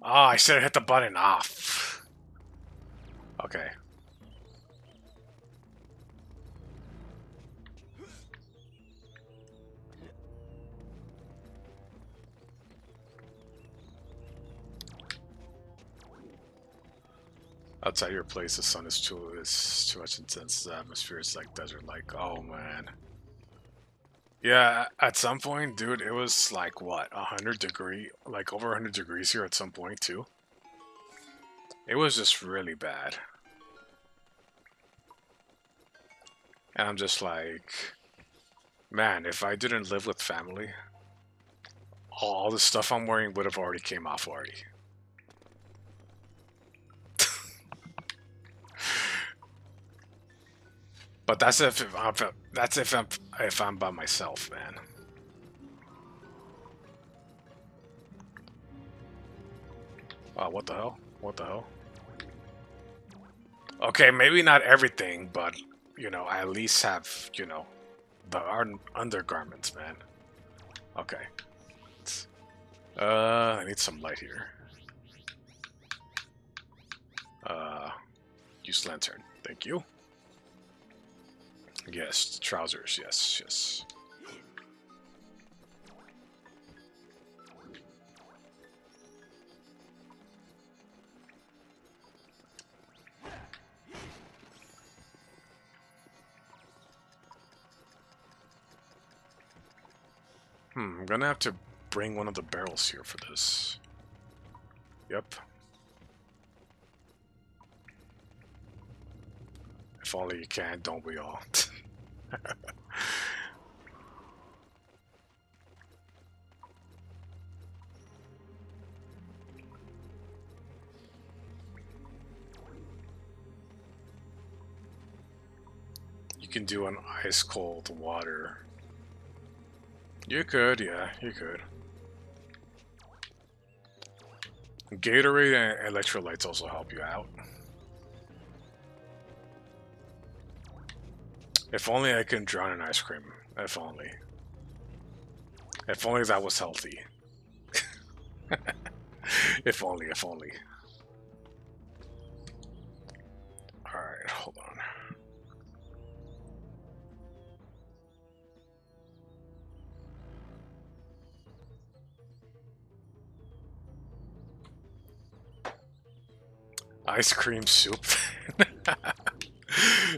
Oh, I should have hit the button off. Okay. Outside your place, the sun is too much intense. The atmosphere is like desert-like. Oh man. Yeah, at some point, dude, it was like what, 100 degree, like over 100 degrees here at some point too. It was just really bad. And I'm just like, man, if I didn't live with family, all the stuff I'm wearing would have already came off already. But that's if I'm by myself, man. Oh, what the hell? What the hell? Okay, maybe not everything, but you know, I at least have, you know, the undergarments, man. Okay. I need some light here. Use lantern. Thank you. Yes, trousers. Yes, yes. I'm gonna have to bring one of the barrels here for this. Yep. If only you can, don't we all? You can do an ice cold water. You could, yeah, you could. Gatorade and electrolytes also help you out. If only I can drown in ice cream. If only. If only that was healthy. If only, if only. Alright, hold on. Ice cream soup.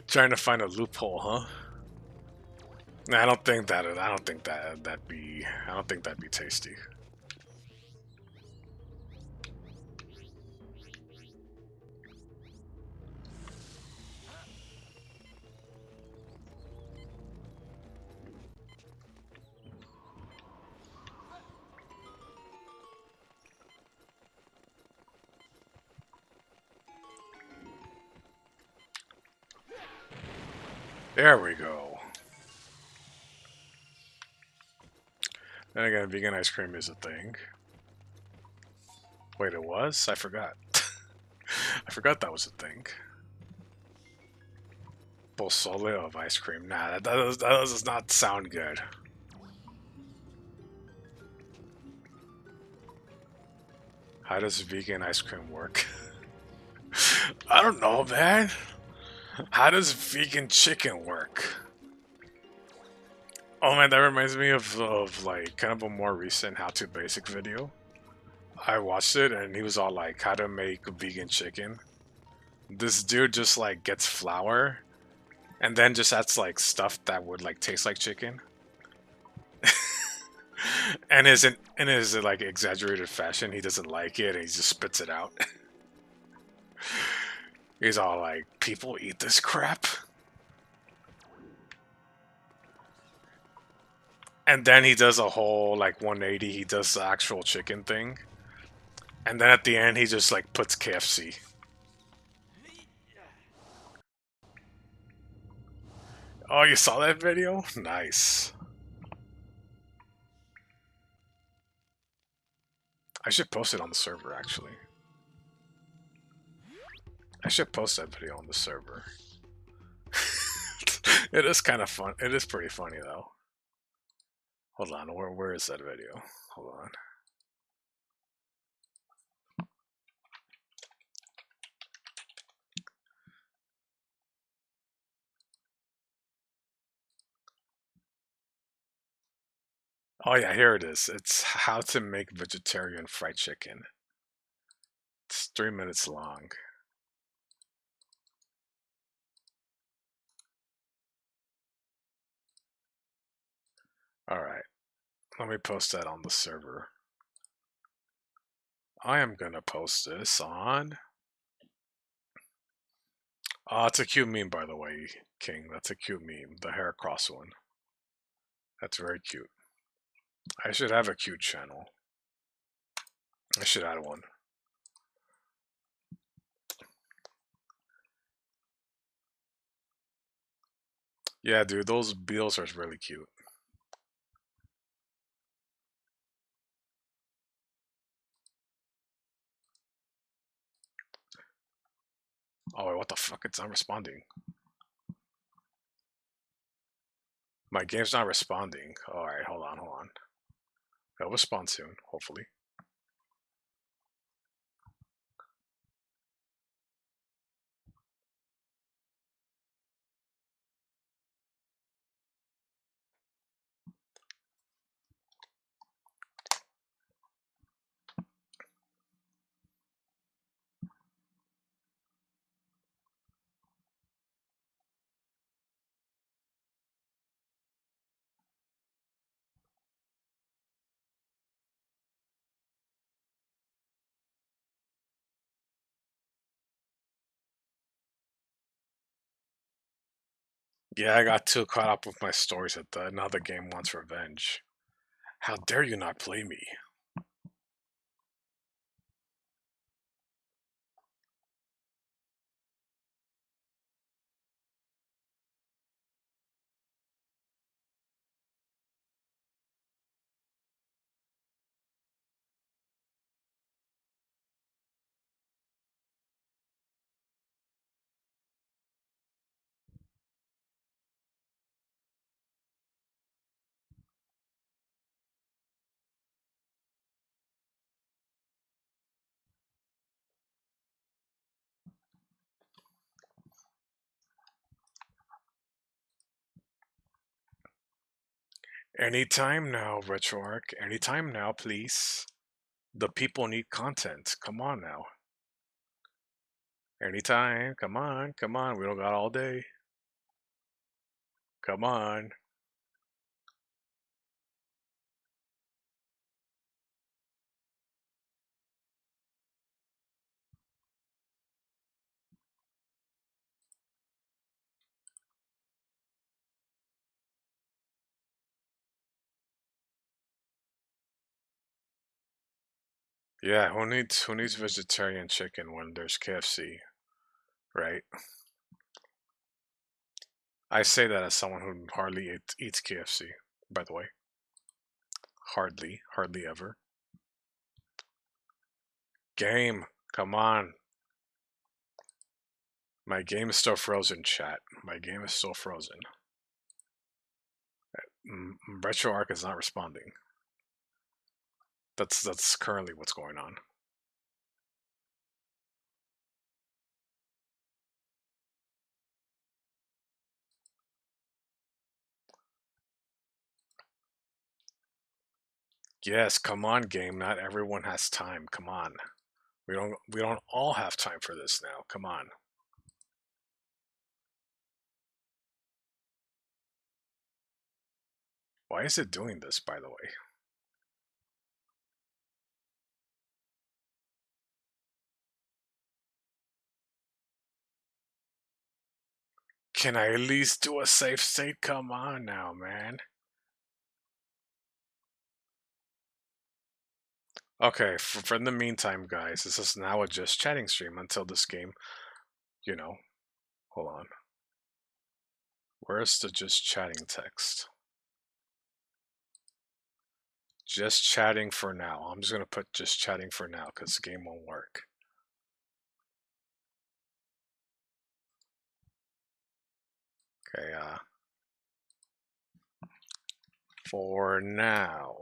Trying to find a loophole, huh? Nah, I don't think that'd be tasty. There we go. Then again, vegan ice cream is a thing. Wait, it was? I forgot. I forgot that was a thing. Pozole of ice cream. Nah, that does not sound good. How does vegan ice cream work? I don't know, man. How does vegan chicken work? Oh man, that reminds me of like kind of a more recent how to basic video. I watched it and he was all like, how to make vegan chicken. This dude just like gets flour and then just adds like stuff that would like taste like chicken. And in his like exaggerated fashion, he doesn't like it and he just spits it out. He's all like, people eat this crap? And then he does a whole like 180, he does the actual chicken thing. And then at the end he just like puts KFC. Oh, you saw that video? Nice. I should post it on the server, actually. I should post that video on the server. It is kind of fun. It is pretty funny, though. Hold on, where is that video? Hold on. Oh yeah, here it is. It's how to make vegetarian fried chicken. It's 3 minutes long. Alright, let me post that on the server. I am gonna post this on... Oh, it's a cute meme, by the way, King. That's a cute meme. The hair cross one. That's very cute. I should have a cute channel. I should add one. Yeah, dude, those beetles are really cute. Oh, wait, what the fuck? It's not responding. My game's not responding. Alright, hold on, hold on. It'll respond soon, hopefully. Yeah, I got too caught up with my stories that another game wants revenge. How dare you not play me? Anytime now, RetroArch. Anytime now, please. The people need content. Come on now. Anytime. Come on. Come on. We don't got all day. Come on. Yeah, who needs vegetarian chicken when there's KFC, right? I say that as someone who hardly eats KFC, by the way. Hardly ever. Game, come on. My game is still frozen, chat. My game is still frozen. RetroArch is not responding. That's currently what's going on. Yes, come on, game. Not everyone has time. Come on. We don't all have time for this now. Come on. Why is it doing this, by the way? Can I at least do a safe state? Come on now, man. Okay, for the meantime, guys, this is now a just chatting stream until this game, you know, hold on. Where's the just chatting text? Just chatting for now. I'm just going to put just chatting for now because the game won't work. Okay, for now.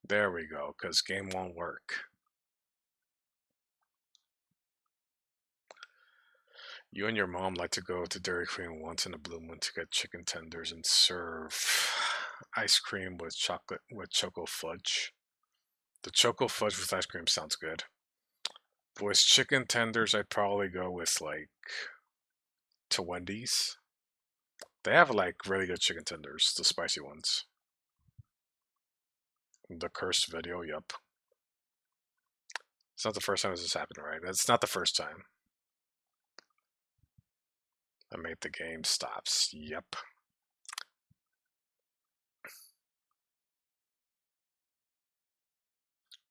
There we go, because game won't work. You and your mom like to go to Dairy Queen once in a blue moon to get chicken tenders and serve ice cream with choco fudge. The choco fudge with ice cream sounds good. With chicken tenders, I'd probably go with like to Wendy's. They have like really good chicken tenders, the spicy ones. The cursed video, yep. It's not the first time this has happened, right? It's not the first time. I made the game stops. Yep.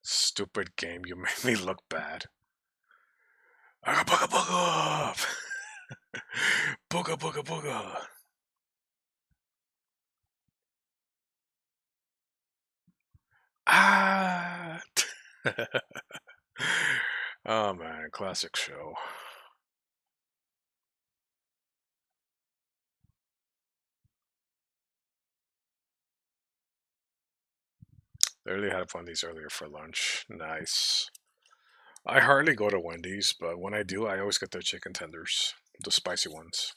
Stupid game, you made me look bad. Booga booga! Booga booga booga! Ah! Oh man, classic show. They really had one of these earlier for lunch. Nice. I hardly go to Wendy's, but when I do, I always get their chicken tenders. The spicy ones.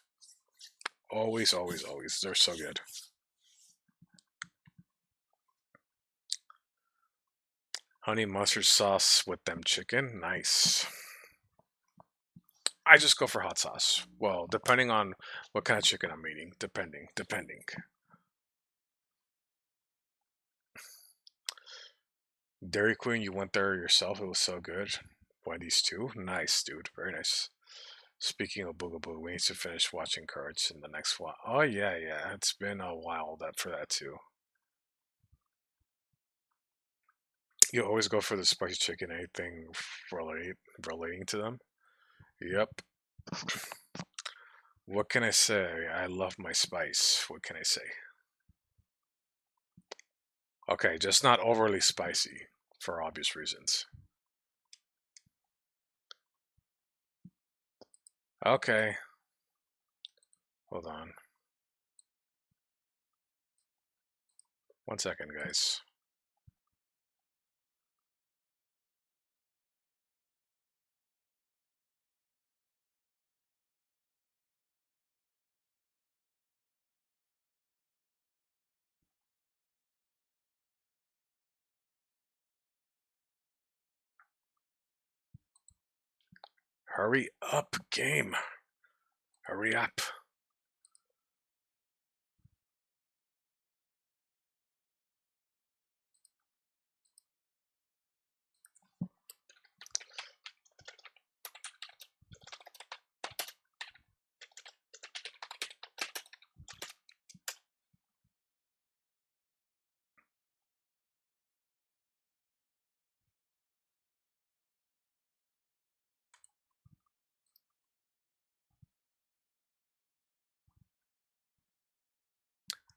Always, always, always. They're so good. Honey mustard sauce with them chicken. Nice. I just go for hot sauce. Well, depending on what kind of chicken I'm eating. Depending. Dairy Queen, you went there yourself. It was so good. Wendy's too. Nice, dude. Very nice. Speaking of Boogaboo, we need to finish watching cards in the next one. Oh yeah, yeah. It's been a while for that too. You always go for the spicy chicken. Anything relating to them? Yep. What can I say? I love my spice. What can I say? Okay, just not overly spicy for obvious reasons. Okay. Hold on. 1 second, guys. Hurry up, game. Hurry up.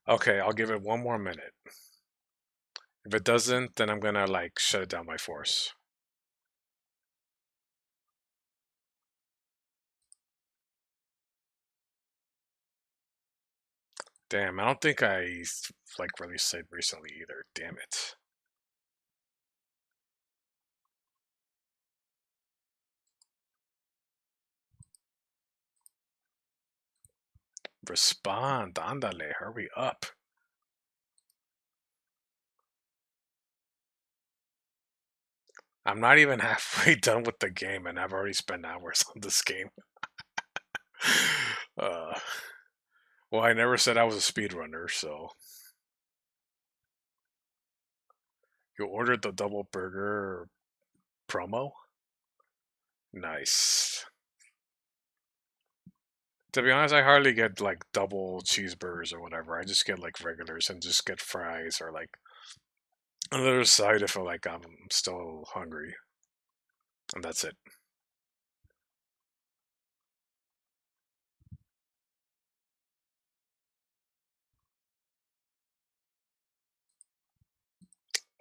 Okay, I'll give it 1 more minute. If it doesn't, then I'm gonna like shut it down by force. Damn, I don't think I like really saved recently either. Damn it. Respond, ándale, hurry up. I'm not even halfway done with the game and I've already spent hours on this game. uh, well, I never said I was a speedrunner, so. You ordered the double burger promo? Nice. To be honest, I hardly get like double cheeseburgers or whatever. I just get like regulars and just get fries or like another side if like I'm still hungry. And that's it.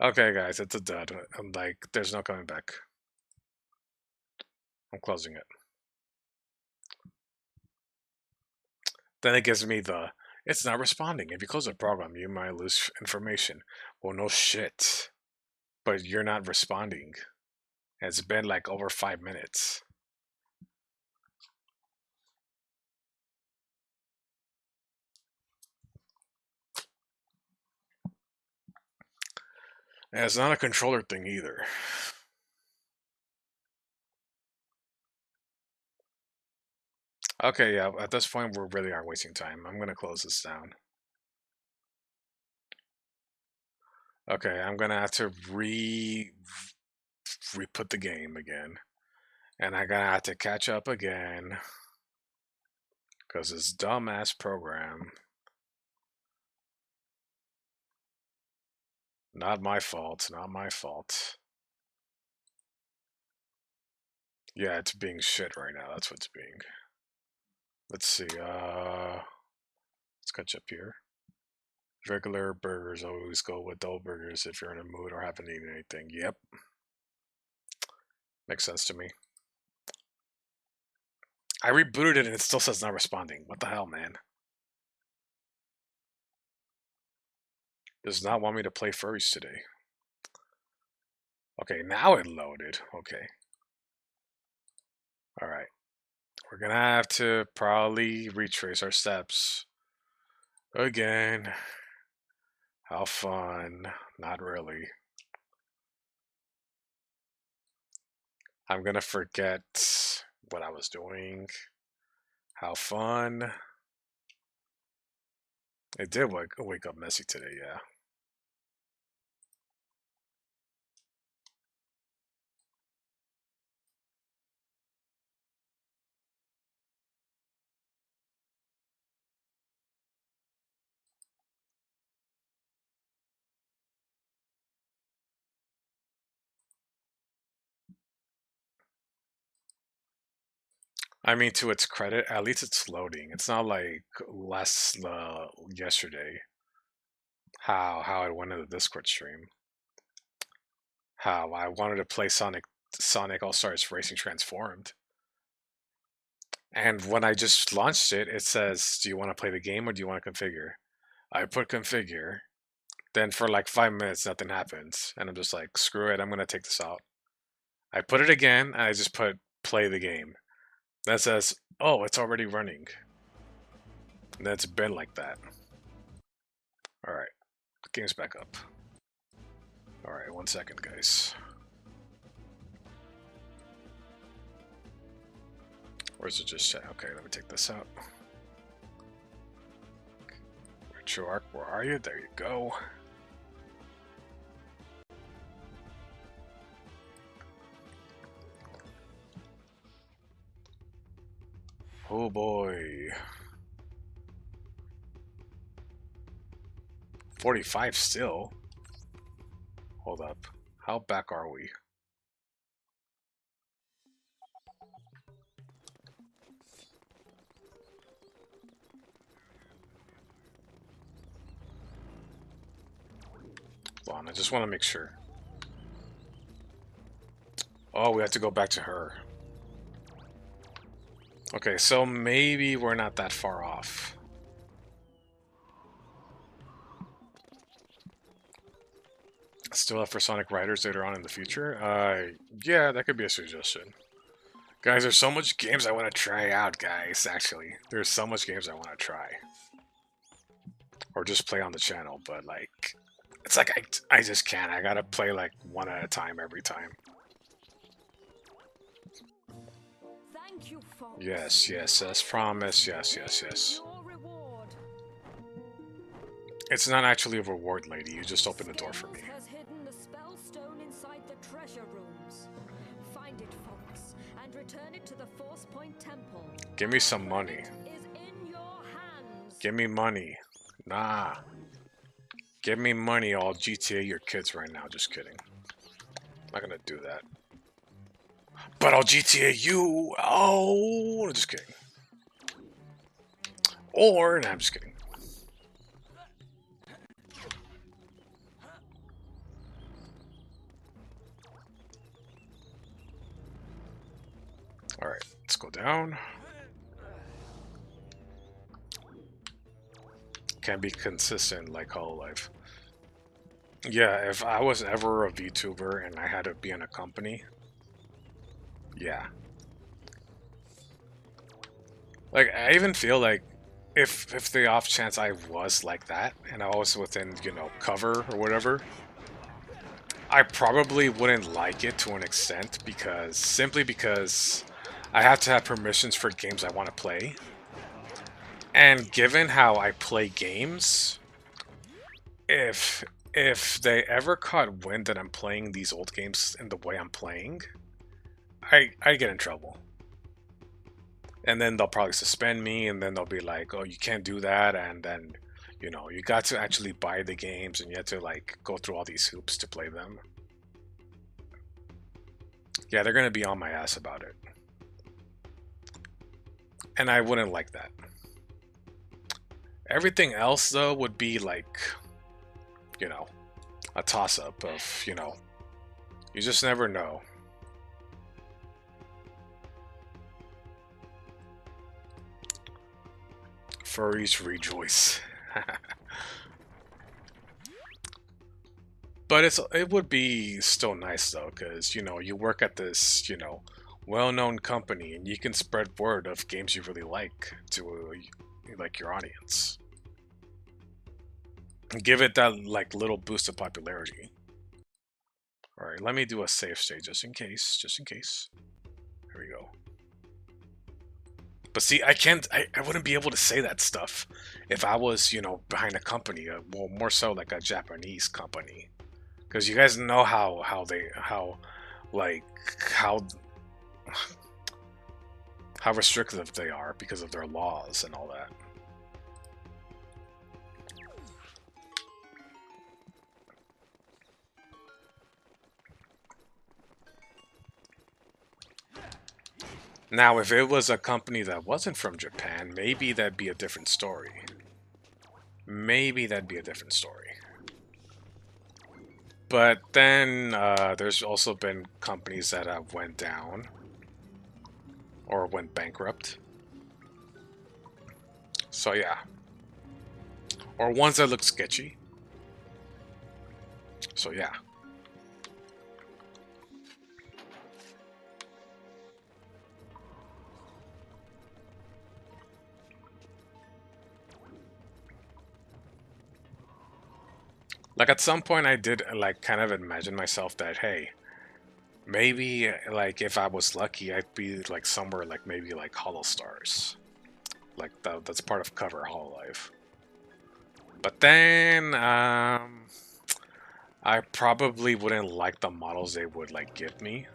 Okay, guys, it's a dud. I'm like, there's no coming back. I'm closing it. Then it gives me the, it's not responding. If you close the program, you might lose information. Well, no shit. But you're not responding. It's been like over 5 minutes. And it's not a controller thing either. Okay, yeah, at this point, we really are wasting time. I'm gonna close this down. Okay, I'm gonna have to re-put the game again. And I'm gonna have to catch up again. Because this dumbass program. Not my fault, not my fault. Yeah, it's being shit right now, that's what it's being. Let's see, let's catch up here. Regular burgers, always go with double burgers if you're in a mood or haven't eaten anything. Yep. Makes sense to me. I rebooted it and it still says not responding. What the hell, man? Does not want me to play furries today. Okay, now it loaded. Okay. Alright. We're gonna have to probably retrace our steps. Again. How fun. Not really. I'm gonna forget what I was doing. How fun. It did wake up messy today, yeah. I mean, to its credit, at least it's loading. It's not like yesterday. How I went to the Discord stream. How I wanted to play Sonic All Stars Racing Transformed. And when I just launched it, it says, do you want to play the game or do you want to configure? I put configure. Then for like 5 minutes, nothing happens. And I'm just like, screw it, I'm going to take this out. I put it again, and I just put play the game. That says, oh, it's already running. And it's been like that. Alright, the game's back up. Alright, 1 second, guys. Or is it just... Okay, let me take this out. Retro arc, where are you? There you go. Oh boy. 45 still. Hold up. How back are we? Hold on, I just want to make sure. Oh, we have to go back to her. Okay, so maybe we're not that far off. Still up for Sonic Riders later on in the future? Yeah, that could be a suggestion. Guys, there's so much games I want to try out, guys, actually. There's so much games I want to try. Or just play on the channel, but, like... It's like, I just can't. I gotta play, like, one at a time every time. Thank you, folks. Yes, yes, as promised. Yes, yes, yes. Your reward. It's not actually a reward, lady. You just opened the door for me. Skittles has hidden the spell stone inside the treasure rooms. Find it, folks, and return it to the Force Point Temple. Give me some money. It is in your hands. Give me money. Nah. Give me money, I'll GTA your kids right now. Just kidding. I'm not gonna do that. But I'll GTA you! Oh, just kidding. Or, nah, I'm just kidding. Alright, let's go down. Can't be consistent like Hololive. Yeah, if I was ever a VTuber and I had to be in a company, yeah. Like, I even feel like if the off chance I was like that and I was within, you know, cover or whatever, I probably wouldn't like it to an extent because simply because I have to have permissions for games I want to play. And given how I play games, if they ever caught wind that I'm playing these old games in the way I'm playing, I get in trouble. And then they'll probably suspend me, and then they'll be like, oh, you can't do that, and then, you know, you got to actually buy the games, and you have to, like, go through all these hoops to play them. Yeah, they're going to be on my ass about it. And I wouldn't like that. Everything else, though, would be, like, you know, a toss-up of, you know, you just never know. Furries rejoice. But it would be still nice though, because, you know, you work at this, you know, well-known company and you can spread word of games you really like to like your audience. And give it that like little boost of popularity. Alright, let me do a save state just in case. Here we go. But see, I wouldn't be able to say that stuff if I was, you know, behind a company, well, more so like a Japanese company. Because you guys know how restrictive they are because of their laws and all that. Now, if it was a company that wasn't from Japan, maybe that'd be a different story. Maybe that'd be a different story. But then, there's also been companies that have went down. Or went bankrupt. So yeah. Or ones that look sketchy. So yeah. Like, at some point I did, like, kind of imagine myself that, hey, Maybe like if I was lucky, I'd be like somewhere like maybe like Hollow Stars, like that's part of Cover Hololive. But then I probably wouldn't like the models they would like give me.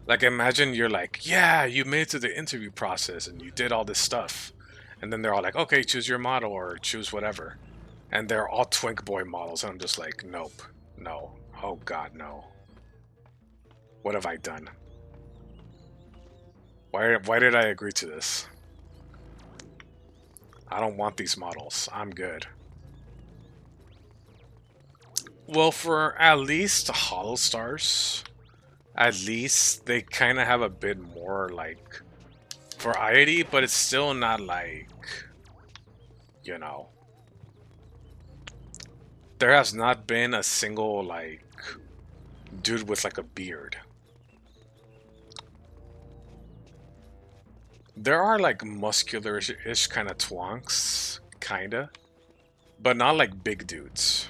Like imagine you're like, yeah, you made it to the interview process and you did all this stuff, and then they're all like, okay, choose your model or choose whatever, and they're all Twink Boy models, and I'm just like, nope, no, oh god, no. What have I done? Why did I agree to this? I don't want these models. I'm good. Well, for at least Hollow Stars, at least they kind of have a bit more like variety, but it's still not like, you know, there has not been a single like dude with like a beard. There are like muscular-ish kind of twonks, kinda, but not like big dudes.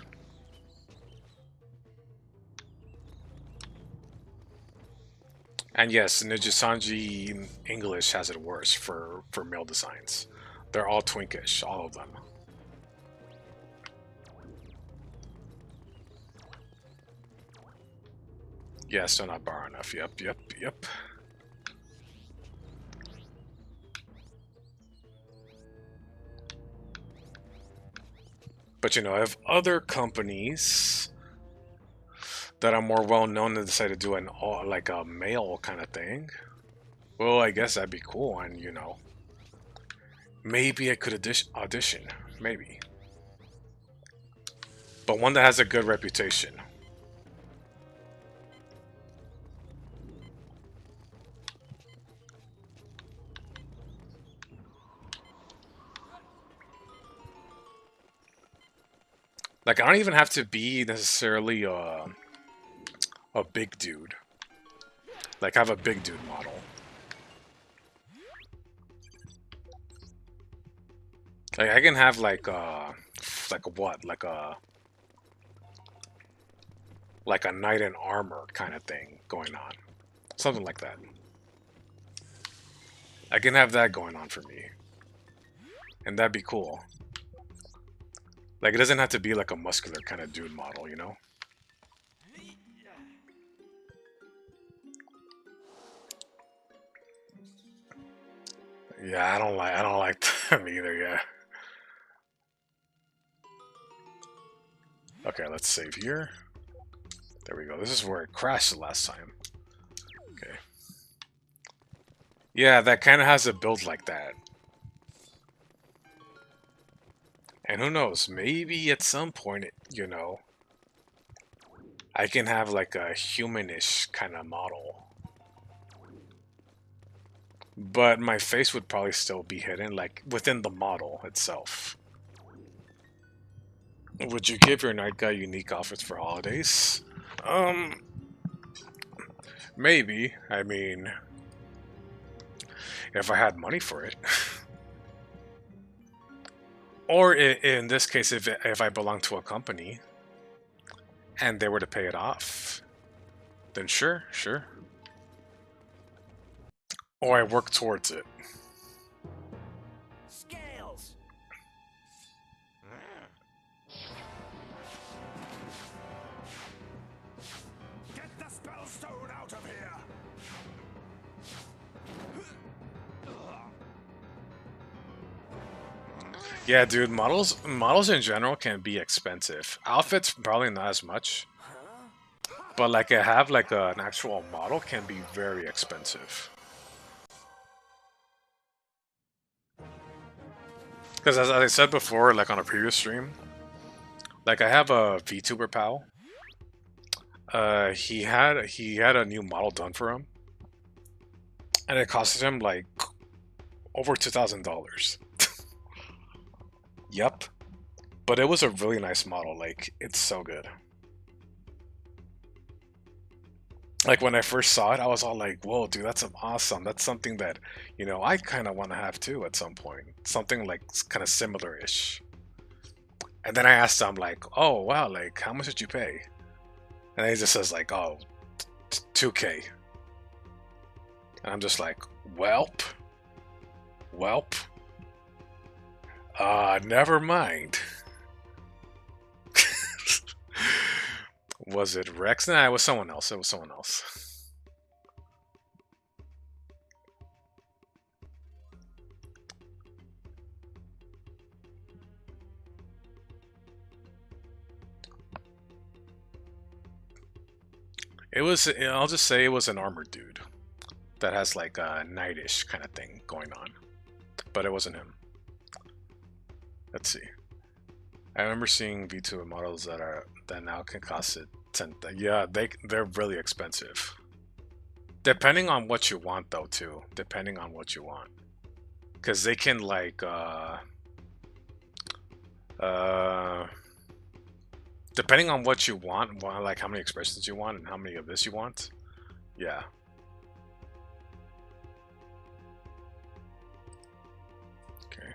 And yes, Nijisanji English has it worse for male designs. They're all twinkish, all of them. Yeah, still not bar enough. Yep. But you know, if other companies that are more well known and decide to do an all like a male kind of thing, well, I guess that'd be cool. And you know, maybe I could audition, maybe, but one that has a good reputation. Like, I don't even have to be necessarily a big dude. Like, I have a big dude model. Like, I can have like what? Like a knight in armor kind of thing going on. Something like that. I can have that going on for me. And that'd be cool. Like, it doesn't have to be like a muscular kind of dude model, you know? Yeah, I don't like them either, yeah. Okay, let's save here. There we go. This is where it crashed the last time. Okay. Yeah, that kind of has a build like that. And who knows, maybe at some point, you know, I can have like a humanish kind of model. But my face would probably still be hidden, like, within the model itself. Would you give your night guy unique outfits for holidays? Maybe. I mean, if I had money for it. Or in this case, if I belong to a company and they were to pay it off, then sure. Or I work towards it. Scales. Get the spellstone out of here! Yeah, dude, models in general can be expensive. Outfits probably not as much. But like I have like an actual model can be very expensive. Because as I said before, like on a previous stream, like I have a VTuber pal. He had a new model done for him, and it costed him like over $2,000. Yep, but it was a really nice model. Like, it's so good. Like, when I first saw it, I was all like, whoa, dude, that's awesome. That's something that, you know, I kind of want to have too at some point. Something like kind of similar-ish. And then I asked him, like, oh, wow, like, how much did you pay? And he just says, like, oh, 2K. And I'm just like, welp. Never mind. Was it Rex? Nah, it was someone else. I'll just say it was an armored dude that has like a knightish kind of thing going on. But it wasn't him. Let's see. I remember seeing V2 models that now can cost it 10. Yeah, they're really expensive. Depending on what you want though too. Depending on what you want. Cause they can like depending on what you want, like how many expressions you want and how many of this you want. Yeah. Okay.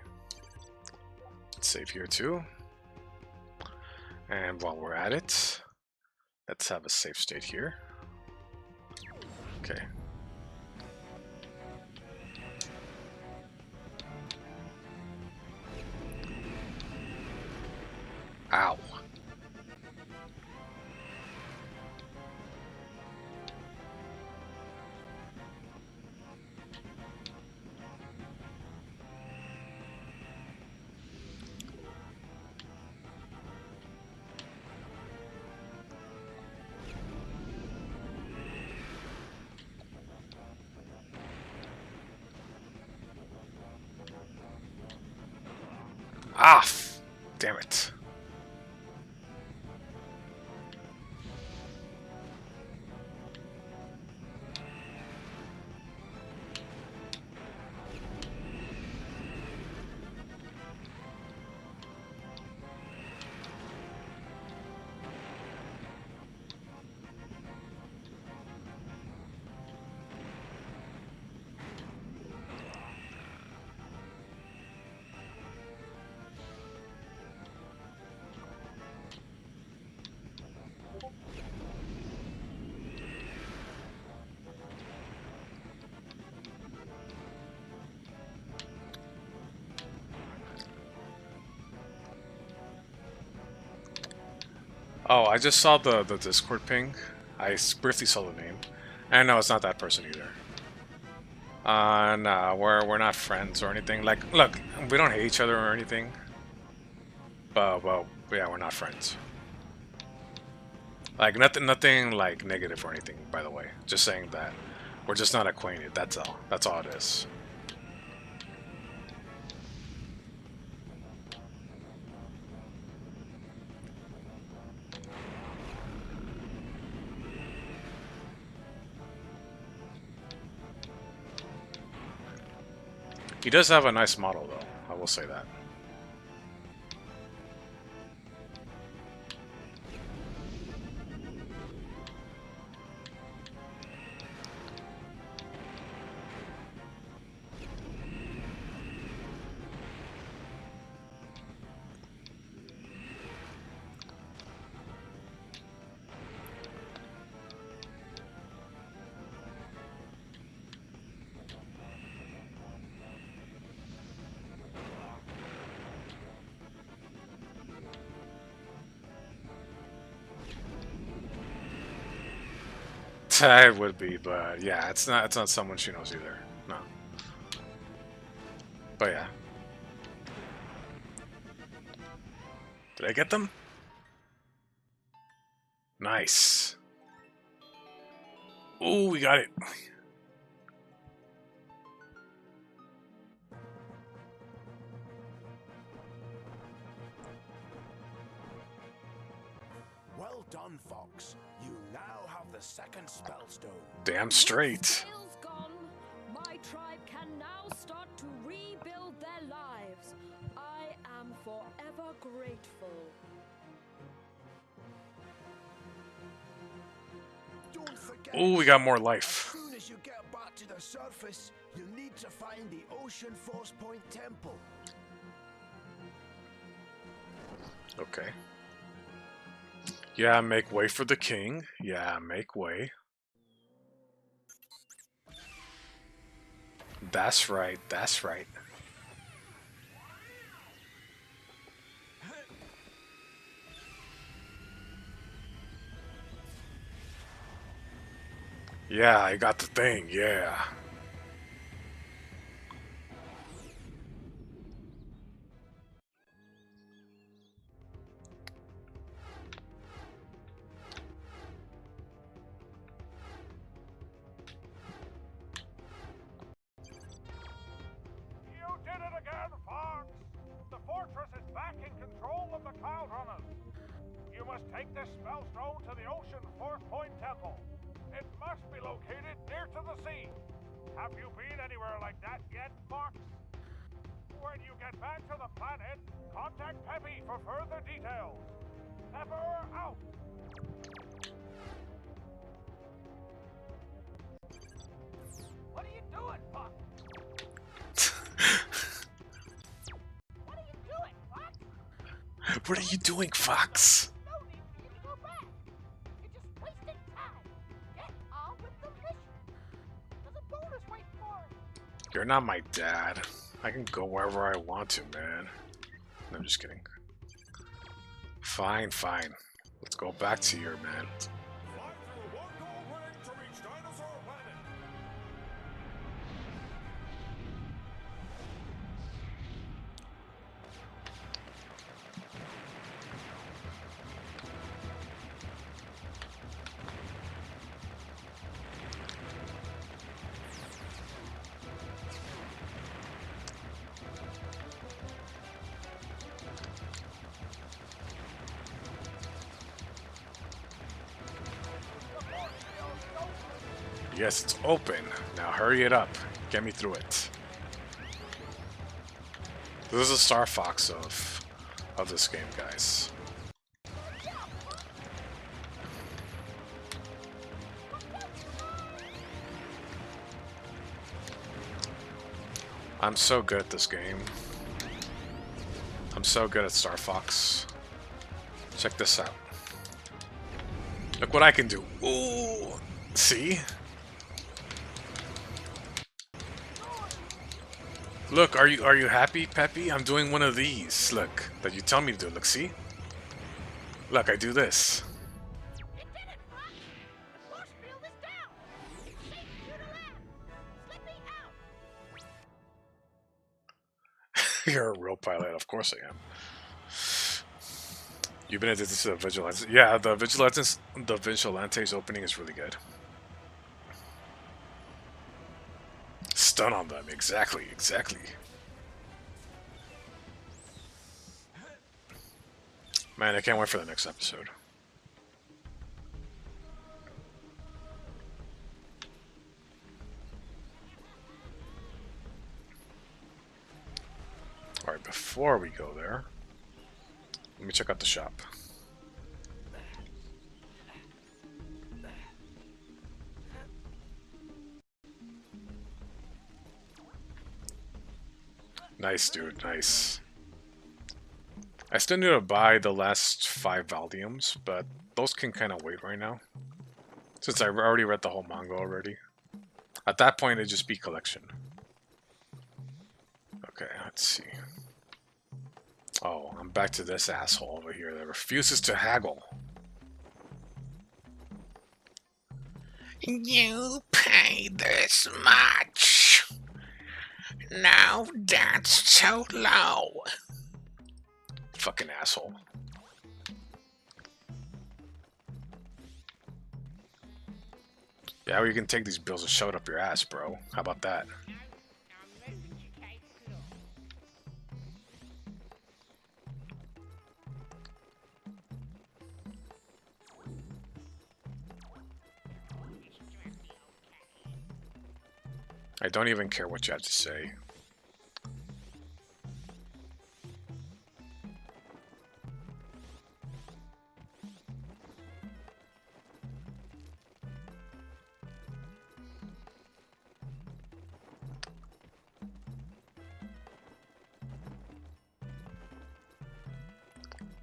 Let's save here too. And while we're at it, let's have a save state here. Okay. Ow. Ah, damn it. Oh, I just saw the Discord ping. I briefly saw the name. And no, it's not that person either. No, we're not friends or anything. Like, look, we don't hate each other or anything. But well, yeah, we're not friends. Like nothing like negative or anything, by the way. Just saying that we're just not acquainted. That's all. That's all it is. He does have a nice model, though. I will say that. It would be, but yeah, it's not someone she knows either. No. But yeah. Did I get them? Nice. Ooh, we got it. Well done, Fox. You now have the second spellstone. Damn straight. Skills gone. My tribe can now start to rebuild their lives. I am forever grateful. Don't forget. Ooh, we got more As life. soon as you get back to the surface, you need to find the Ocean Force Point Temple. Okay. Yeah, make way for the king. Yeah, make way. That's right. That's right. Yeah, I got the thing. Yeah. You did it again, Fox! The fortress is back in control of the Cloud Runners. You must take this spellstone to the Ocean Fourth Point Temple. It must be located near to the sea. Have you been anywhere like that yet, Fox? When you get back to the planet, contact Peppy for further details. Pepper out! What are you doing, Fox? What are you doing, Fox? What are you doing, Fox? No need for you to go back. You're just wasting time. Get on with the mission. There's a bonus waiting for us. You're not my dad. I can go wherever I want to, man. No, I'm just kidding. Fine, fine. Let's go back to here, man. Fly through one gold ring to reach Dinosaur Planet. Yes, it's open. Now hurry it up. Get me through it. This is the Star Fox of this game, guys. I'm so good at this game. I'm so good at Star Fox. Check this out. Look what I can do. Ooh! See? Look, are you happy, Peppy? I'm doing one of these. Look, that you tell me to do. Look, see? Look, I do this. You did it, Fox. The force field is down. It's safe for you to land. Slip me out. You're a real pilot, of course I am. You've been addicted to the Vigilantes. Yeah, the Vigilantes opening is really good. Stun on them, exactly. Man, I can't wait for the next episode. Alright, before we go there, let me check out the shop. Nice, dude, nice. I still need to buy the last 5 volumes, but those can kind of wait right now. Since I already read the whole manga already. At that point, it'd just be collection. Okay, let's see. Oh, I'm back to this asshole over here that refuses to haggle. You pay this much. No, that's too low. Fucking asshole. Yeah, well, you can take these bills and shove it up your ass, bro. How about that? I don't even care what you have to say.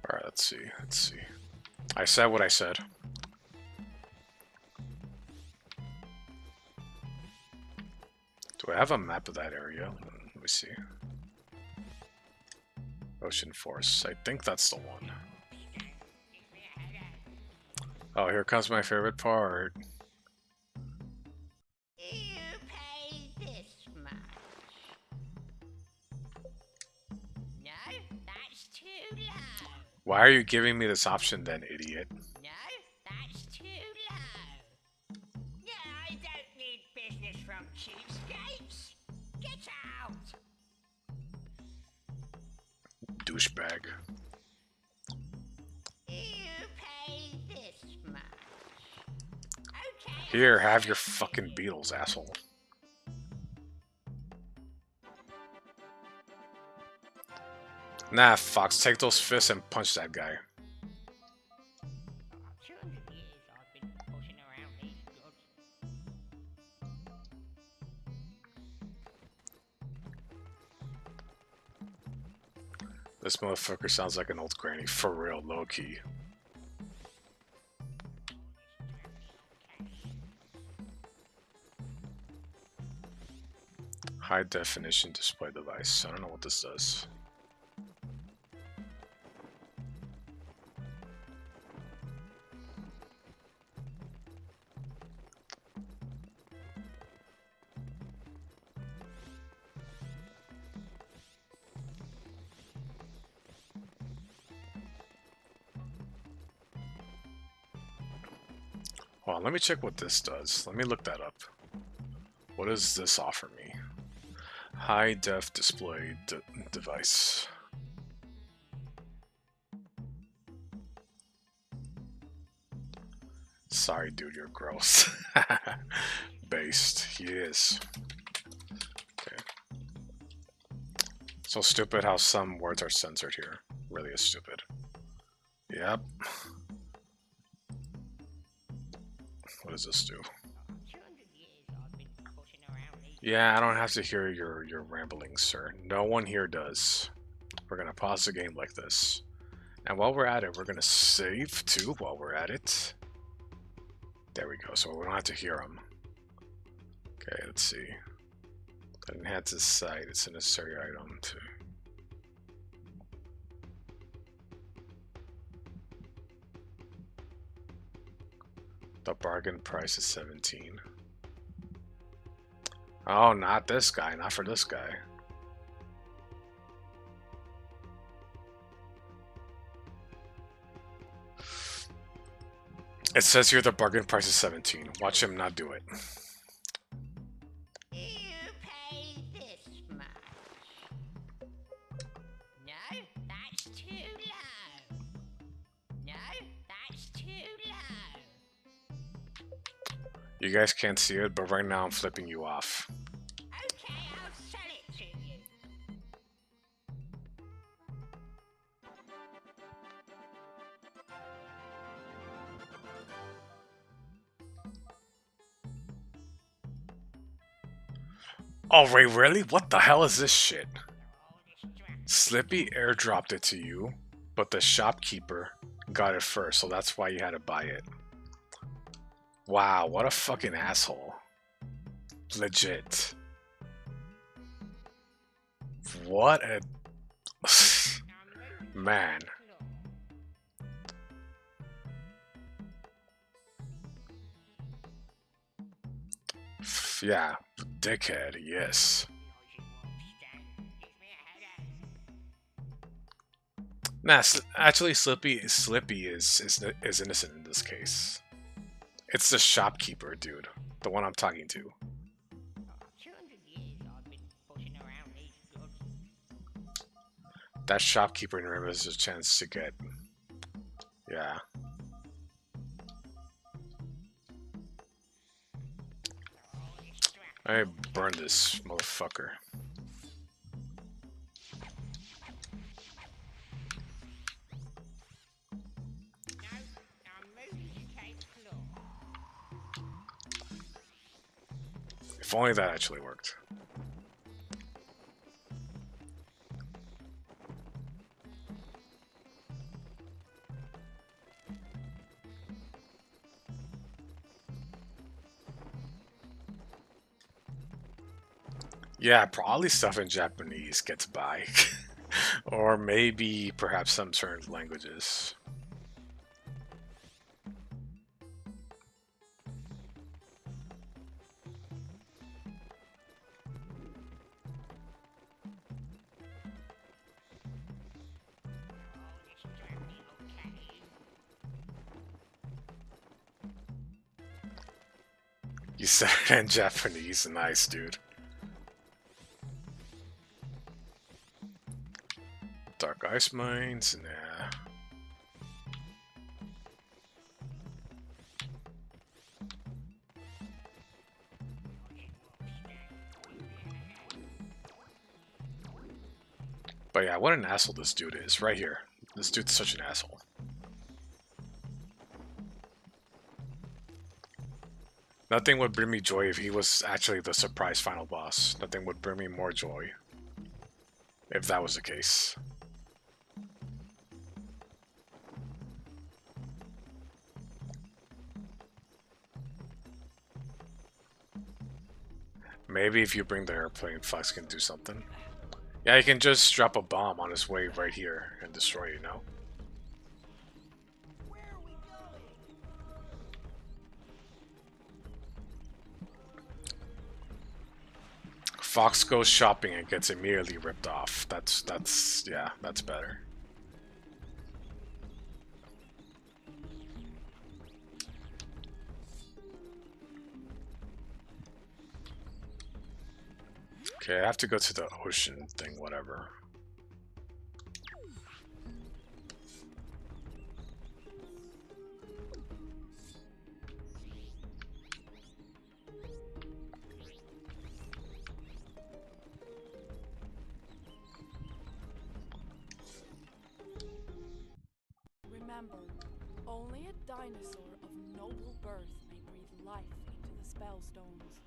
Alright, let's see. I said what I said. Do Do I have a map of that area? Let me see. Ocean Force. I think that's the one. Oh, here comes my favorite part. You pay this much. No, that's too low. Why are you giving me this option then, idiot? No, that's too low. Yeah, I don't need business from cheapskates. Get out. Douchebag. You pay this much. Okay. Here, have your fucking beetles, asshole. Nah, Fox, take those fists and punch that guy. 200 years I've been pushing around these goods. This motherfucker sounds like an old granny, for real, low-key. High definition display device. I don't know what this does. Hold on, let me check what this does. Let me look that up. What does this offer me? High def display device. Sorry, dude, you're gross. Based. He is. Okay. So stupid how some words are censored here. Really is stupid. Yep. What does this do? 200 years I've been pushing around these. Yeah, I don't have to hear your ramblings, sir. No one here does. We're gonna pause the game like this. And while we're at it, we're gonna save too while we're at it. There we go, so we don't have to hear them. Okay, let's see. Enhance this site, it's a necessary item to... The bargain price is 17. Oh, not this guy, not for this guy. It says here the bargain price is 17. Watch him not do it. You pay this much. No, that's too low. No, that's too low. You guys can't see it, but right now I'm flipping you off. Okay, I'll sell it to you. Oh, wait, really? What the hell is this shit? All distracted. Slippy airdropped it to you, but the shopkeeper got it first, so that's why you had to buy it. Wow, what a fucking asshole. Legit. What a... Man. Yeah, dickhead, yes. Nah, actually, Slippy is innocent in this case. It's the shopkeeper, dude. The one I'm talking to. 200 years I've been pushing around these goods. That shopkeeper never has a chance to get... Yeah. I burn this motherfucker. No, I'm moving to take claw. If only that actually worked. Yeah, probably stuff in Japanese gets by. Or maybe perhaps some certain languages. You said it in Japanese, nice, dude. Dark ice mines, nah. But yeah, what an asshole this dude is, right here. This dude's such an asshole. Nothing would bring me joy if he was actually the surprise final boss. Nothing would bring me more joy if that was the case. Maybe if you bring the airplane, Fox can do something. Yeah, he can just drop a bomb on his way right here and destroy you, know? Fox goes shopping and gets immediately ripped off. Yeah, that's better. Okay, I have to go to the ocean thing, whatever. Remember, only a dinosaur of noble birth may breathe life into the spell stones.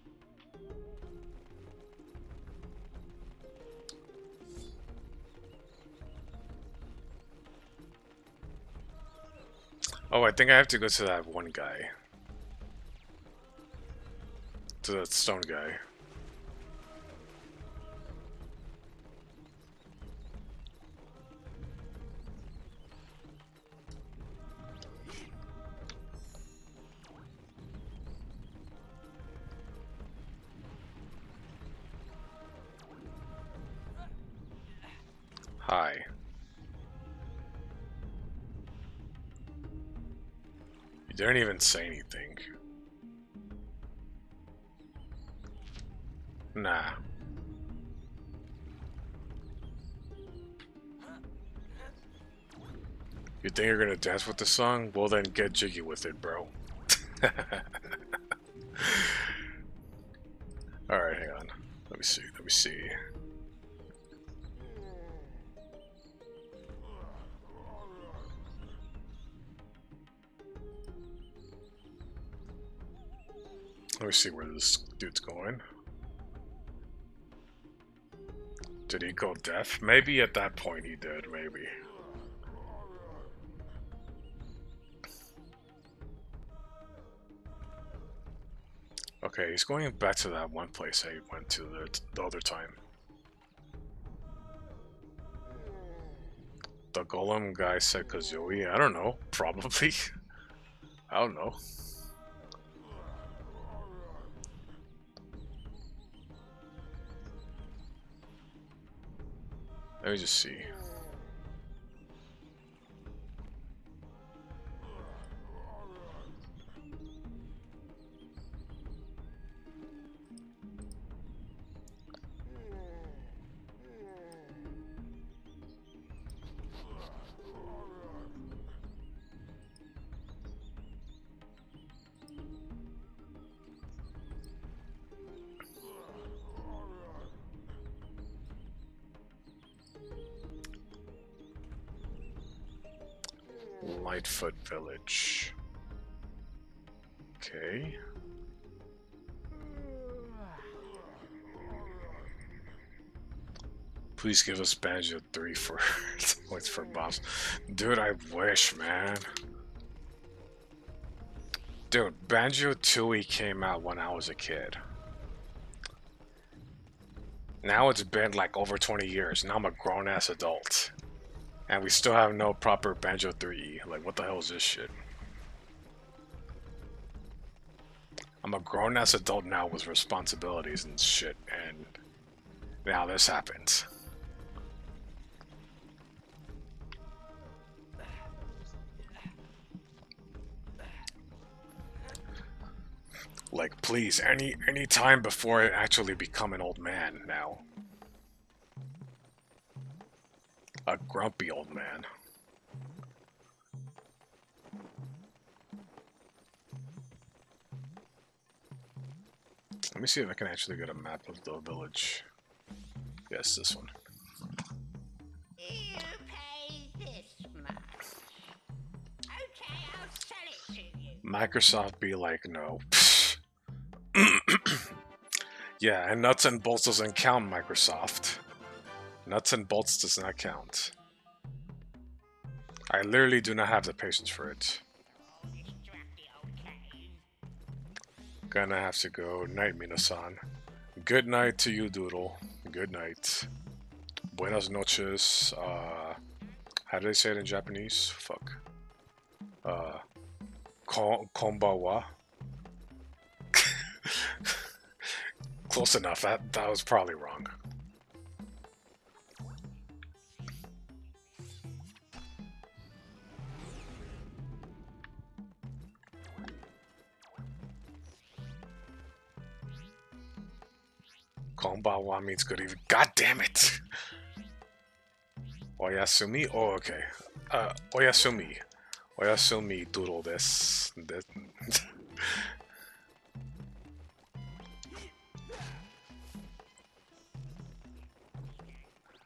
Oh, I think I have to go to that one guy. To that stone guy. Hi. You didn't even say anything. Nah. You think you're gonna dance with the song? Well then get jiggy with it, bro. Alright, hang on. Let me see. Let me see where this dude's going. Did he go deaf? Maybe at that point he did, maybe. Okay, he's going back to that one place I went to the other time. The golem guy said Kazooie? I don't know. Probably. I don't know. Let me just see. Lightfoot Village. Okay. Please give us Banjo 3 for points for bombs. Dude, I wish, man. Dude, Banjo Tooie came out when I was a kid. Now it's been like over 20 years. Now I'm a grown-ass adult. And we still have no proper Banjo 3E. Like, what the hell is this shit? I'm a grown-ass adult now with responsibilities and shit, and now this happens. Like, please, any time before I actually become an old man now. A grumpy old man. Let me see if I can actually get a map of the village. Yes, this one. You pay this much. Okay, I'll sell it to you. Microsoft be like, no. Yeah, and nuts and bolts doesn't count, Microsoft. Nuts and bolts does not count. I literally do not have the patience for it. Gonna have to go. Night, Minasan. Good night to you, Doodle. Good night. Buenas noches. How do they say it in Japanese? Fuck. Konbawa. Close enough. That was probably wrong. Konbawa means good evening. God damn it! Oyasumi? Oh, okay. Oyasumi. Oyasumi doodle this.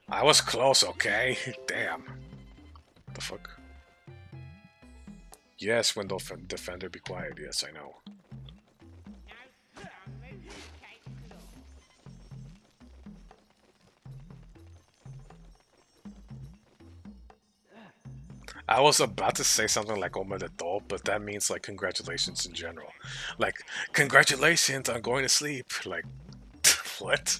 I was close, okay? Damn. What the fuck? Yes, Window Defender, be quiet. Yes, I know. I was about to say something like "Oma the doll," but that means like congratulations in general. Like, congratulations, I'm going to sleep. Like, what?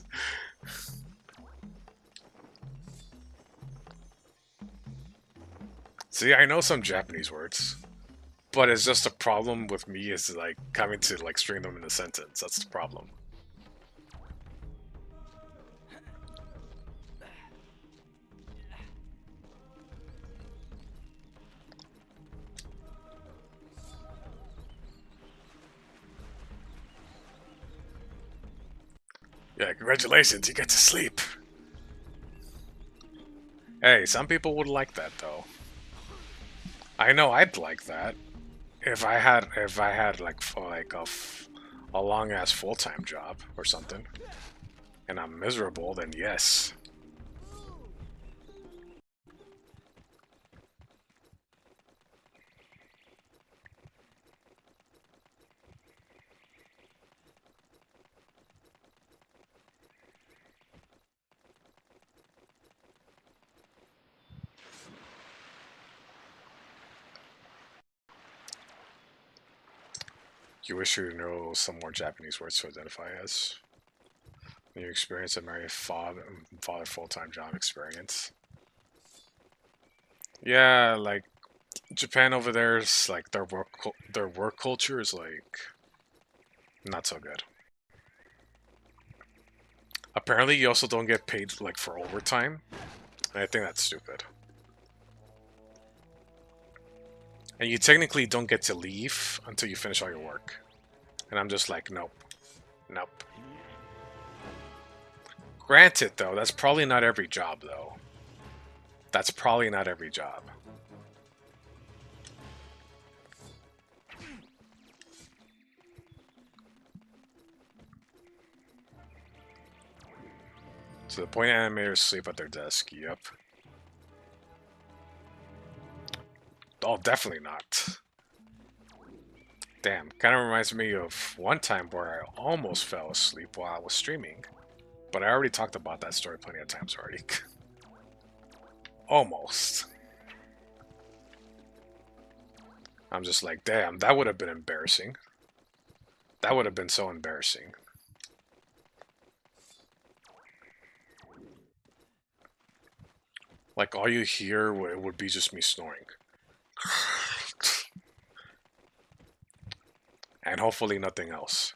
See, I know some Japanese words, but it's just a problem with me is like having to like string them in a sentence. That's the problem. Yeah, congratulations, you get to sleep. Hey, some people would like that though. I know I'd like that if I had like a long ass full-time job or something, and I'm miserable. Then yes. You wish you know some more Japanese words to identify as. When you experience a married father full-time job experience. Yeah, like Japan over there is like their work culture is like not so good. Apparently, you also don't get paid like for overtime, and I think that's stupid. And you technically don't get to leave until you finish all your work. And I'm just like, nope. Nope. Granted, though, that's probably not every job, though. That's probably not every job. So the point animators sleep at their desk, yep. Oh, definitely not. Damn, kind of reminds me of one time where I almost fell asleep while I was streaming. But I already talked about that story plenty of times already. Almost. I'm just like, damn, that would have been embarrassing. That would have been so embarrassing. Like all you hear would be just me snoring. And hopefully nothing else.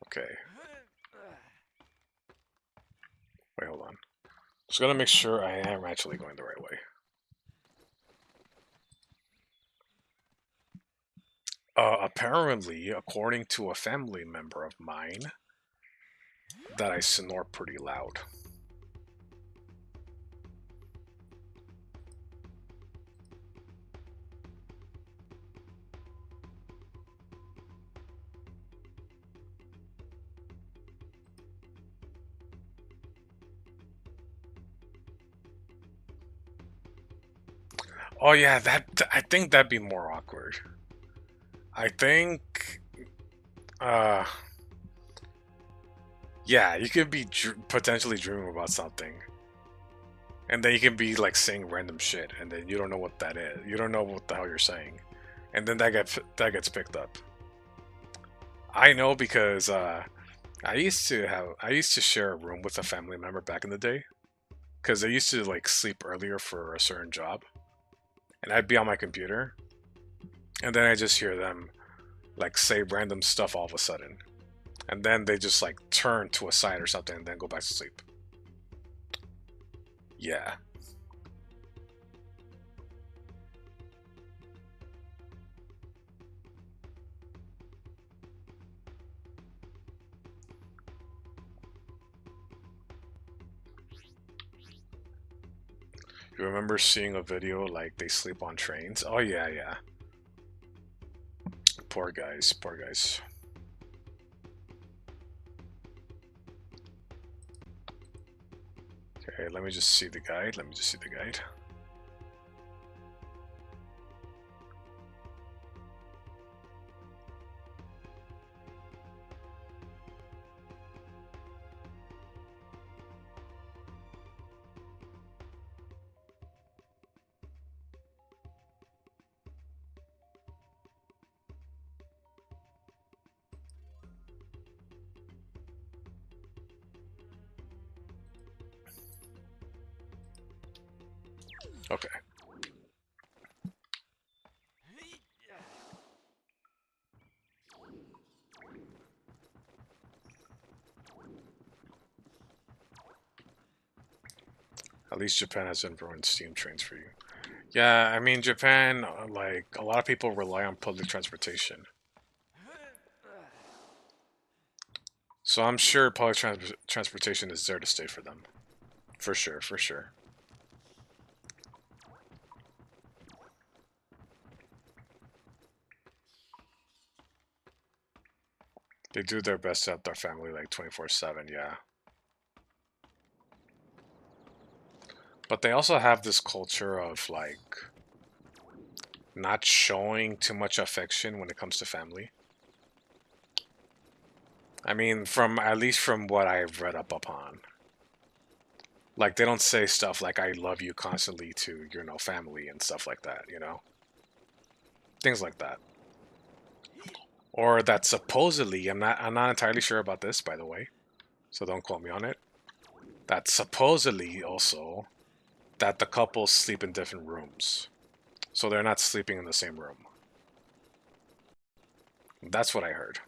Okay. Wait, hold on. Just gotta make sure I am actually going the right way. Apparently, according to a family member of mine, that I snore pretty loud. Oh yeah, I think that'd be more awkward. I think, uh, yeah, you could be potentially dreaming about something, and then you can be like saying random shit, and then you don't know what that is. You don't know what the hell you're saying, and then that gets picked up. I know because I used to share a room with a family member back in the day, because they used to like sleep earlier for a certain job, and I'd be on my computer, and then I just hear them like say random stuff all of a sudden, and then they just like turn to a side or something and then go back to sleep. Yeah. You remember seeing a video like they sleep on trains? Oh yeah, yeah. Poor guys, poor guys. Okay, let me just see the guide. Let me just see the guide. Okay. At least Japan hasn't ruined steam trains for you. Yeah, I mean Japan, like a lot of people rely on public transportation. So I'm sure public transportation is there to stay for them. For sure, for sure. They do their best to help their family like 24/7, yeah. But they also have this culture of like not showing too much affection when it comes to family. I mean, from at least from what I've read up upon. Like they don't say stuff like "I love you" constantly to family and stuff like that. Things like that. Or that supposedly, I'm not entirely sure about this, by the way, so don't quote me on it. That supposedly also that the couples sleep in different rooms, so they're not sleeping in the same room. That's what I heard.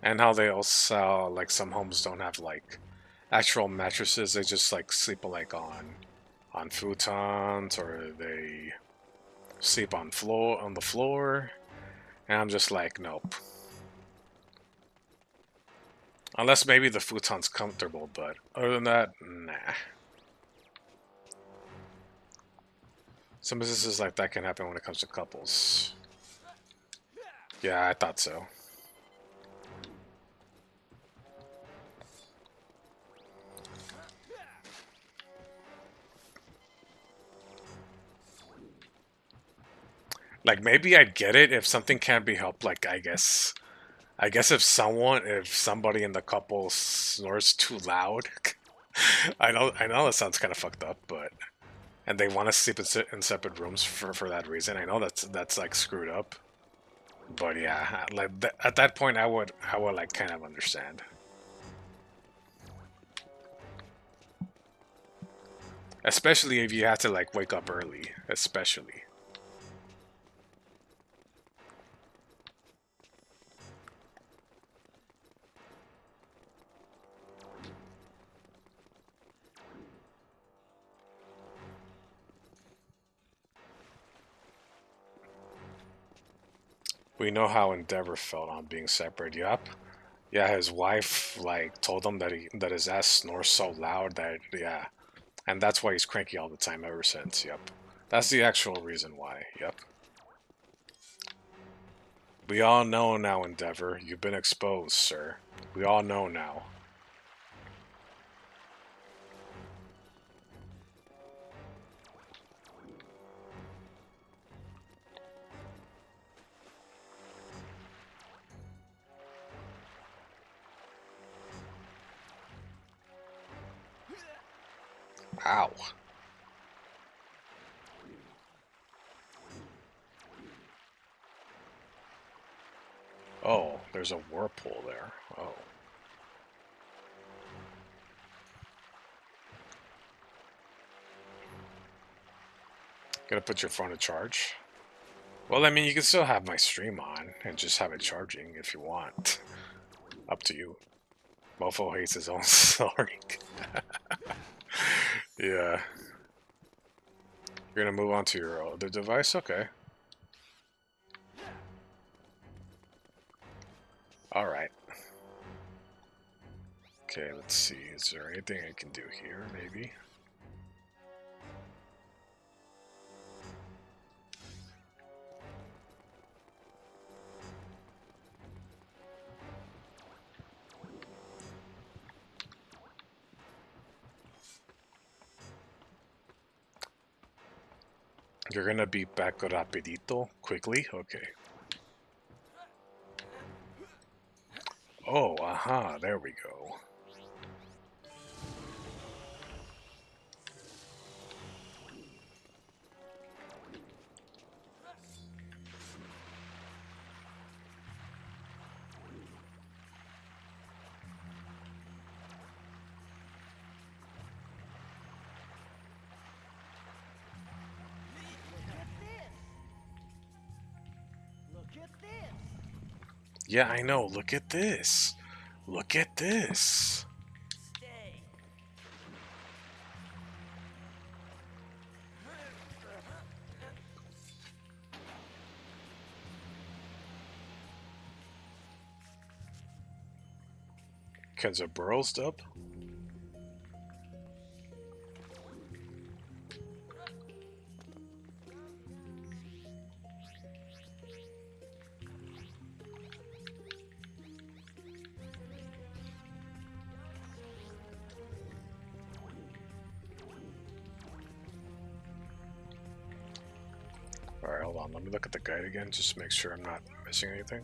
And how they also like some homes don't have like actual mattresses; they just like sleep like on futons, or they sleep on the floor. And I'm just like, nope. Unless maybe the futon's comfortable, but other than that, nah. Some businesses like that can happen when it comes to couples. Yeah, I thought so. Like, maybe I'd get it if something can't be helped. Like, I guess if somebody in the couple snores too loud, I know that sounds kind of fucked up, but and they want to sleep in separate rooms for that reason. I know that's like screwed up, but yeah, like at that point, I would like kind of understand, especially if you have to like wake up early, especially. We know how Endeavor felt on being separate. Yup. Yeah, his wife like told him that his ass snores so loud that yeah, and that's why he's cranky all the time ever since. Yup. That's the actual reason why. Yup. We all know now, Endeavor. You've been exposed, sir. We all know now. Ow. Oh, there's a whirlpool there. Oh. Gonna put your phone to charge? Well, I mean, you can still have my stream on and just have it charging if you want. Up to you. Mofo hates his own snoring. Yeah. You're gonna move on to your other device? Okay. Alright. Okay, let's see. Is there anything I can do here, maybe? You're gonna be back rapidito? Quickly? Okay. Oh, aha, there we go. Look at this. Yeah, I know. Look at this. Look at this. Stay. Kenzo burrows up. Alright, hold on. Let me look at the guide again, just to make sure I'm not missing anything.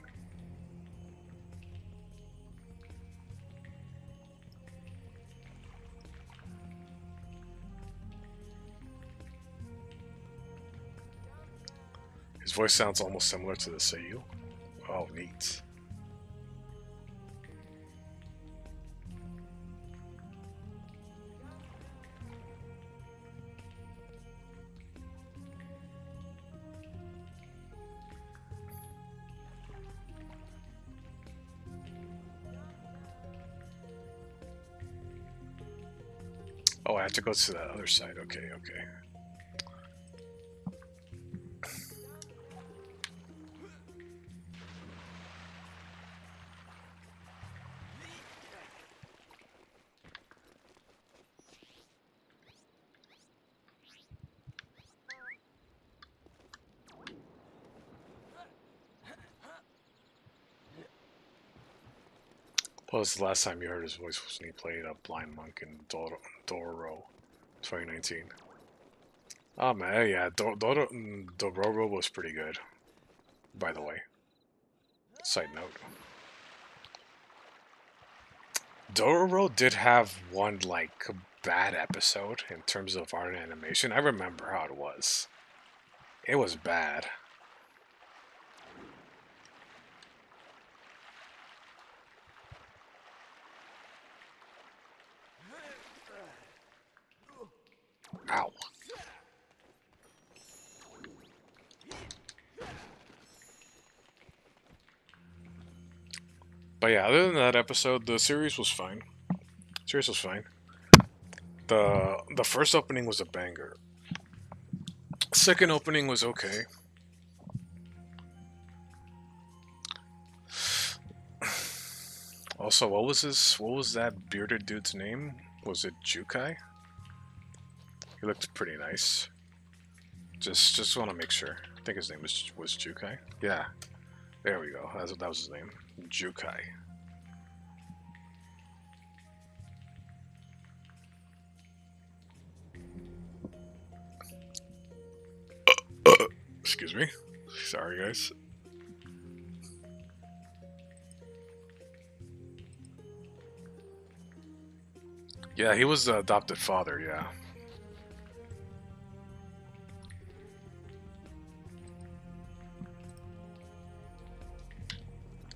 His voice sounds almost similar to the Seiyu. Oh, neat. Oh, I have to go to the other side. Okay, okay. What was the last time you heard his voice? Was when he played a blind monk in Doro 2019. Oh man, yeah, Dororo was pretty good, by the way. Side note. Dororo did have one, like, bad episode in terms of art and animation. I remember how it was. It was bad. Ow. But yeah, other than that episode, the series was fine. Series was fine. The first opening was a banger. Second opening was okay. Also, what was that bearded dude's name? Was it Jukai? He looked pretty nice. Just want to make sure. I think his name was Jukai. Yeah. There we go. That was his name. Jukai. Excuse me. Sorry, guys. Yeah, he was the adopted father, yeah.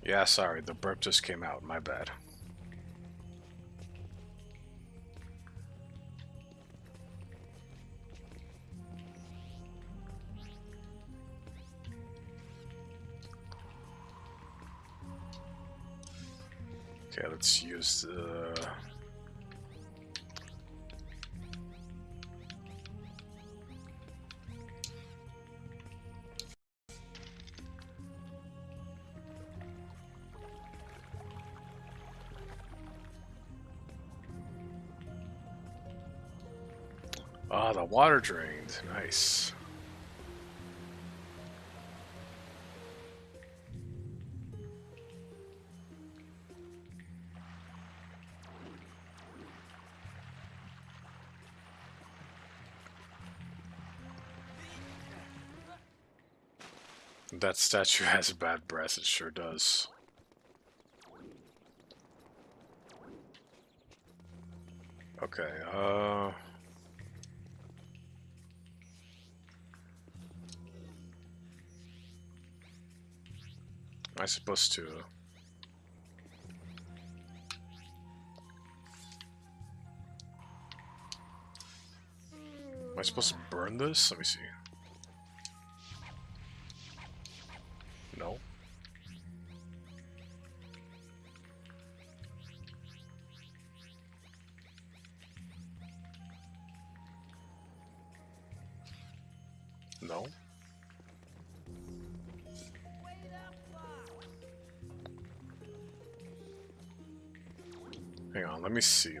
Yeah, sorry, the burp just came out, my bad. Okay, let's use the... Ah, the water drained. Nice. That statue has bad breath, it sure does. Okay, am I supposed to... Am I supposed to burn this? Let me see. No. No. Hang on, let me see.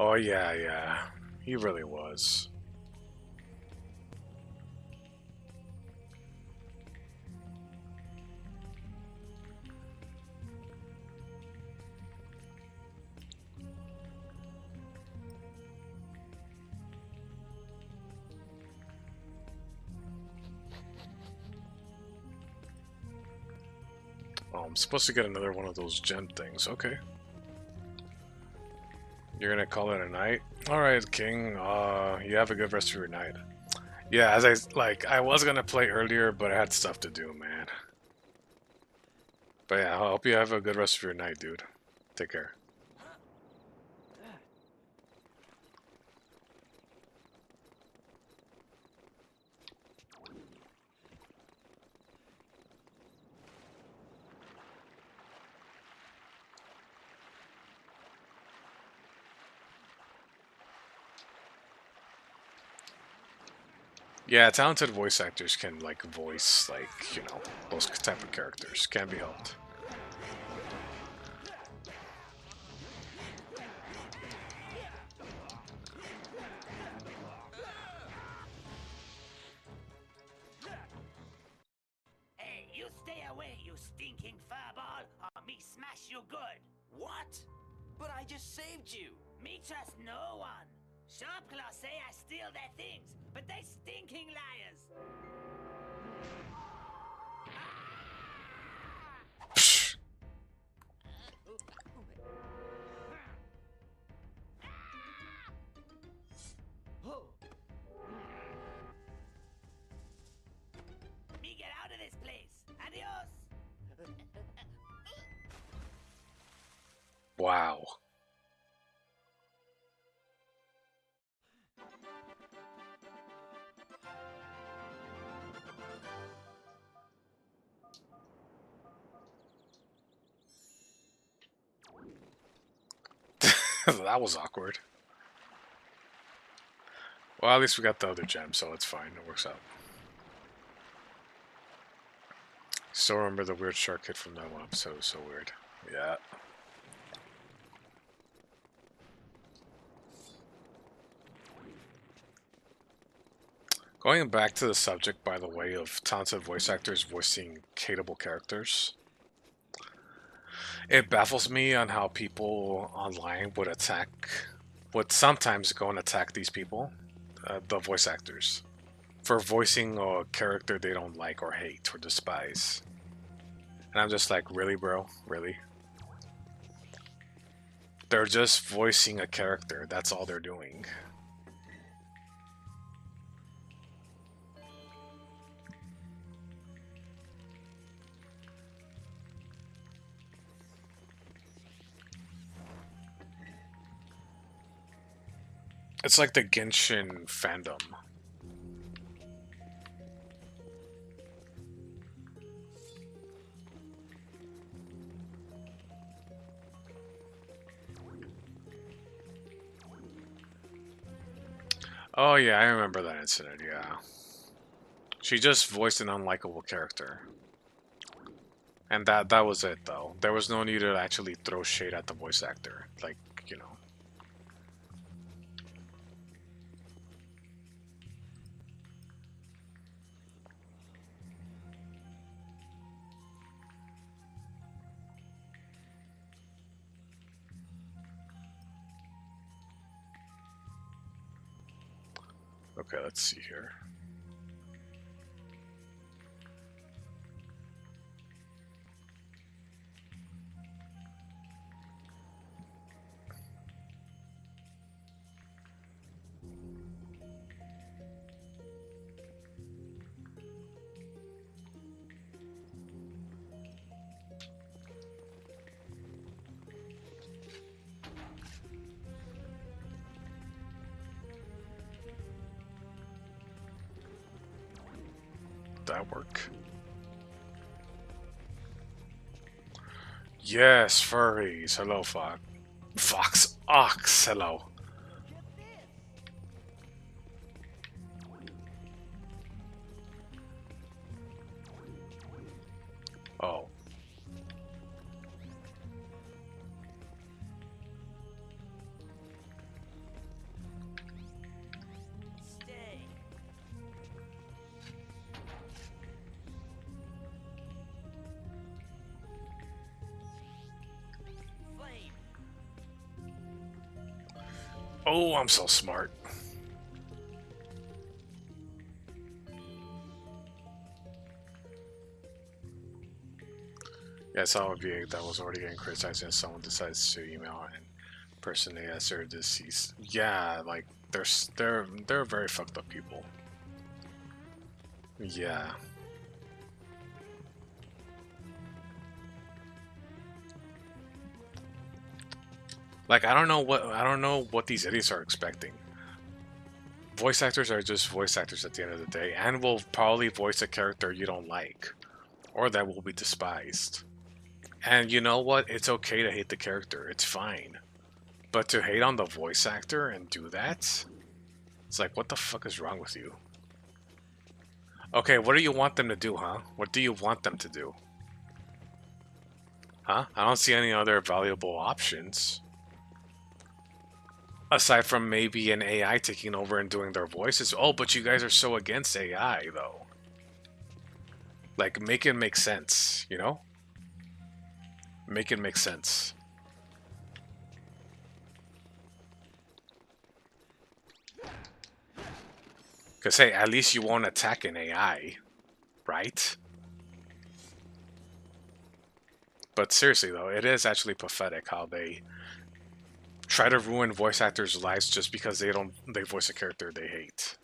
Oh, yeah. He really was. Oh, I'm supposed to get another one of those gem things. Okay. You're gonna call it a night? Alright, King. You have a good rest of your night. Yeah, I was gonna play earlier, but I had stuff to do, man. But yeah, I hope you have a good rest of your night, dude. Take care. Yeah, talented voice actors can, like, voice, like, you know, those type of characters. Can be helped. stinking furball, or me smash you good. What? But I just saved you. Me trust no one. Sharpclaw say I steal their things, but they stinking liars. Me get out of this place. Adios. Wow. That was awkward. Well, at least we got the other gem, so it's fine. It works out. Still remember the weird shark kid from that one episode. It was so weird. Yeah. Going back to the subject, by the way, of talented voice actors voicing hateable characters, it baffles me on how people online would sometimes go and attack these people, the voice actors, for voicing a character they don't like or hate or despise. And I'm just like, really, bro? Really? They're just voicing a character. That's all they're doing. It's like the Genshin fandom. Oh yeah, I remember that incident, yeah. She just voiced an unlikable character. And that was it, though. There was no need to actually throw shade at the voice actor. Like, you know. Okay, let's see here. That work? Yes, furries. Hello, Fox. Fox Ox. Hello. Oh. Oh, I'm so smart. Yeah, I saw a VA that was already getting criticized and someone decides to email and personally as they're deceased. Yeah, like they're very fucked up people. Yeah. Like I don't know what these idiots are expecting. Voice actors are just voice actors at the end of the day, and will probably voice a character you don't like, or that will be despised. And you know what? It's okay to hate the character. It's fine. But to hate on the voice actor and do that, it's like, what the fuck is wrong with you? Okay, what do you want them to do, huh? What do you want them to do? Huh? I don't see any other valuable options. Aside from maybe an AI taking over and doing their voices. Oh, but you guys are so against AI, though. Like, make it make sense, you know? Make it make sense. Because, hey, at least you won't attack an AI, right? But seriously, though, it is actually pathetic how they try to ruin voice actors' lives just because they voice a character they hate.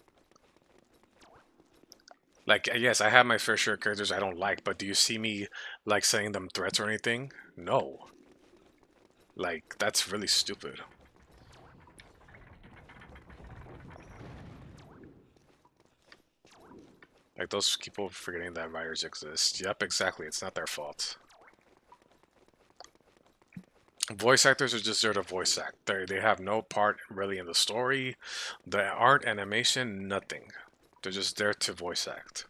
Like, yes, I have my fair share of characters I don't like, but do you see me, like, sending them threats or anything? No. Like, that's really stupid. Like, those people forgetting that writers exist. Yep, exactly. It's not their fault. Voice actors are just there to voice act. They have no part really in the story, the art, animation, nothing. They're just there to voice act.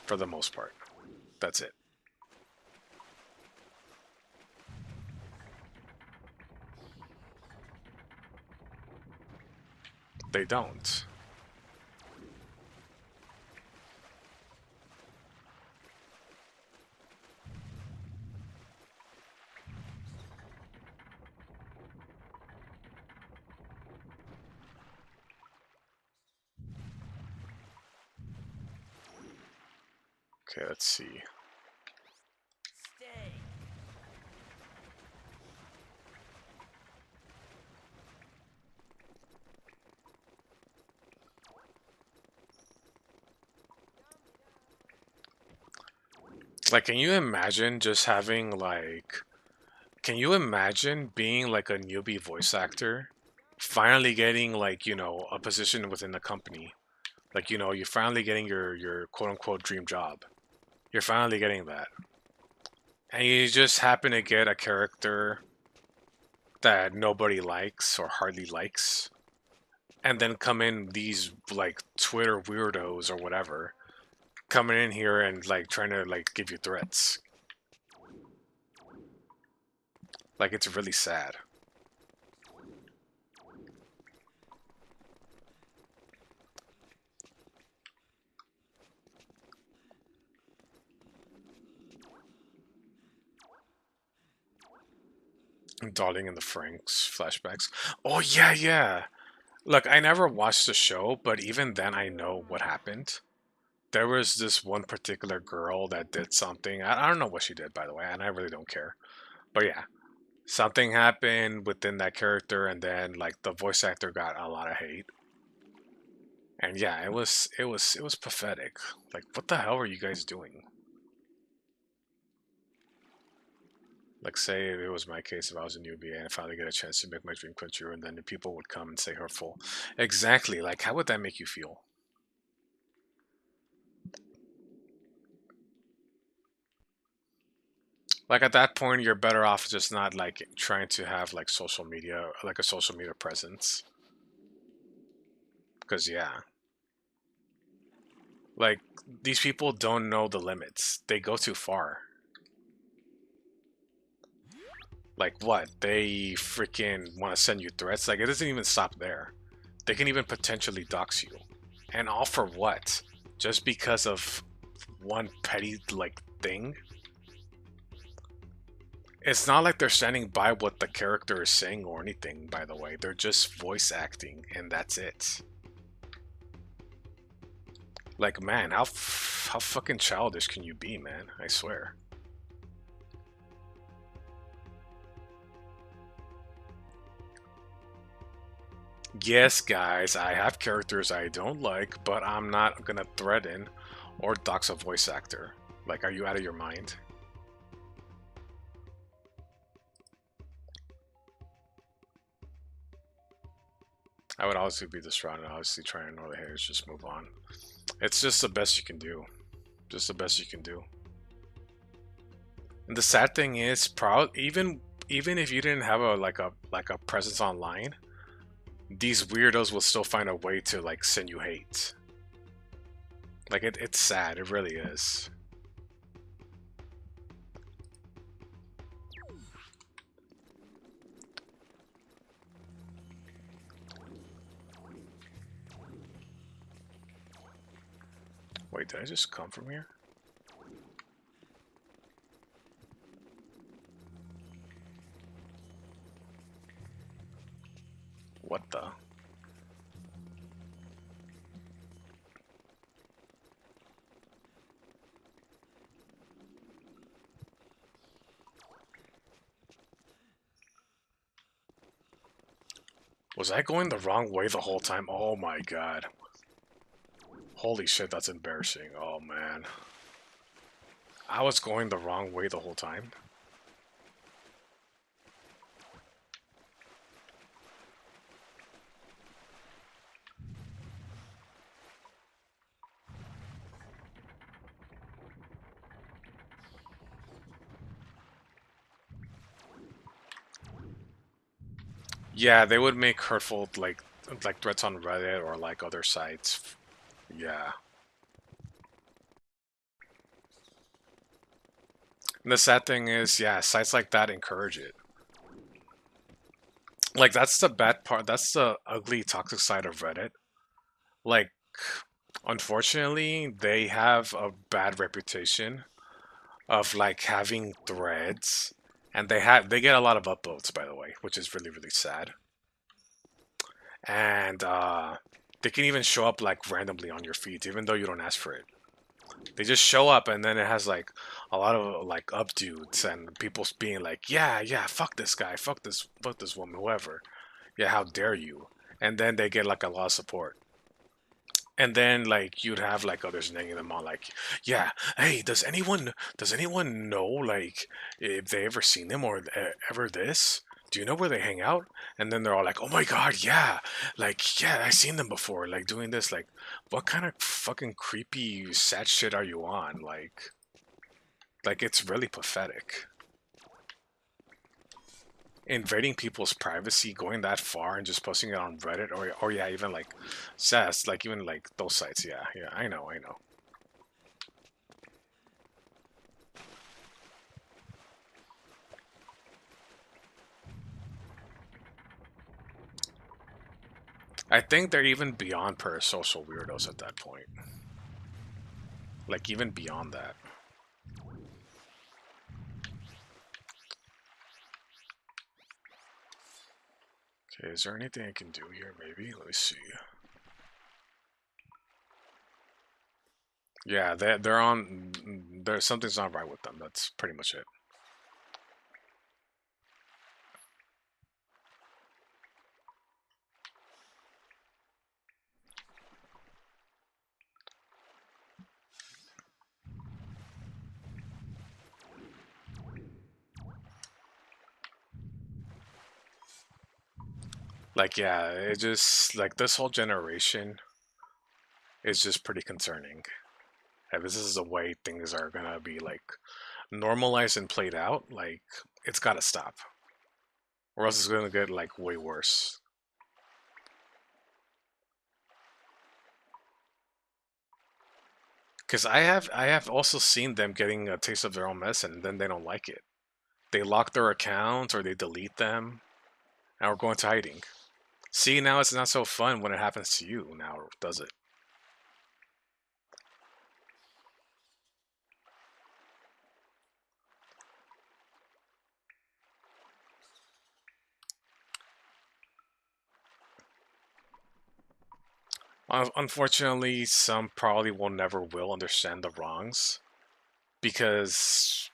For the most part. That's it. They don't. Okay, let's see. Stay. Like, can you imagine just having, like... Can you imagine being, like, a newbie voice actor? Finally getting, like, you know, a position within the company. Like, you know, you're finally getting your quote-unquote dream job. You're finally getting that. And you just happen to get a character that nobody likes or hardly likes. And then come in these, like, Twitter weirdos or whatever. Coming in here and, like, trying to, like, give you threats. Like, it's really sad. Darling in the Franks flashbacks. Oh, yeah, yeah. Look, I never watched the show, but even then I know what happened. There was this one particular girl that did something. I don't know what she did, by the way, and I really don't care. But yeah, something happened within that character, and then like the voice actor got a lot of hate. And yeah, it was pathetic. Like, what the hell are you guys doing? Like, say if it was my case, if I was a newbie and I finally get a chance to make my dream come true, and then the people would come and say hurtful. Exactly. Like, how would that make you feel? Like, at that point, you're better off just not like trying to have like social media, like a social media presence. Because yeah, like these people don't know the limits. They go too far. Like what? They freaking want to send you threats. Like, it doesn't even stop there. They can even potentially dox you. And all for what? Just because of one petty like thing? It's not like they're standing by what the character is saying or anything, by the way. They're just voice acting, and that's it. Like, man, how fucking childish can you be, man? I swear. Yes, guys, I have characters I don't like, but I'm not gonna threaten or dox a voice actor. Like, are you out of your mind? I would obviously be distraught and obviously try to ignore the haters, just move on. It's just the best you can do. Just the best you can do. And the sad thing is, even if you didn't have a presence online, these weirdos will still find a way to like send you hate. Like, it's sad, it really is. Wait, did I just come from here? What the? Was I going the wrong way the whole time? Oh my god. Holy shit, that's embarrassing. Oh man. I was going the wrong way the whole time. Yeah, they would make hurtful like threats on Reddit or like other sites. Yeah. And the sad thing is, yeah, sites like that encourage it. Like that's the bad part. That's the ugly toxic side of Reddit. Like unfortunately, they have a bad reputation of like having threads and they get a lot of upvotes by the way, which is really sad. And they can even show up like randomly on your feeds even though you don't ask for it. They just show up and then it has like a lot of like updudes and people being like, yeah, fuck this guy, fuck this woman, whoever. Yeah, how dare you? And then they get like a lot of support. And then like you'd have like others nagging them on like, yeah, hey, does anyone know like if they ever seen them or ever this? Do you know where they hang out? And then they're all like, oh my god, yeah, like yeah, I seen them before, like doing this. Like, what kind of fucking creepy sad shit are you on? Like it's really pathetic. Invading people's privacy, going that far, and just posting it on Reddit, or yeah, even like SAS, like even like those sites. Yeah, I know. I think they're even beyond parasocial weirdos at that point. Like even beyond that. Okay, is there anything I can do here? Maybe. Let me see. Yeah, they're on. There's something's not right with them. That's pretty much it. Like, yeah, it just like this whole generation is just pretty concerning. And this is the way things are gonna be like normalized and played out. Like, it's gotta stop, or else it's gonna get like way worse. Because I have also seen them getting a taste of their own medicine, and then they don't like it. They lock their accounts or they delete them, and we're going to hiding. See, now it's not so fun when it happens to you. Now, does it? Unfortunately, some probably will never will understand the wrongs because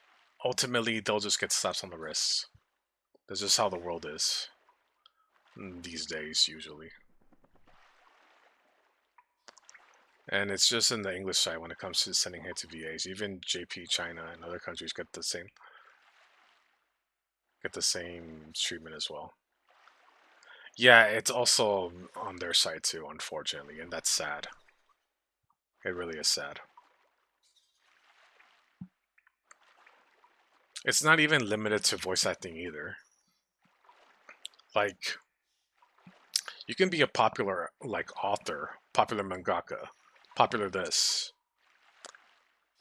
ultimately they'll just get slaps on the wrists. That's just how the world is these days, usually. And it's just in the English side when it comes to sending hate to VAs. Even JP, China, and other countries get the same treatment as well. Yeah, it's also on their side too, unfortunately, and that's sad. It really is sad. It's not even limited to voice acting either. Like, you can be a popular like author, popular mangaka, popular this,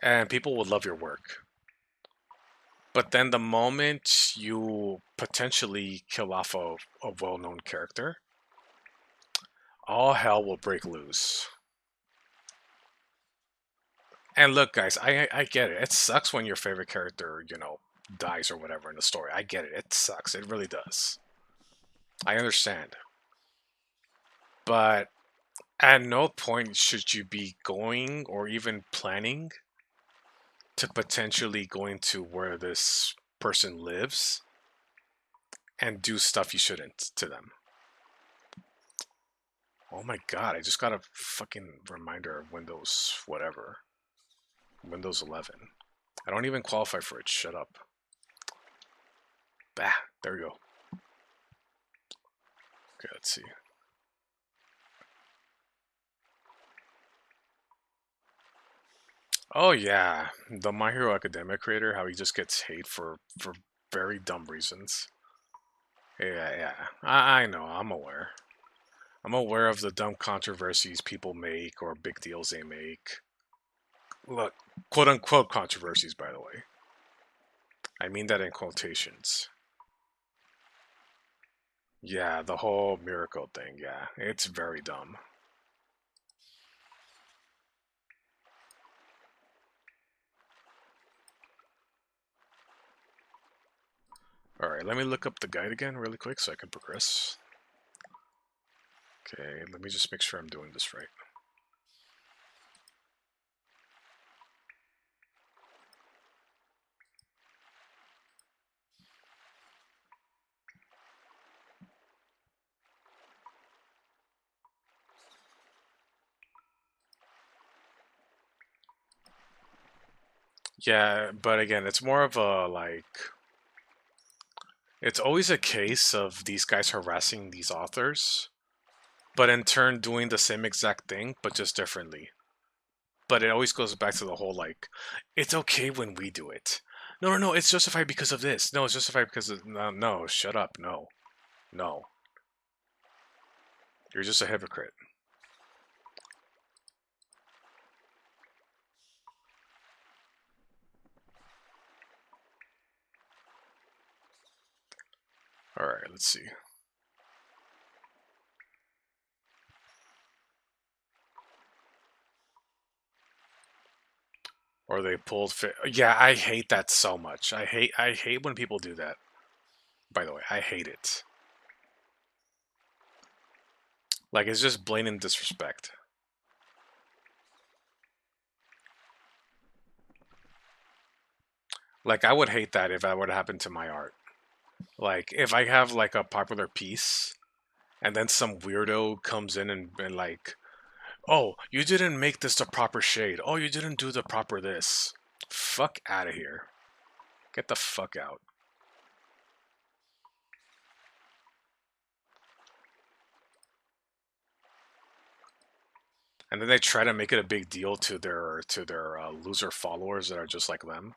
and people would love your work. But then the moment you potentially kill off a well-known character, all hell will break loose. And look, guys, I get it. It sucks when your favorite character, dies or whatever in the story. I get it. It sucks. It really does. I understand. But at no point should you be going or even planning to potentially go into where this person lives and do stuff you shouldn't to them. Oh my god, I just got a fucking reminder of Windows whatever. Windows 11. I don't even qualify for it, shut up. Bah, there we go. Okay, let's see. Oh yeah, the My Hero Academia creator, how he just gets hate for very dumb reasons. Yeah, I know, I'm aware. I'm aware of the dumb controversies people make or big deals they make. Look, quote unquote controversies, by the way. I mean that in quotations. Yeah, the whole miracle thing, yeah, it's very dumb. Alright, let me look up the guide again really quick so I can progress. Okay, let me just make sure I'm doing this right. Yeah, but again, it's more of a like... It's always a case of these guys harassing these authors, but in turn doing the same exact thing, but just differently. But it always goes back to the whole like, it's okay when we do it. No, it's justified because of this. No, it's justified because of... No, shut up, no. No. You're just a hypocrite. Alright, let's see. Or they pulled yeah, I hate that so much. I hate when people do that. By the way, I hate it. Like, it's just blatant disrespect. Like, I would hate that if that would happen to my art. Like, if I have, like, a popular piece, and then some weirdo comes in and like, oh, you didn't make this the proper shade. Oh, you didn't do the proper this. Fuck out of here. Get the fuck out. And then they try to make it a big deal to their loser followers that are just like them.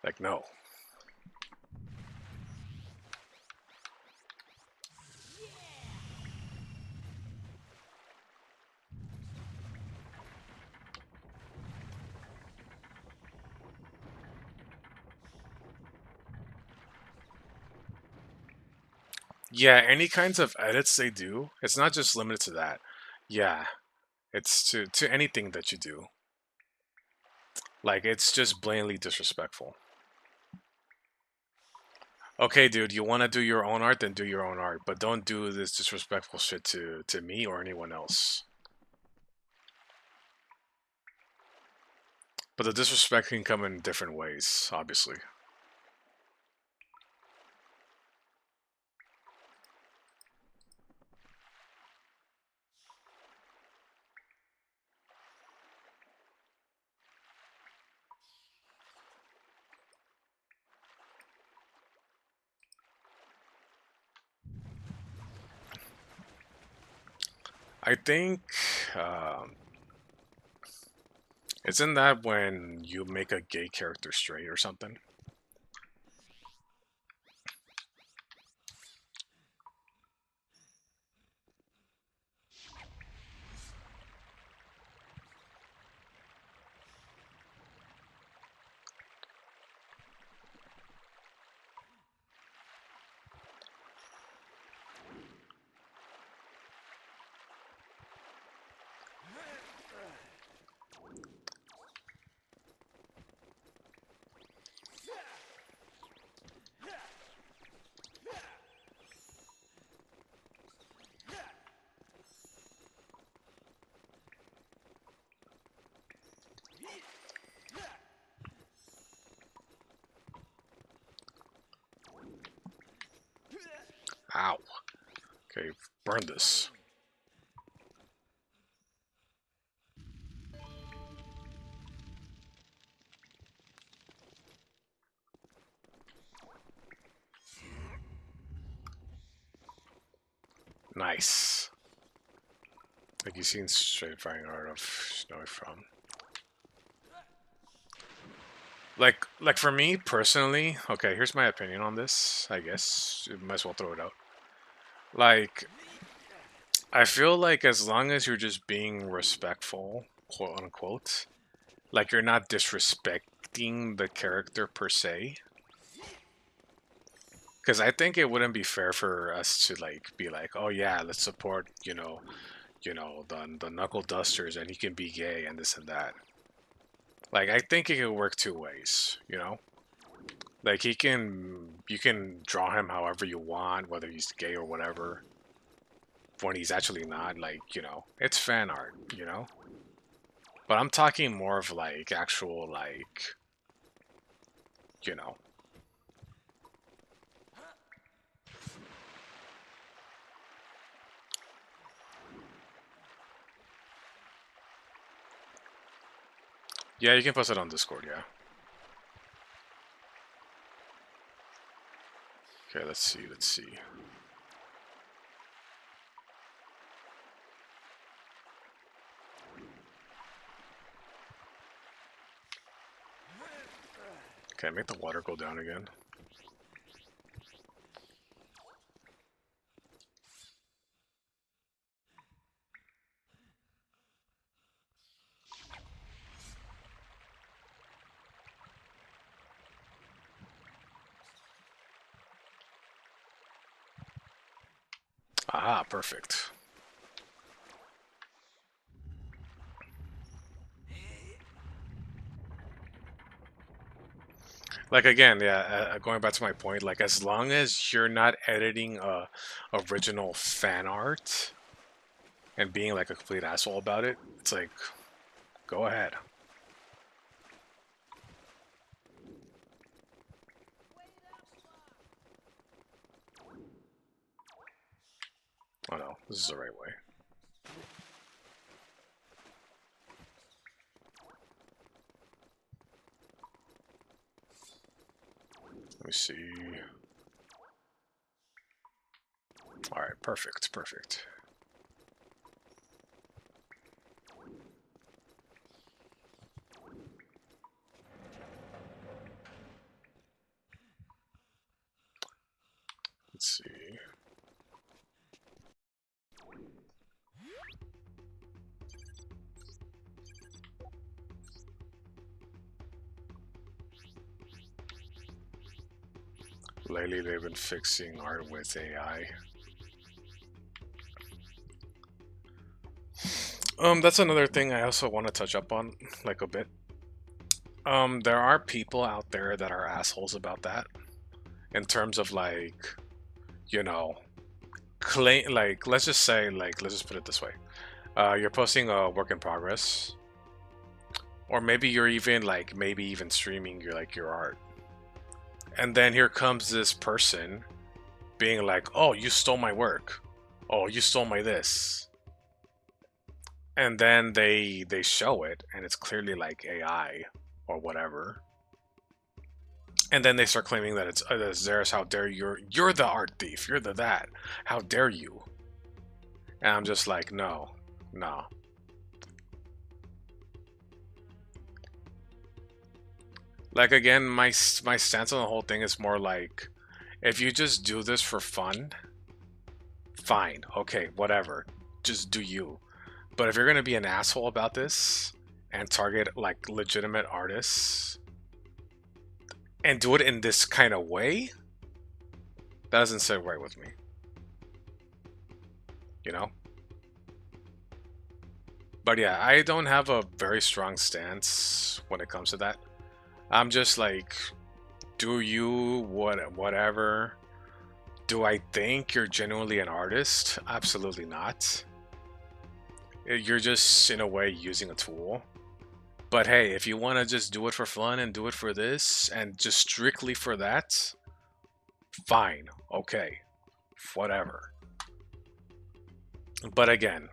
Like, no. Yeah, any kinds of edits they do, it's not just limited to that. Yeah, it's to anything that you do. Like, it's just blatantly disrespectful. Okay, dude, you want to do your own art, then do your own art, but don't do this disrespectful shit to me or anyone else. But the disrespect can come in different ways, obviously. I think isn't that when you make a gay character straight or something? Okay, burn this. Nice. Like you've seen straight firing art of Snowy from. Like for me personally, okay, here's my opinion on this. I guess you might as well throw it out. Like, I feel like as long as you're just being respectful, quote unquote, like you're not disrespecting the character per se. Because I think it wouldn't be fair for us to like be like, oh yeah, let's support, the knuckle dusters and he can be gay and this and that. Like I think it could work two ways, you know? Like you can draw him however you want, whether he's gay or whatever. When he's actually not, like, it's fan art, But I'm talking more of like actual like, you know. Yeah, you can post it on Discord, yeah. Okay, let's see. Okay, make the water go down again. Aha, perfect. Like again, yeah, going back to my point, like as long as you're not editing original fan art and being like a complete asshole about it, it's like, go ahead. Oh no, this is the right way. Let me see. Alright, perfect. Let's see. Lately, they've been fixing art with AI. That's another thing I also want to touch up on, like a bit. There are people out there that are assholes about that, in terms of like, claim, like, let's just say, like, let's just put it this way. You're posting a work in progress, or maybe you're even like, maybe even streaming your art. And then here comes this person being like, oh, you stole my work. Oh, you stole my this. And then they show it, and it's clearly like AI or whatever. And then they start claiming that it's theirs. How dare you? You're the art thief. You're the that. How dare you? And I'm just like, no. Like again, my stance on the whole thing is more like, if you just do this for fun, fine, okay, whatever, just do you. But if you're gonna be an asshole about this and target like legitimate artists and do it in this kind of way, that doesn't sit right with me. But yeah, I don't have a very strong stance when it comes to that. I'm just like, do you, whatever. Do I think you're genuinely an artist? Absolutely not. You're just, in a way, using a tool. But hey, if you want to just do it for fun and do it for this, and just strictly for that, fine, okay, whatever. But again,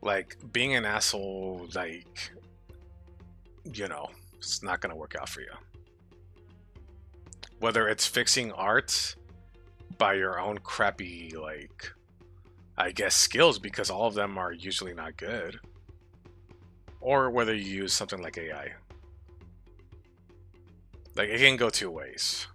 like being an asshole, like, you know, it's not gonna work out for you. Whether it's fixing art by your own crappy, like, I guess, skills, because all of them are usually not good, or whether you use something like AI. Like, it can go two ways.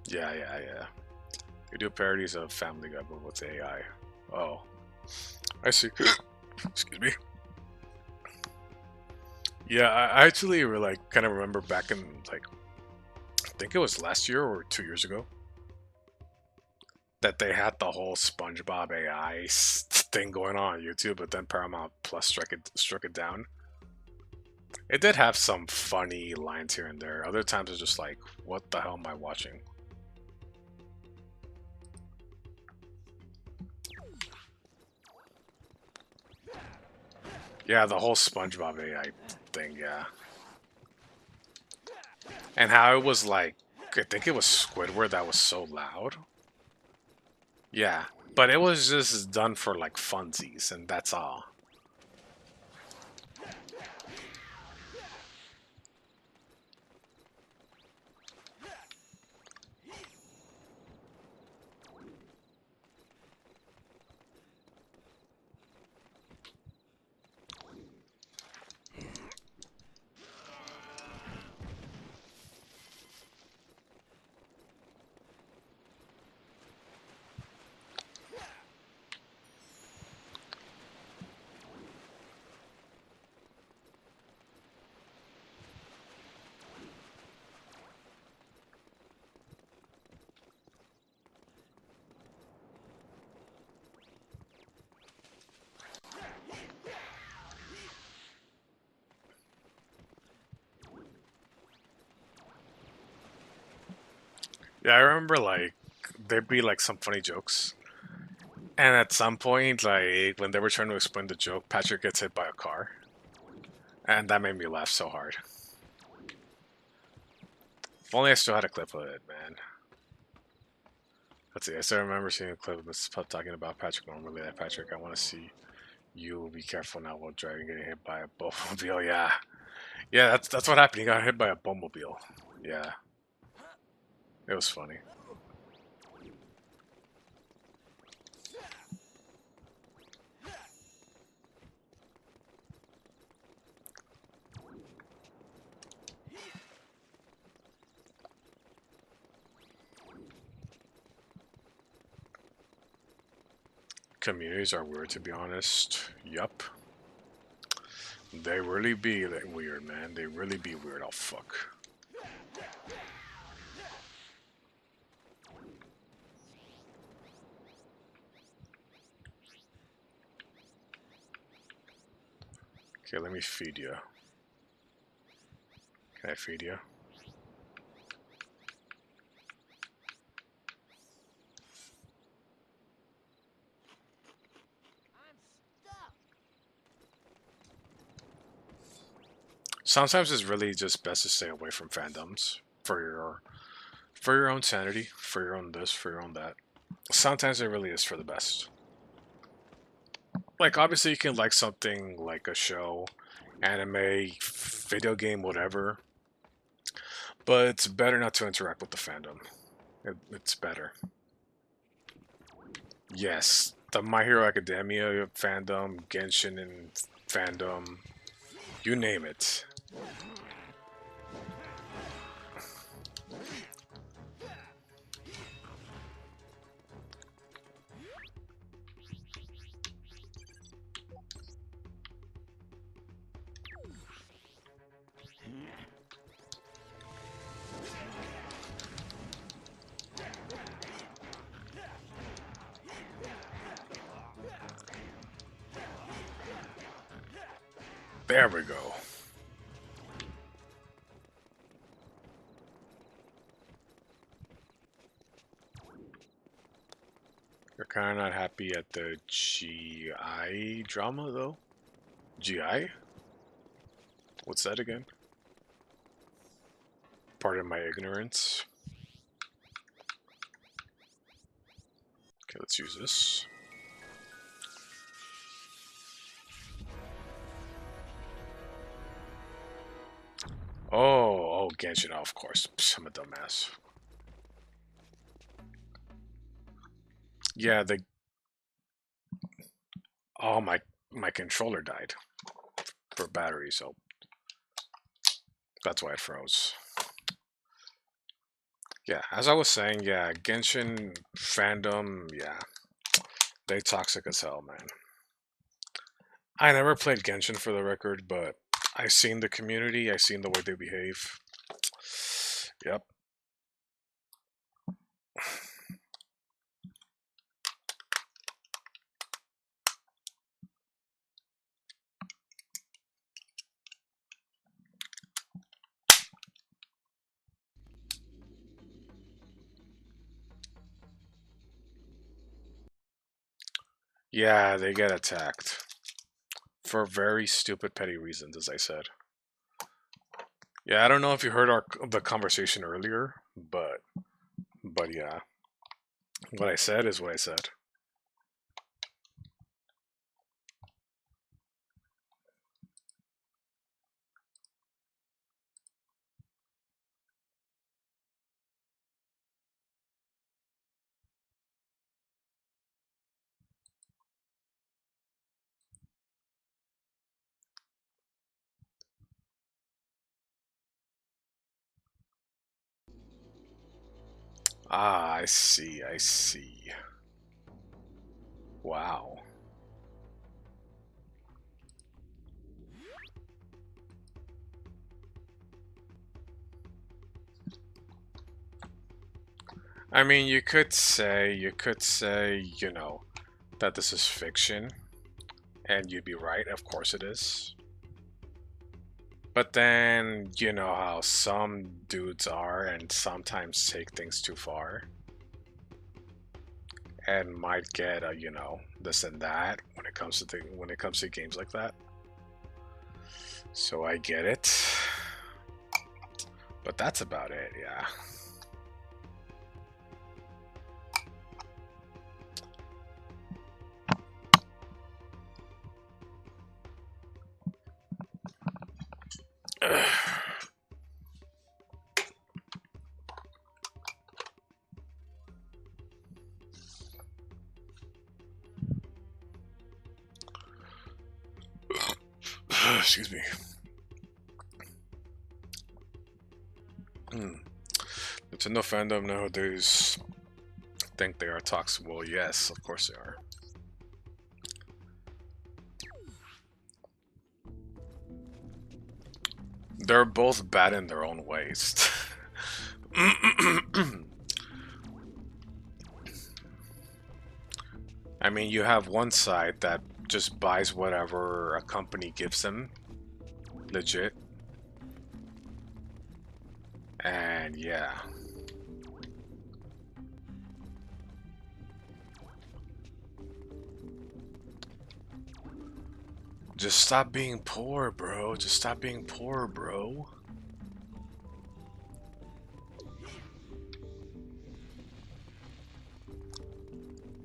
Yeah. You do parodies of Family Guy, but with AI. Oh, I see. Excuse me. Yeah, I actually like kind of remember back in like, I think it was last year or 2 years ago, that they had the whole SpongeBob AI thing going on YouTube, but then Paramount Plus struck it down. It did have some funny lines here and there. Other times it's just like, what the hell am I watching? Yeah, the whole SpongeBob AI thing, yeah. And how it was like, I think it was Squidward that was so loud. Yeah, but it was just done for like funsies, and that's all. Yeah, I remember like there'd be like some funny jokes, and at some point, like when they were trying to explain the joke, Patrick gets hit by a car, and that made me laugh so hard. If only I still had a clip of it, man. Let's see. I still remember seeing a clip of this pup talking about Patrick normally. That Patrick, I want to see you be careful now while driving, getting hit by a bumblebee. Yeah, yeah. That's what happened. He got hit by a bumblebee. Yeah, it was funny. Communities are weird, to be honest. Yup. They really be that weird, man. They really be weird. Oh, fuck. Okay, let me feed you. Can I feed you? Sometimes it's really just best to stay away from fandoms for your own sanity, for your own this, for your own that. Sometimes it really is for the best. Like obviously you can like something like a show, anime, video game, whatever, but it's better not to interact with the fandom. It's better. Yes, the My Hero Academia fandom, Genshin and fandom, you name it. There we go. You're kind of not happy at the GI drama, though? GI? What's that again? Pardon my ignorance. Okay, let's use this. Oh, Genshin, of course. Psh, I'm a dumbass. Yeah, oh, my controller died for battery, so that's why it froze. Yeah, as I was saying, yeah, Genshin fandom, yeah, they toxic as hell, man. I never played Genshin for the record, but I seen the community, I seen the way they behave. Yep. Yeah, they get attacked. For very stupid, petty reasons, as I said. Yeah, I don't know if you heard the conversation earlier, but yeah, what I said is what I said. Ah, I see, I see. Wow. I mean, you could say, you know, that this is fiction, and you'd be right, of course it is. But then, you know how some dudes are and sometimes take things too far. And might get a, you know, this and that when it comes to games like that. So I get it. But that's about it, yeah. Excuse me. Nintendo fandom nowadays think they are toxic. Well, yes, of course they are. They're both bad in their own ways. I mean, you have one side that just buys whatever a company gives them. Legit. And yeah. Just stop being poor, bro. Just stop being poor, bro.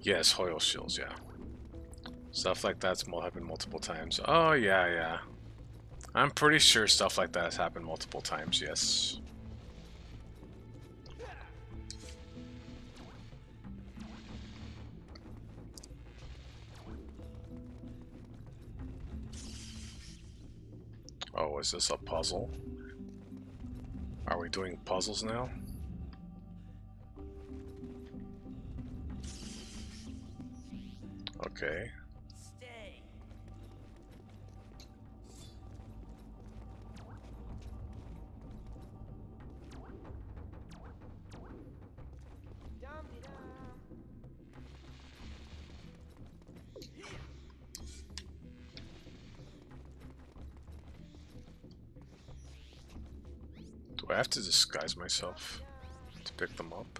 Yes, Hoyle shields, yeah. Stuff like that's happened multiple times. Oh, yeah, yeah. I'm pretty sure stuff like that has happened multiple times, yes. Oh, is this a puzzle? Are we doing puzzles now? Okay. Stay. Do I have to disguise myself to pick them up?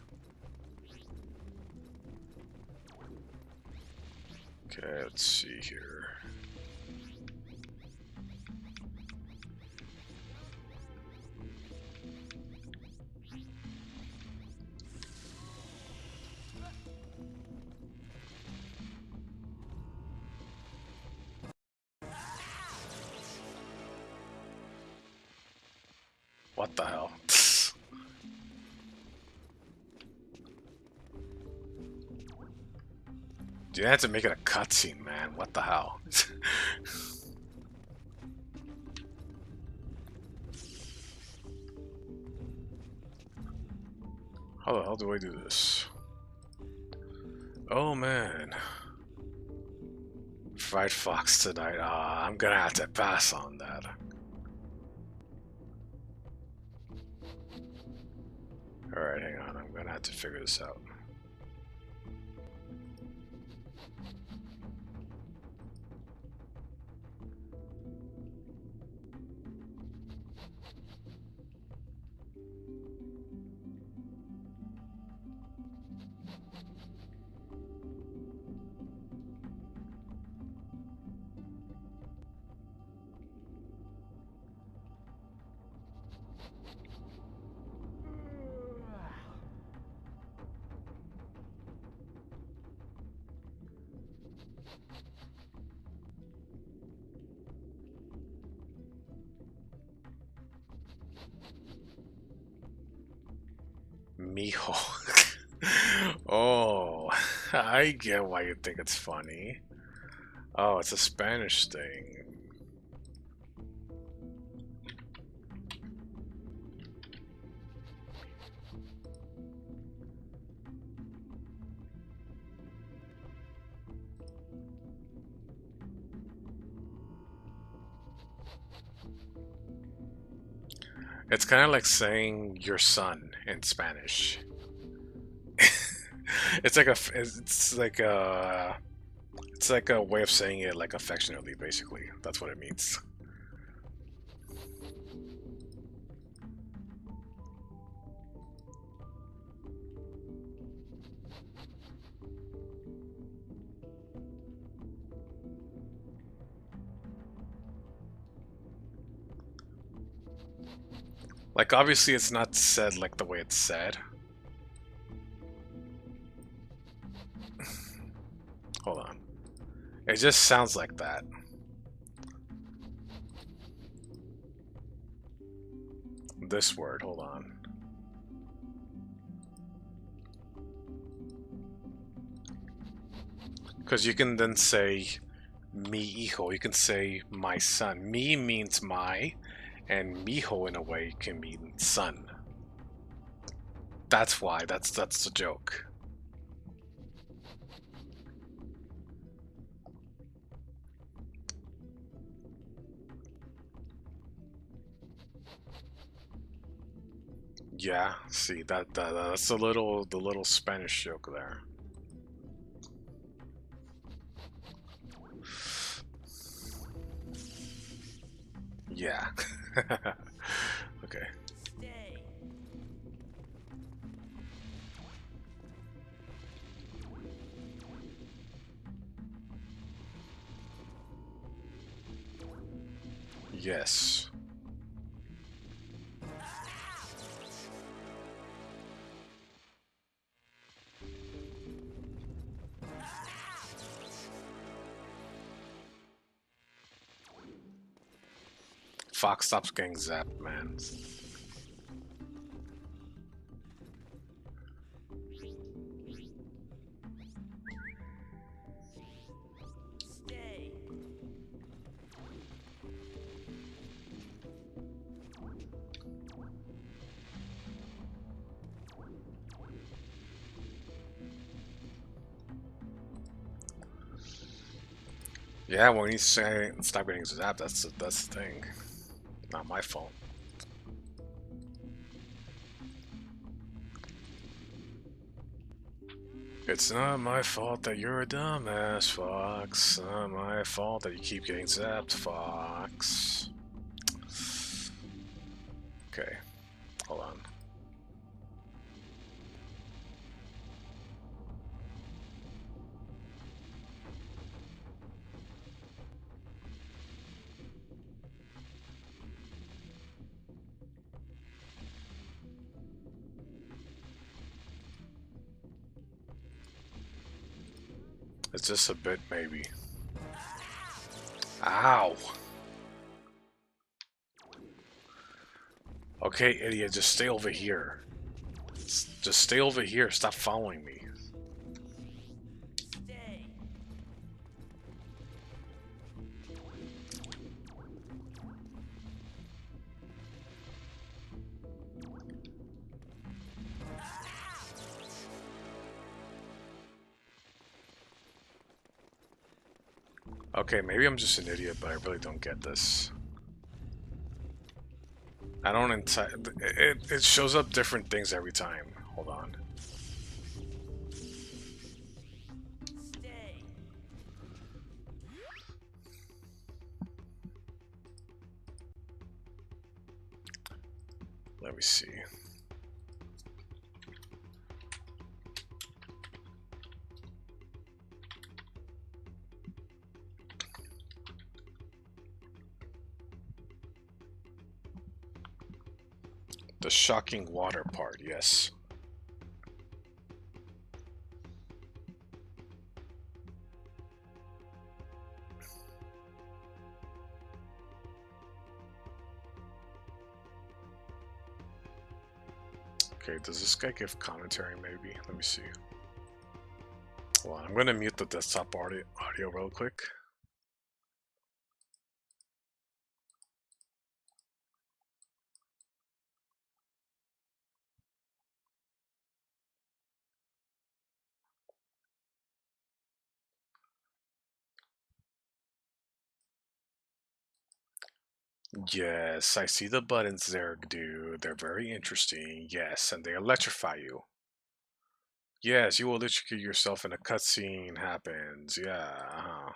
Okay, let's see here. What the hell? You had to make it a cutscene, man. What the hell? How the hell do I do this? Oh man. Fried fox tonight. I'm gonna have to pass on that. Alright, hang on. I'm gonna have to figure this out. Mijo. Oh, I get why you think it's funny. Oh, it's a Spanish thing. It's kind of like saying your son in Spanish. It's like a way of saying it like affectionately, basically. That's what it means. Like, obviously it's not said like the way it's said. Hold on. It just sounds like that. This word, hold on. Because you can then say mi hijo, you can say my son. Mi means my, and mijo in a way can mean son. That's why, that's the joke. Yeah, see that's the little Spanish joke there. Yeah. Okay. Stay. Yes. Fox stops getting zapped, man. Stay. Yeah, when you say stop getting zapped, that's the thing. Not my fault. It's not my fault that you're a dumbass, Fox. Not my fault that you keep getting zapped, Fox. Okay, hold on. It's just a bit, maybe. Ow! Okay, idiot, just stay over here. Just stay over here. Stop following me. Stay. Okay, maybe I'm just an idiot, but I really don't get this. I don't it shows up different things every time. Hold on. Stay. Let me see. The shocking water part, yes. Okay, does this guy give commentary maybe? Let me see. Hold on, I'm gonna mute the desktop audio real quick. Yes, I see the buttons there, dude. They're very interesting. Yes, and they electrify you. Yes, you will electrocute yourself and a cutscene happens. Yeah,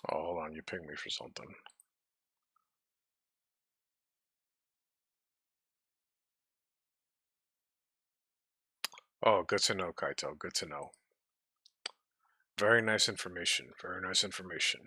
Oh, hold on, you pinged me for something. Oh, good to know, Kaito. Good to know. Very nice information. Very nice information.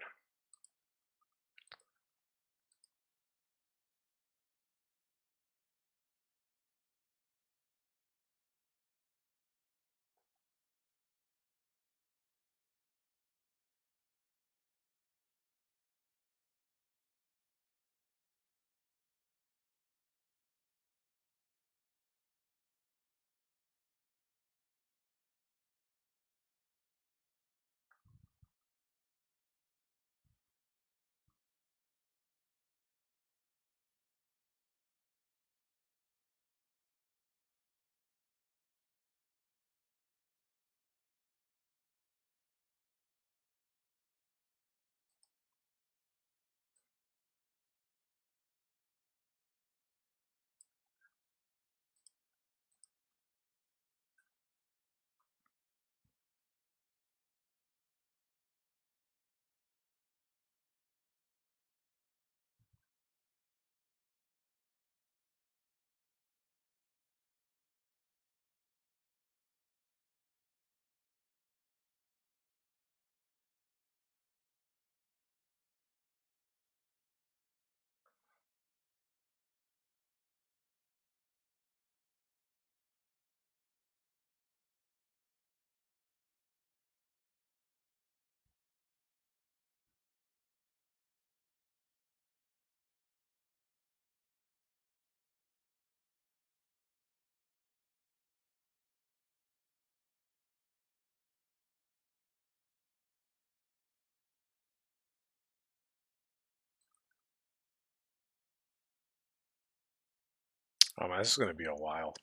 Oh man, this is gonna be a while.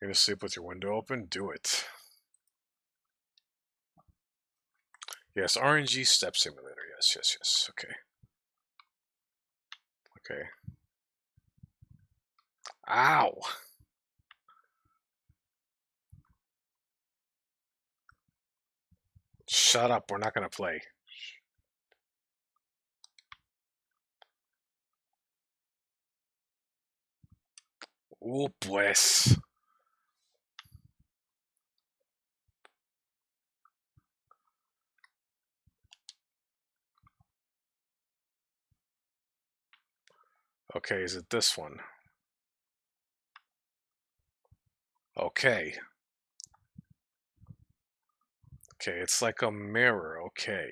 You're gonna sleep with your window open? Do it. Yes, RNG Step Simulator. Yes, yes, yes. Okay. Okay. Ow! Shut up, we're not gonna play. Oh, pues. Okay, is it this one? Okay. Okay, it's like a mirror, okay.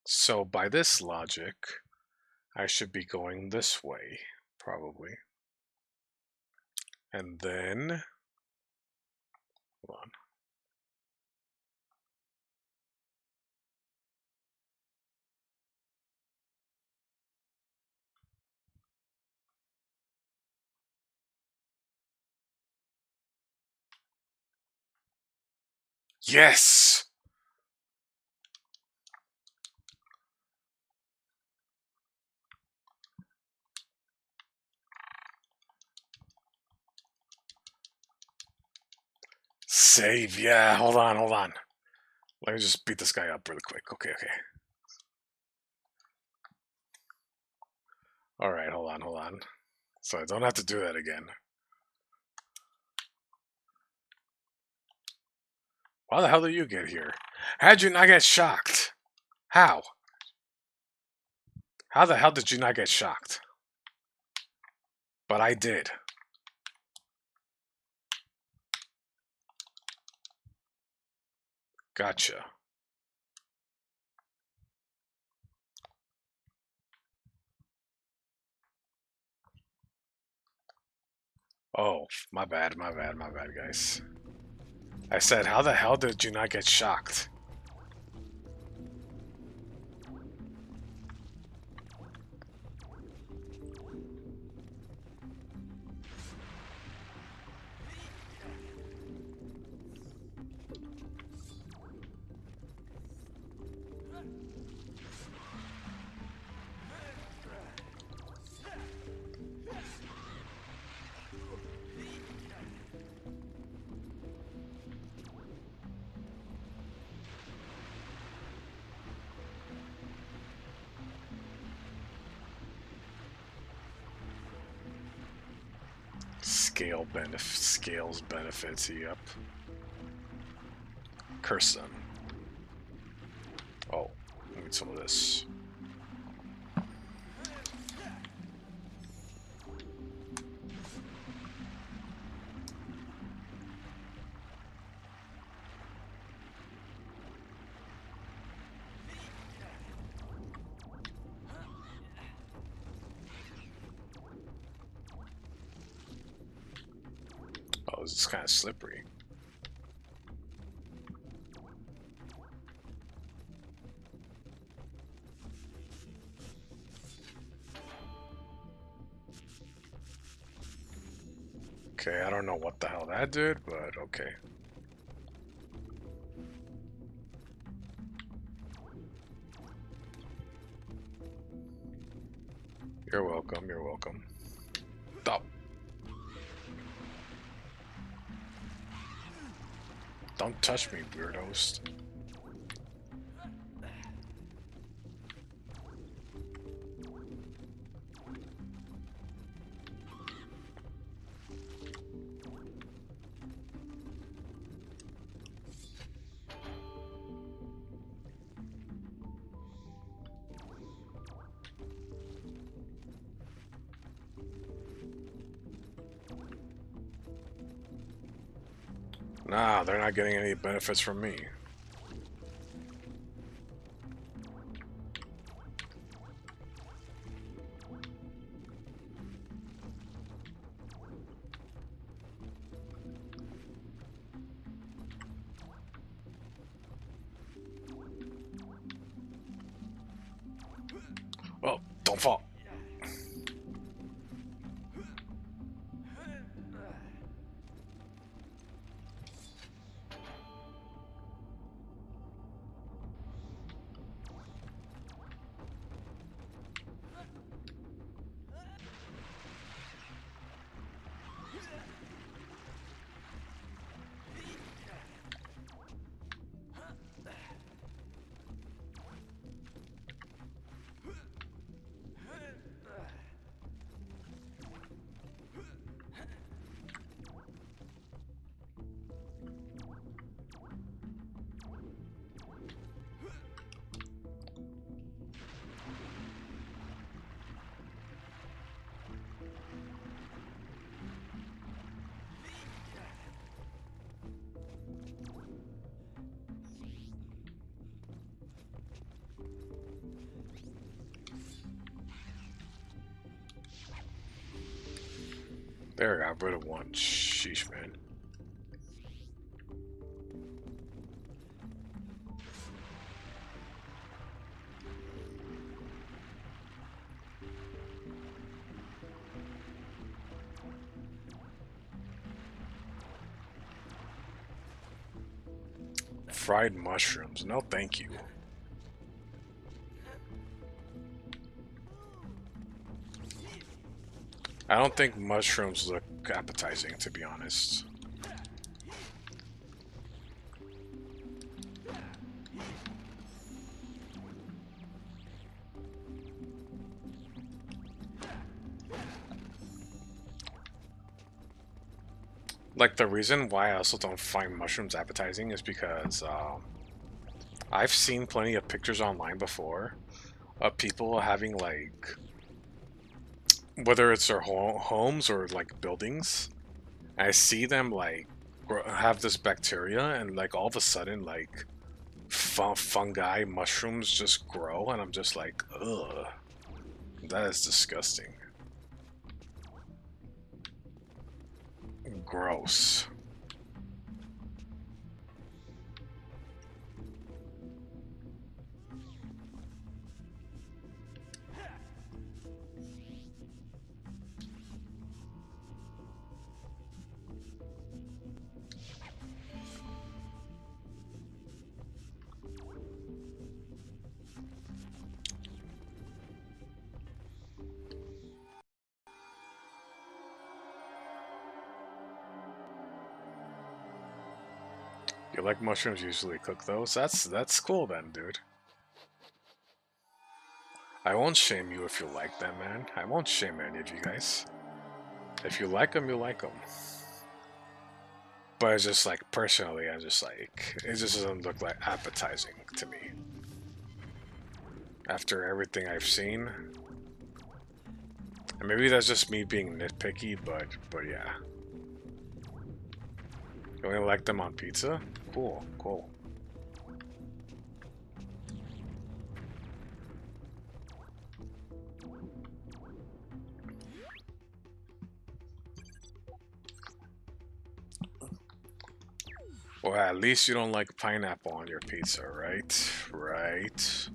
So by this logic, I should be going this way, probably. And then... Hold on. Yes! Save, yeah, hold on, hold on. Let me just beat this guy up really quick. Okay, okay. Alright, hold on, hold on. So I don't have to do that again. How the hell did you get here? How'd you not get shocked? How? How the hell did you not get shocked? But I did. Gotcha. Oh, my bad, guys. I said, how the hell did you not get shocked? Scales benefits, yep. Curse them. Oh, I need some of this. Oh, this is kind of slippery. Okay, I don't know what the hell that did, but okay. You're welcome, you're welcome. Oh. Don't touch me, weirdos. Nah, they're not getting any benefits from me. Well, don't fall. There, I got rid of one. Sheesh, man. Fried mushrooms. No, thank you. I don't think mushrooms look appetizing, to be honest. Like, the reason why I also don't find mushrooms appetizing is because I've seen plenty of pictures online before of people having, like, whether it's their homes or like buildings, I see them like have this bacteria, and like all of a sudden like fungi, mushrooms just grow, and I'm just like, ugh, that is disgusting. Gross. You like mushrooms? Usually cook those? That's cool then, dude. I won't shame you if you like them, man. I won't shame any of you guys. If you like them, you like them. But it's just like, personally, I'm just like, it just doesn't look like appetizing to me. After everything I've seen. And maybe that's just me being nitpicky, but yeah. You only like them on pizza? Cool, cool. Well, at least you don't like pineapple on your pizza, right? Right.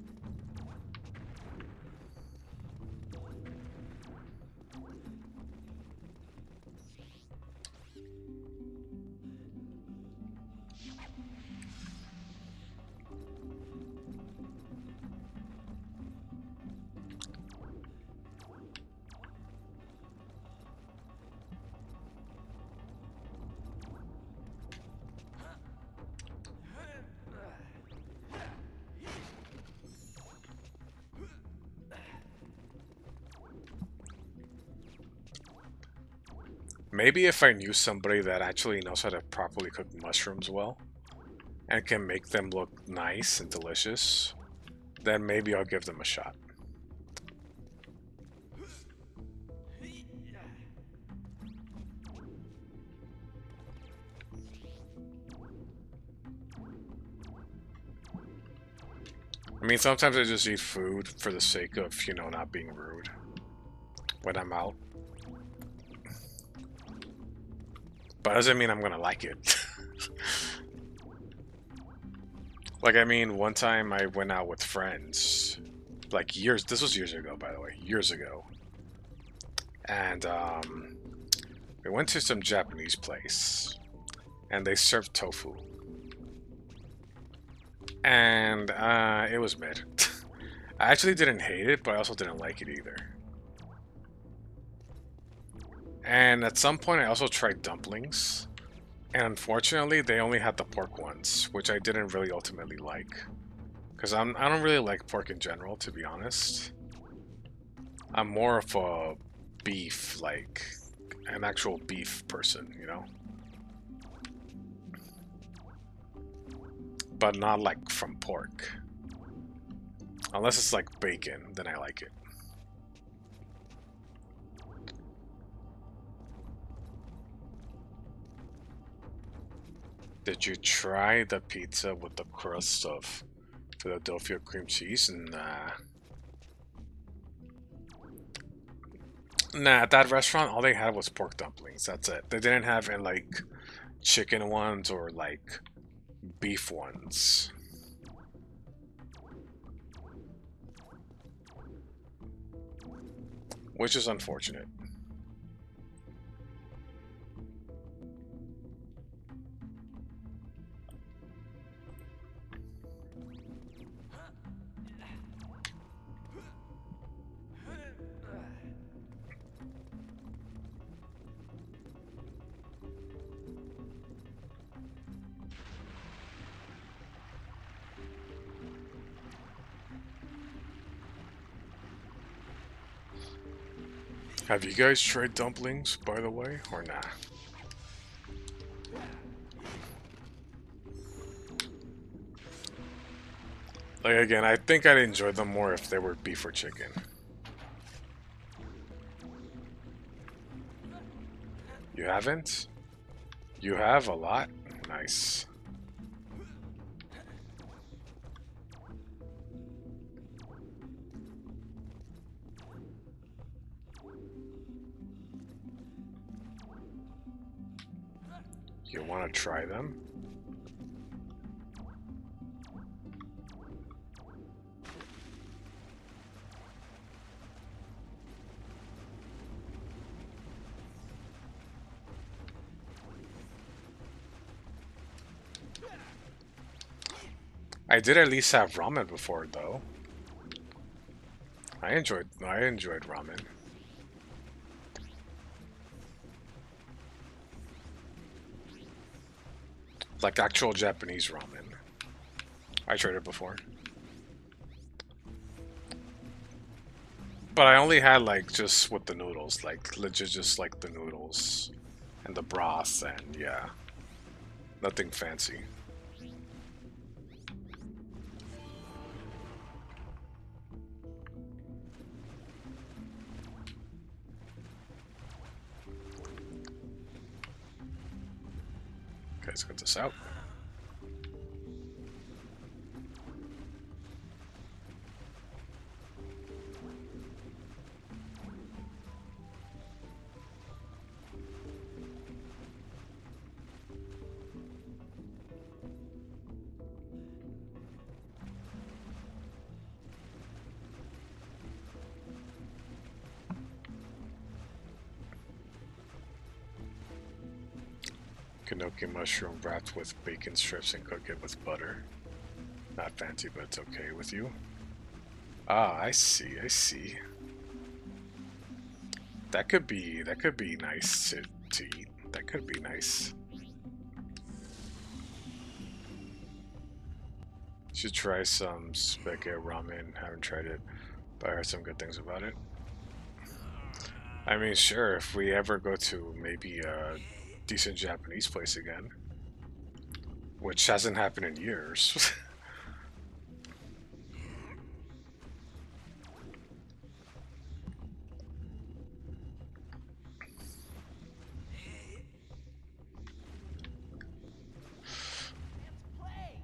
Maybe if I knew somebody that actually knows how to properly cook mushrooms well, and can make them look nice and delicious, then maybe I'll give them a shot. I mean, sometimes I just eat food for the sake of, you know, not being rude when I'm out. But doesn't mean I'm gonna like it. Like, I mean, one time I went out with friends, like this was years ago, by the way, years ago. And we went to some Japanese place, and they served tofu. And it was mid. I actually didn't hate it, but I also didn't like it either. And at some point I also tried dumplings, and unfortunately they only had the pork ones, which I didn't really ultimately like. Because I don't really like pork in general, to be honest. I'm more of a beef, like an actual beef person, you know? But not like from pork. Unless it's like bacon, then I like it. Did you try the pizza with the crust of Philadelphia cream cheese? Nah. Nah, at that restaurant, all they had was pork dumplings. That's it. They didn't have any like chicken ones or like beef ones. Which is unfortunate. Have you guys tried dumplings, by the way, or nah? Like, again, I think I'd enjoy them more if they were beef or chicken. You haven't? You have a lot? Nice. You want to try them? I did at least have ramen before, though. I enjoyed ramen. Like actual Japanese ramen. I tried it before. But I only had like just with the noodles, like legit just like the noodles and the broth and yeah. Nothing fancy. Okay, let's get this out. Gnocchi mushroom wrapped with bacon strips and cook it with butter. Not fancy, but it's okay with you. Ah, I see, I see. That could be nice to eat. That could be nice. Should try some spaghetti ramen. Haven't tried it, but I heard some good things about it. I mean, sure, if we ever go to maybe a decent Japanese place again, which hasn't happened in years.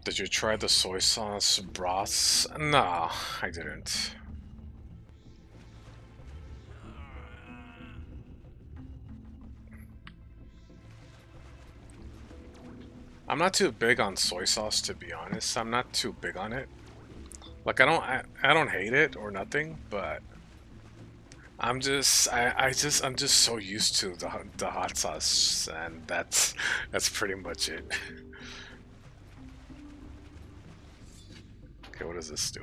Did you try the soy sauce broths? No, I didn't. I'm not too big on soy sauce, to be honest. I'm not too big on it. Like I don't hate it or nothing, but I'm just so used to the hot sauce, and that's pretty much it. Okay, what does this do?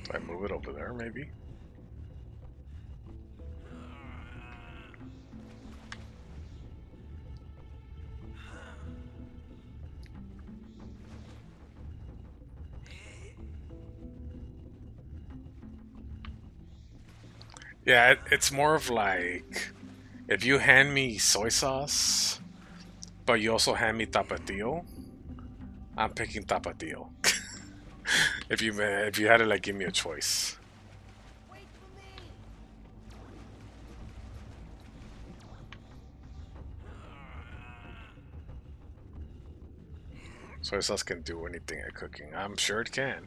Do I move it over there, maybe? Yeah, it's more of like, if you hand me soy sauce, but you also hand me tapatio, I'm picking tapatio. If you had to like give me a choice. Wait for me. Soy sauce can do anything at cooking. I'm sure it can.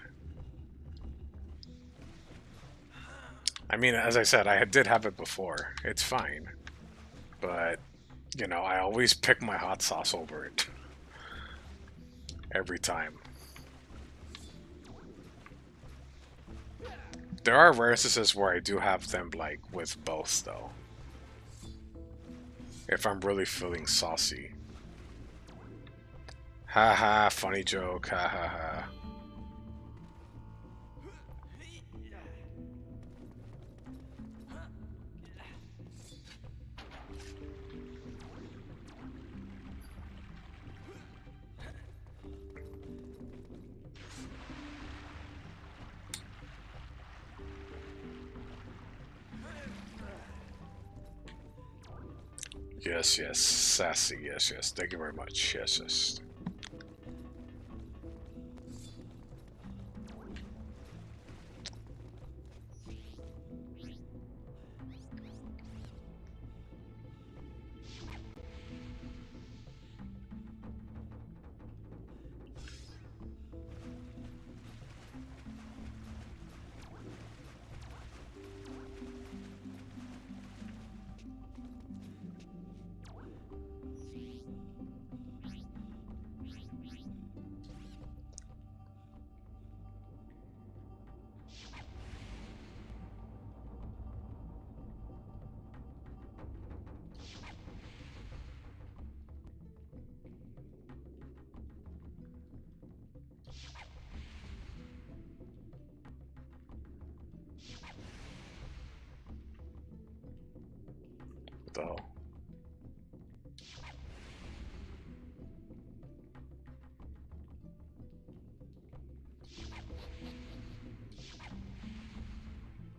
I mean, as I said, I did have it before. It's fine. But, you know, I always pick my hot sauce over it. Every time. There are rare instances where I do have them, like, with both, though. If I'm really feeling saucy. Haha, funny joke, ha ha ha. Yes, yes, sassy, yes, yes. Thank you very much. Yes, yes. Though.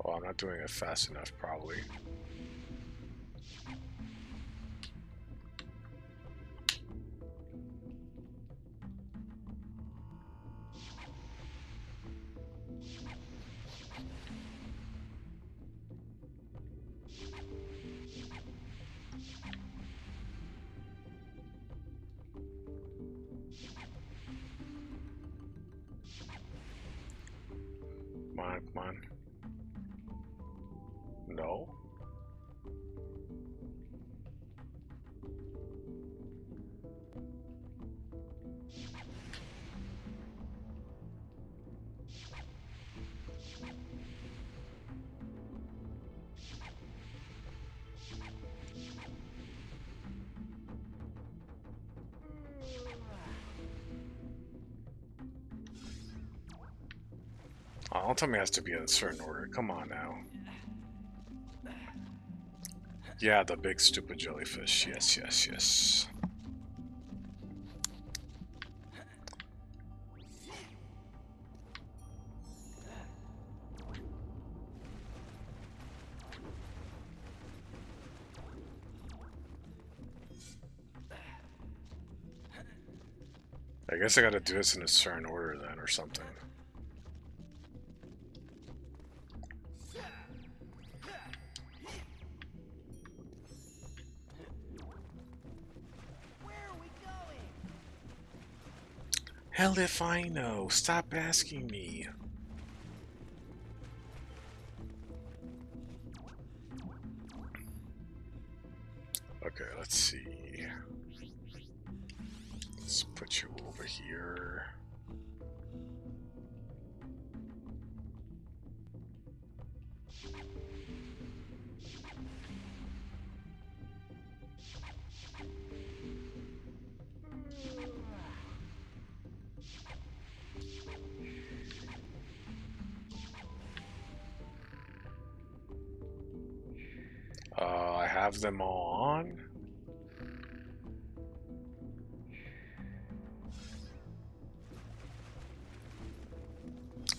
Oh, I'm not doing it fast enough, probably. Come on, come on. No. Oh, don't tell me it has to be in a certain order. Come on now. Yeah, the big stupid jellyfish. Yes, yes, yes. I guess I gotta do this in a certain order then, or something. Hell if I know. Stop asking me. Okay, let's see. Let's put you over here. I have them all on.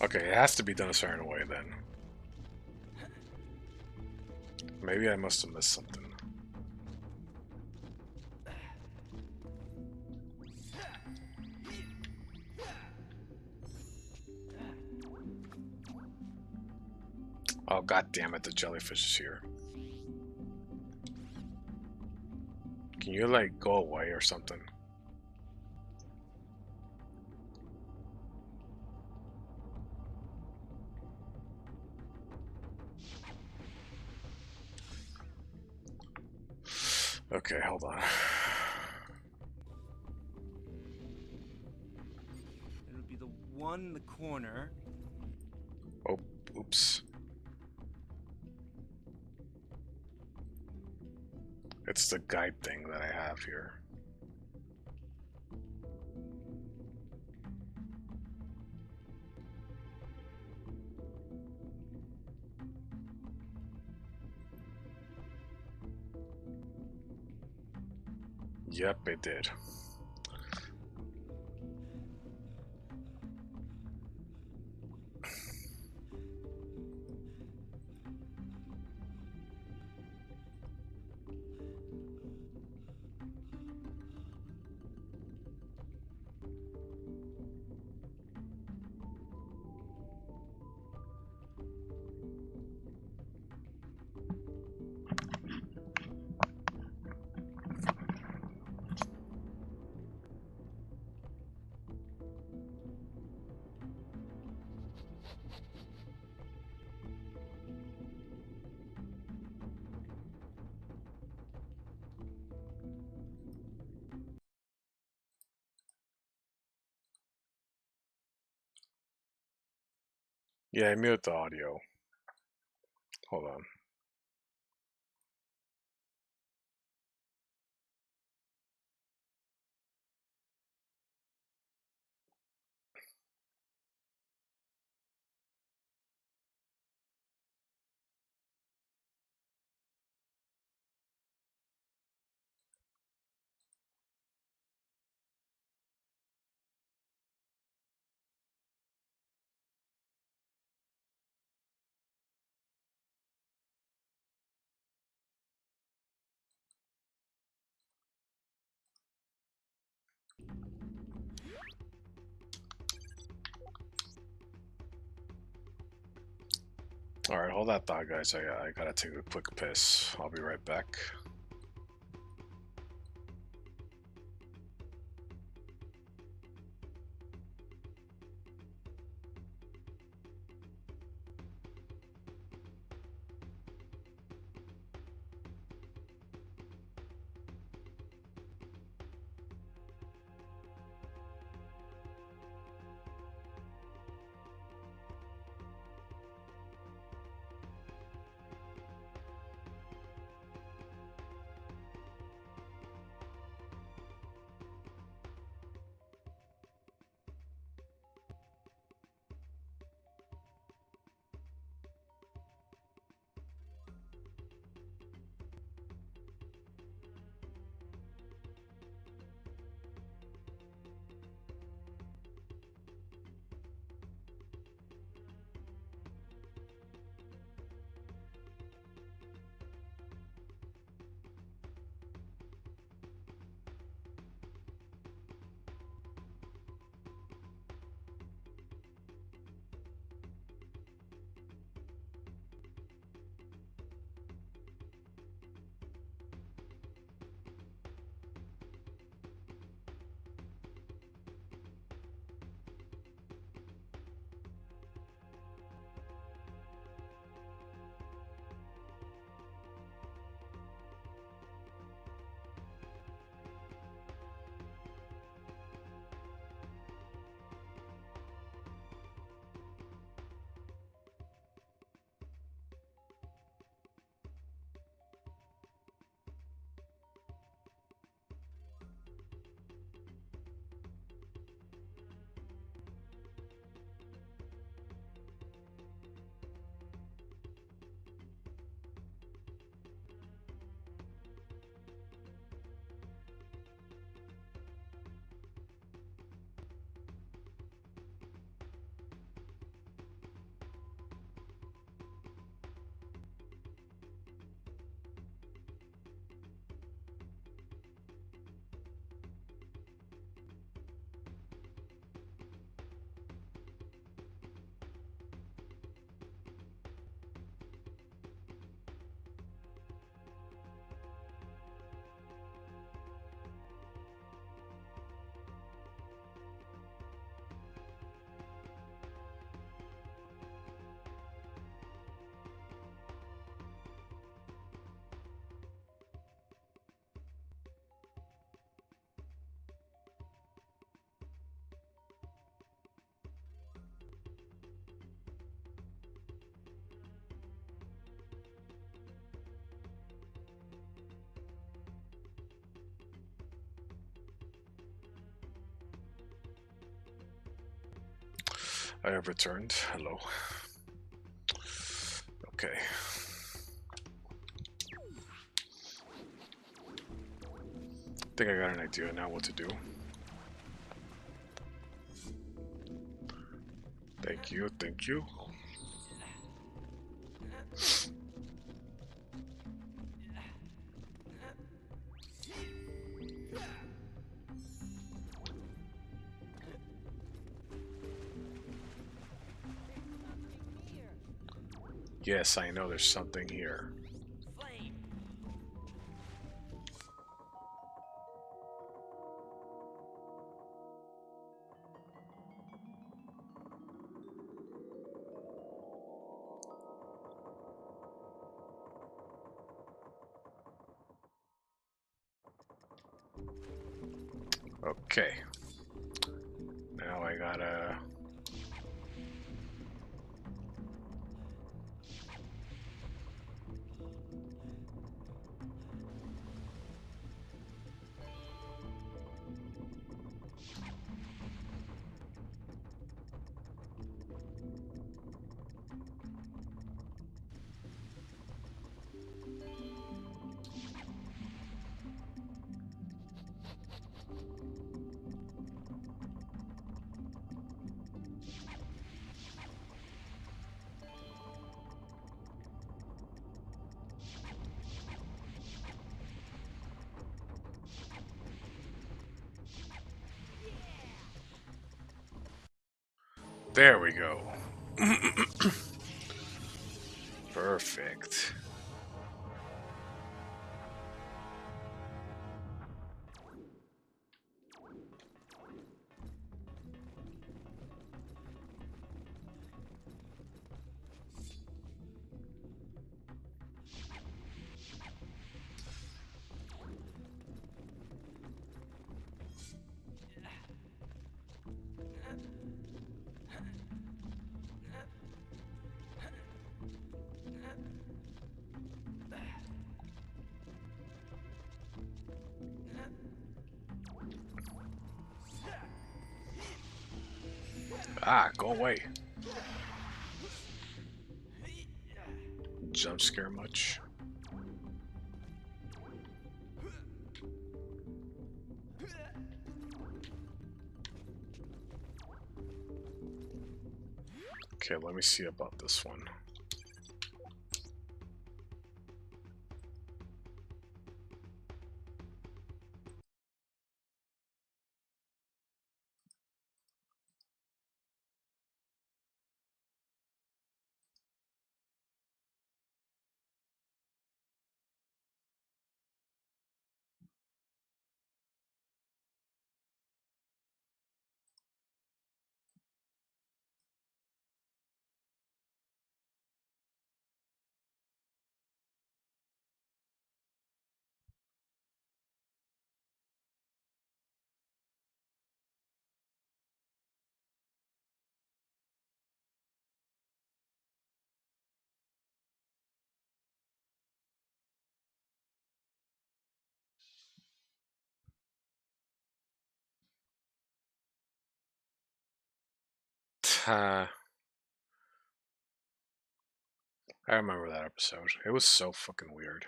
Okay, it has to be done a certain way then. Maybe I must have missed something. Oh, god damn it, the jellyfish is here. Can you, like, go away or something? Okay, hold on. It would be the one in the corner. Oh, oops. It's the guide thing that I have here. Yep, it did. Yeah, I mute the audio. Hold on. Alright, hold that thought, guys. I gotta take a quick piss. I'll be right back. I have returned. Hello. Okay. I think I got an idea now what to do. Thank you, thank you. Yes, I know there's something here. Okay. Now I gotta... There we go. Perfect. Ah, go away. Jump scare much? Okay, let me see about this one. I remember that episode. It was so fucking weird.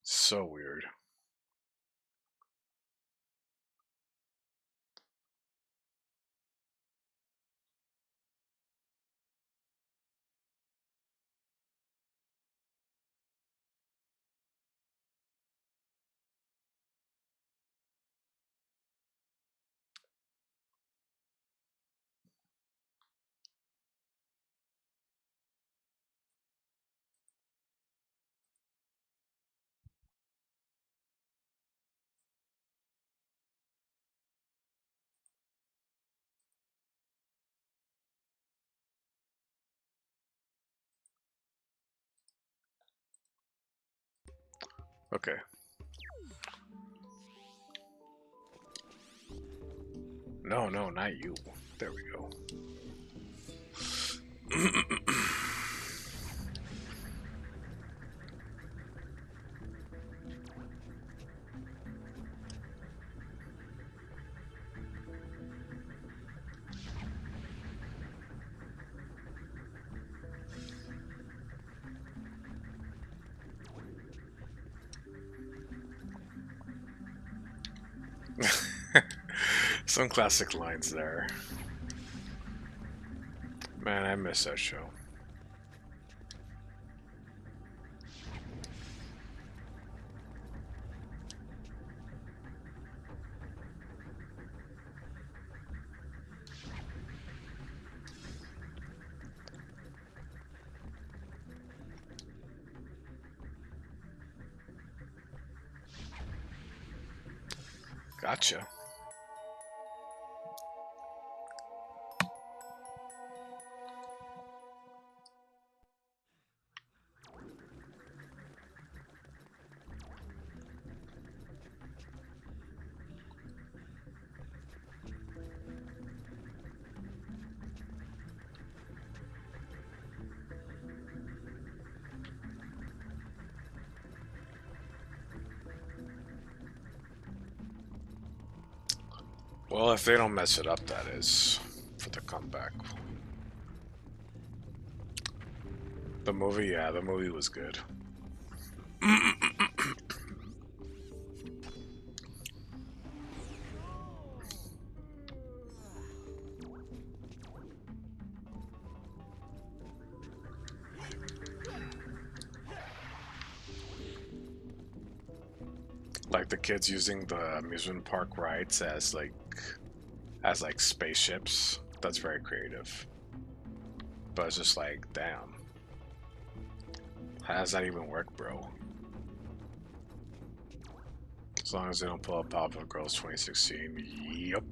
So weird. Okay. No, no, not you. There we go. Some classic lines there. Man, I miss that show. Gotcha. Well, if they don't mess it up, that is, for the comeback. The movie, yeah, the movie was good. Like the kids using the amusement park rides as like spaceships. That's very creative. But it's just like, damn. How does that even work, bro? As long as they don't pull up Powerpuff Girls 2016. Yup.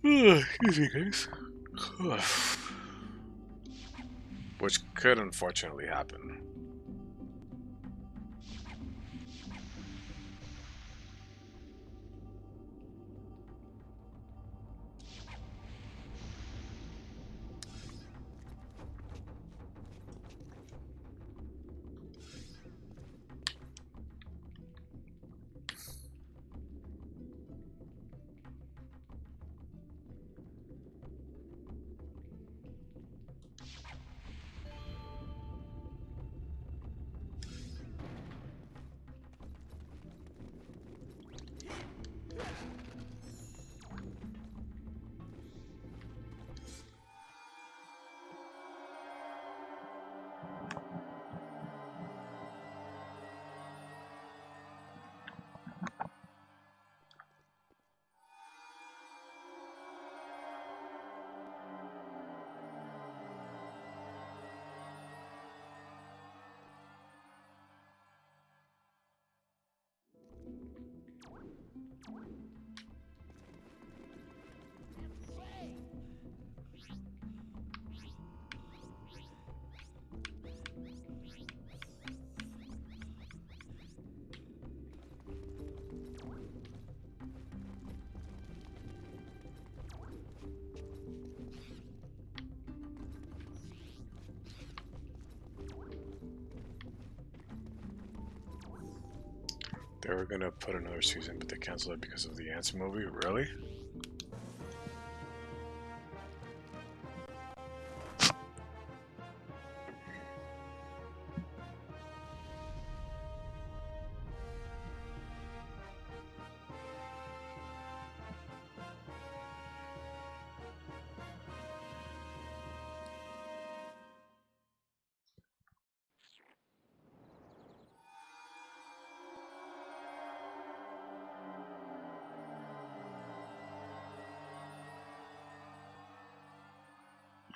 Excuse me, guys. Which could unfortunately happen. They were gonna put another season, but they canceled it because of the Ants movie. Really?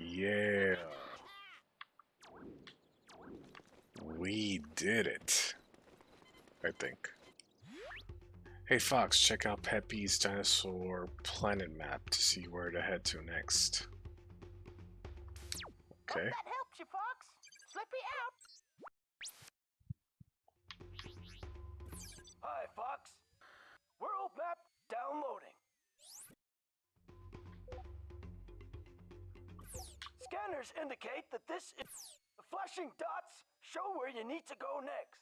Yeah. We did it. I think. Hey Fox, check out Pepe's Dinosaur Planet map to see where to head to next. Okay. Hope that helps you, Fox. Slippy out. Hi, Fox. World map downloading. Scanners indicate that this is... The flashing dots show where you need to go next.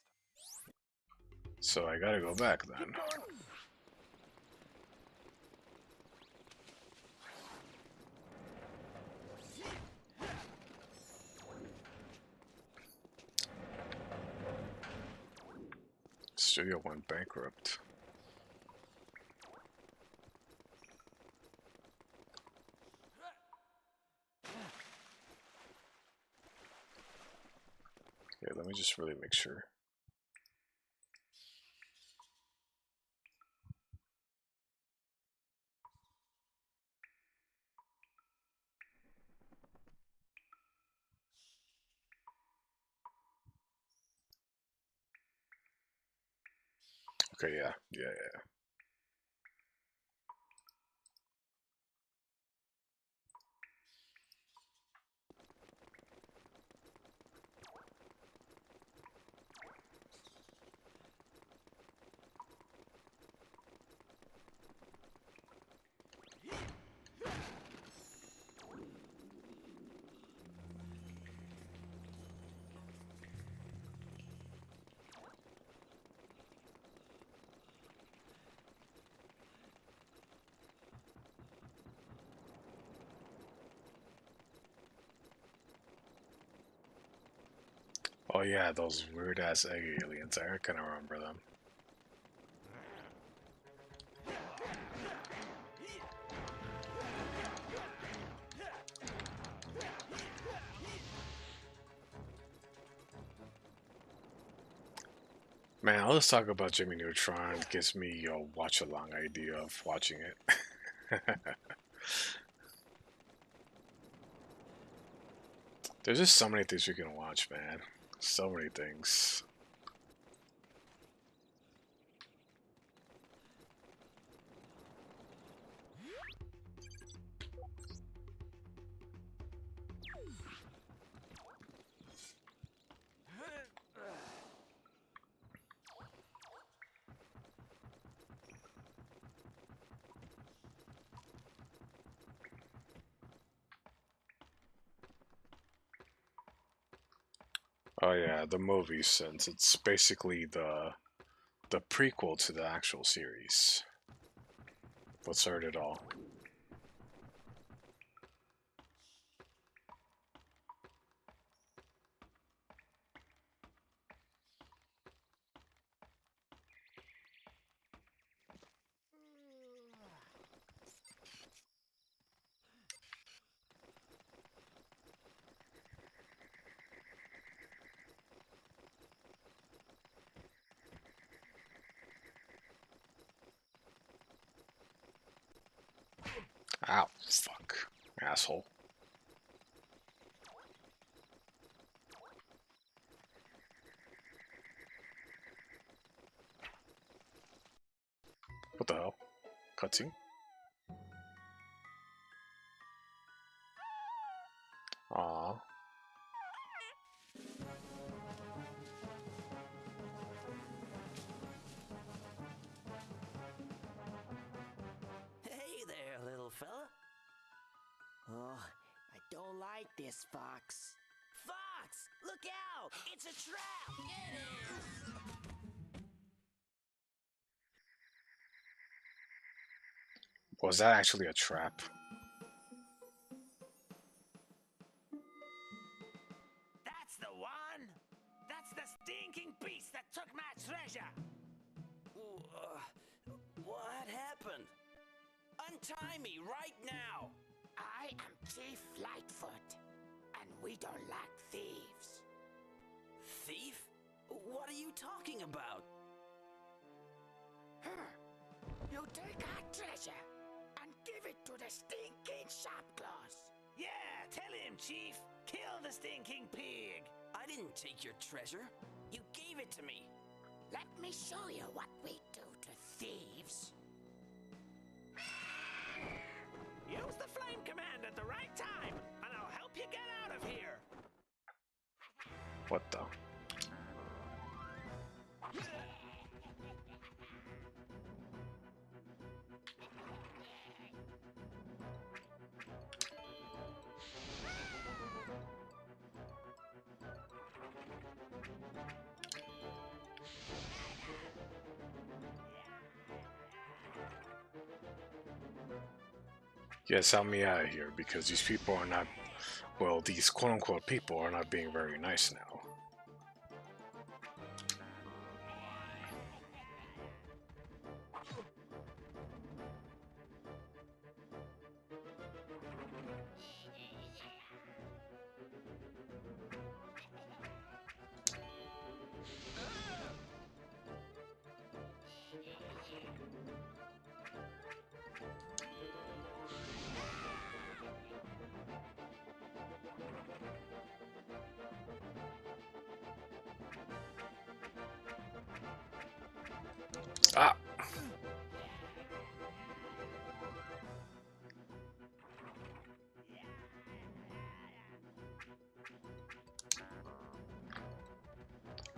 So I gotta go back then. Keep going. Studio went bankrupt. me just really make sure. Okay, yeah. Oh yeah, those weird ass egg aliens. I kind of remember them. Man, all this talk about Jimmy Neutron gives me a watch-along idea of watching it. There's just so many things we can watch, man. So many things. Oh yeah, the movie, since it's basically the prequel to the actual series. What started it all. Ow, fuck. Asshole. What the hell? Cutscene? Aww. Hey there, little fella. Oh, I don't like this, Fox. Fox! Look out! It's a trap! Get it! Was that actually a trap? That's the one! That's the stinking beast that took my treasure! What happened? Untie me right now! I am Chief Lightfoot, and we don't like thieves. Thief? What are you talking about? You take our treasure and give it to the stinking sharpclaws. Yeah, tell him, Chief! Kill the stinking pig! I didn't take your treasure. You gave it to me. Let me show you what we do to thieves. Use the flame command at the right time, and I'll help you get out of here! What the? Yes, help me out of here, because these people are not, well, these quote-unquote people are not being very nice now.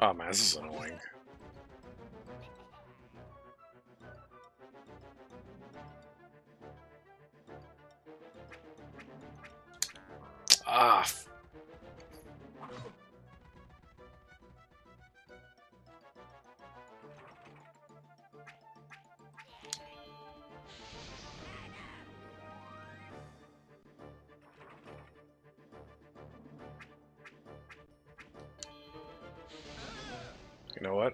Oh man, this is annoying. Ah. You know what?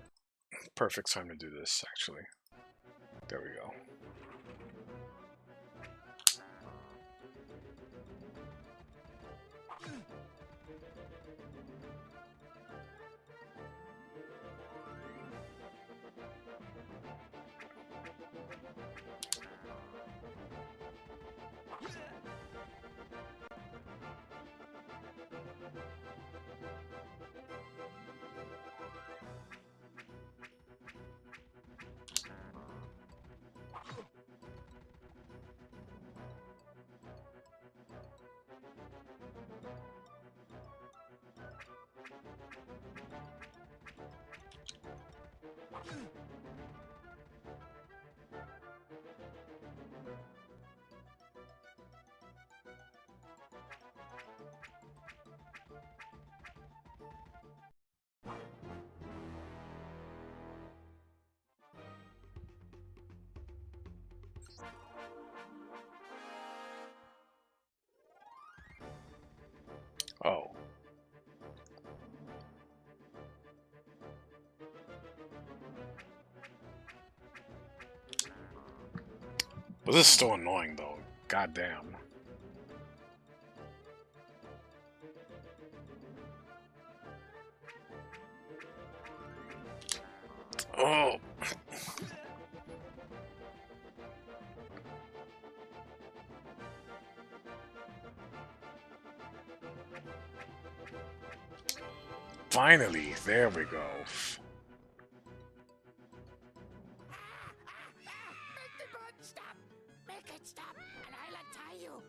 Perfect time to do this, actually. There we go. Oh. But this is still annoying though. God damn. Oh. Finally, there we go. Make the boat stop! Make it stop, and I'll untie you!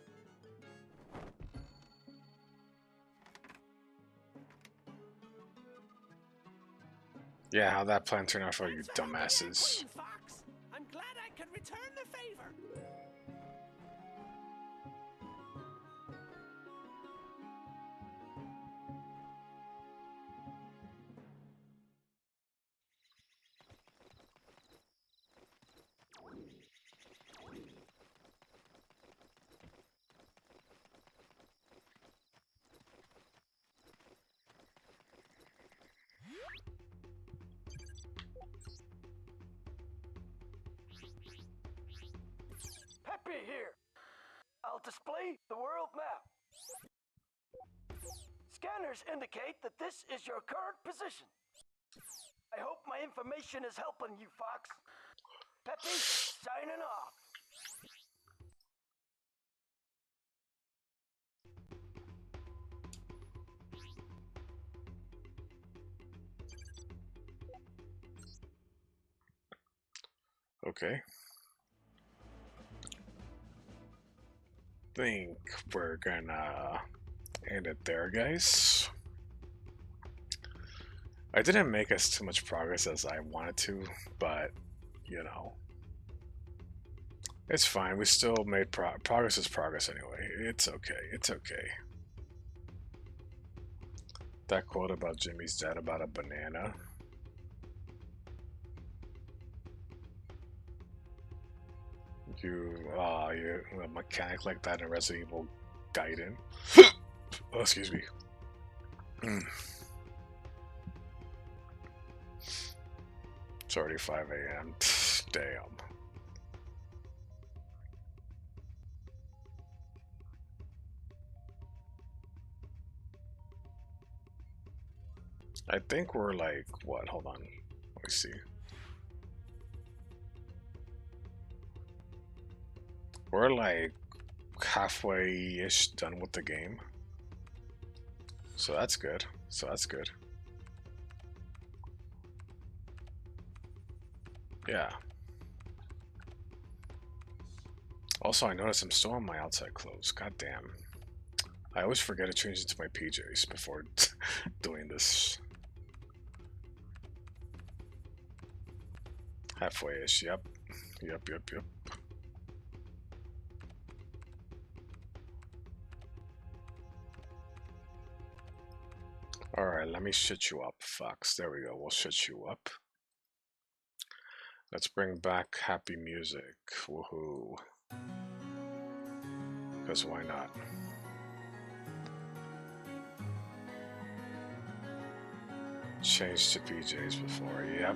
Yeah, how'd that plan turn out for you dumbasses? Fox. I'm glad I could return the favor. Peppy here. I'll display the world map. Scanners indicate that this is your current position. I hope my information is helping you, Fox. Peppy, signing off. Okay. Think we're gonna end it there, guys. I didn't make as too much progress as I wanted to, but you know, it's fine. We still made progress is progress anyway. It's okay. It's okay. That quote about Jimmy's dad about a banana. You're a mechanic like that in Resident Evil Gaiden. Oh, excuse me. It's already 5 a.m. Damn. I think we're like, what? Hold on. Let me see. We're like halfway-ish done with the game. So that's good. Yeah. Also, I noticed I'm still on my outside clothes. God damn. I always forget to change into my PJs before doing this. Halfway-ish, yep. Yep. Alright, let me shut you up, Fox. There we go, we'll shut you up. Let's bring back happy music. Woohoo. Because why not? Change to PJs before, yep.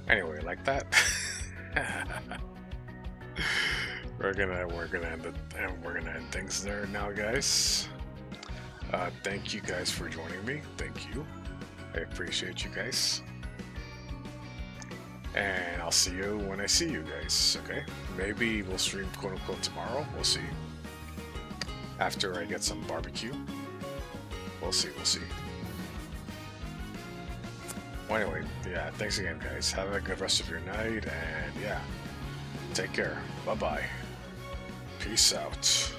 Anyway, like that. we're gonna end things there now, guys. Thank you guys for joining me. Thank you. I appreciate you guys. And I'll see you when I see you guys, okay? Maybe we'll stream quote-unquote tomorrow. We'll see. After I get some barbecue. We'll see. Well, anyway, yeah, thanks again, guys. Have a good rest of your night, and yeah, take care. Bye-bye. Peace out.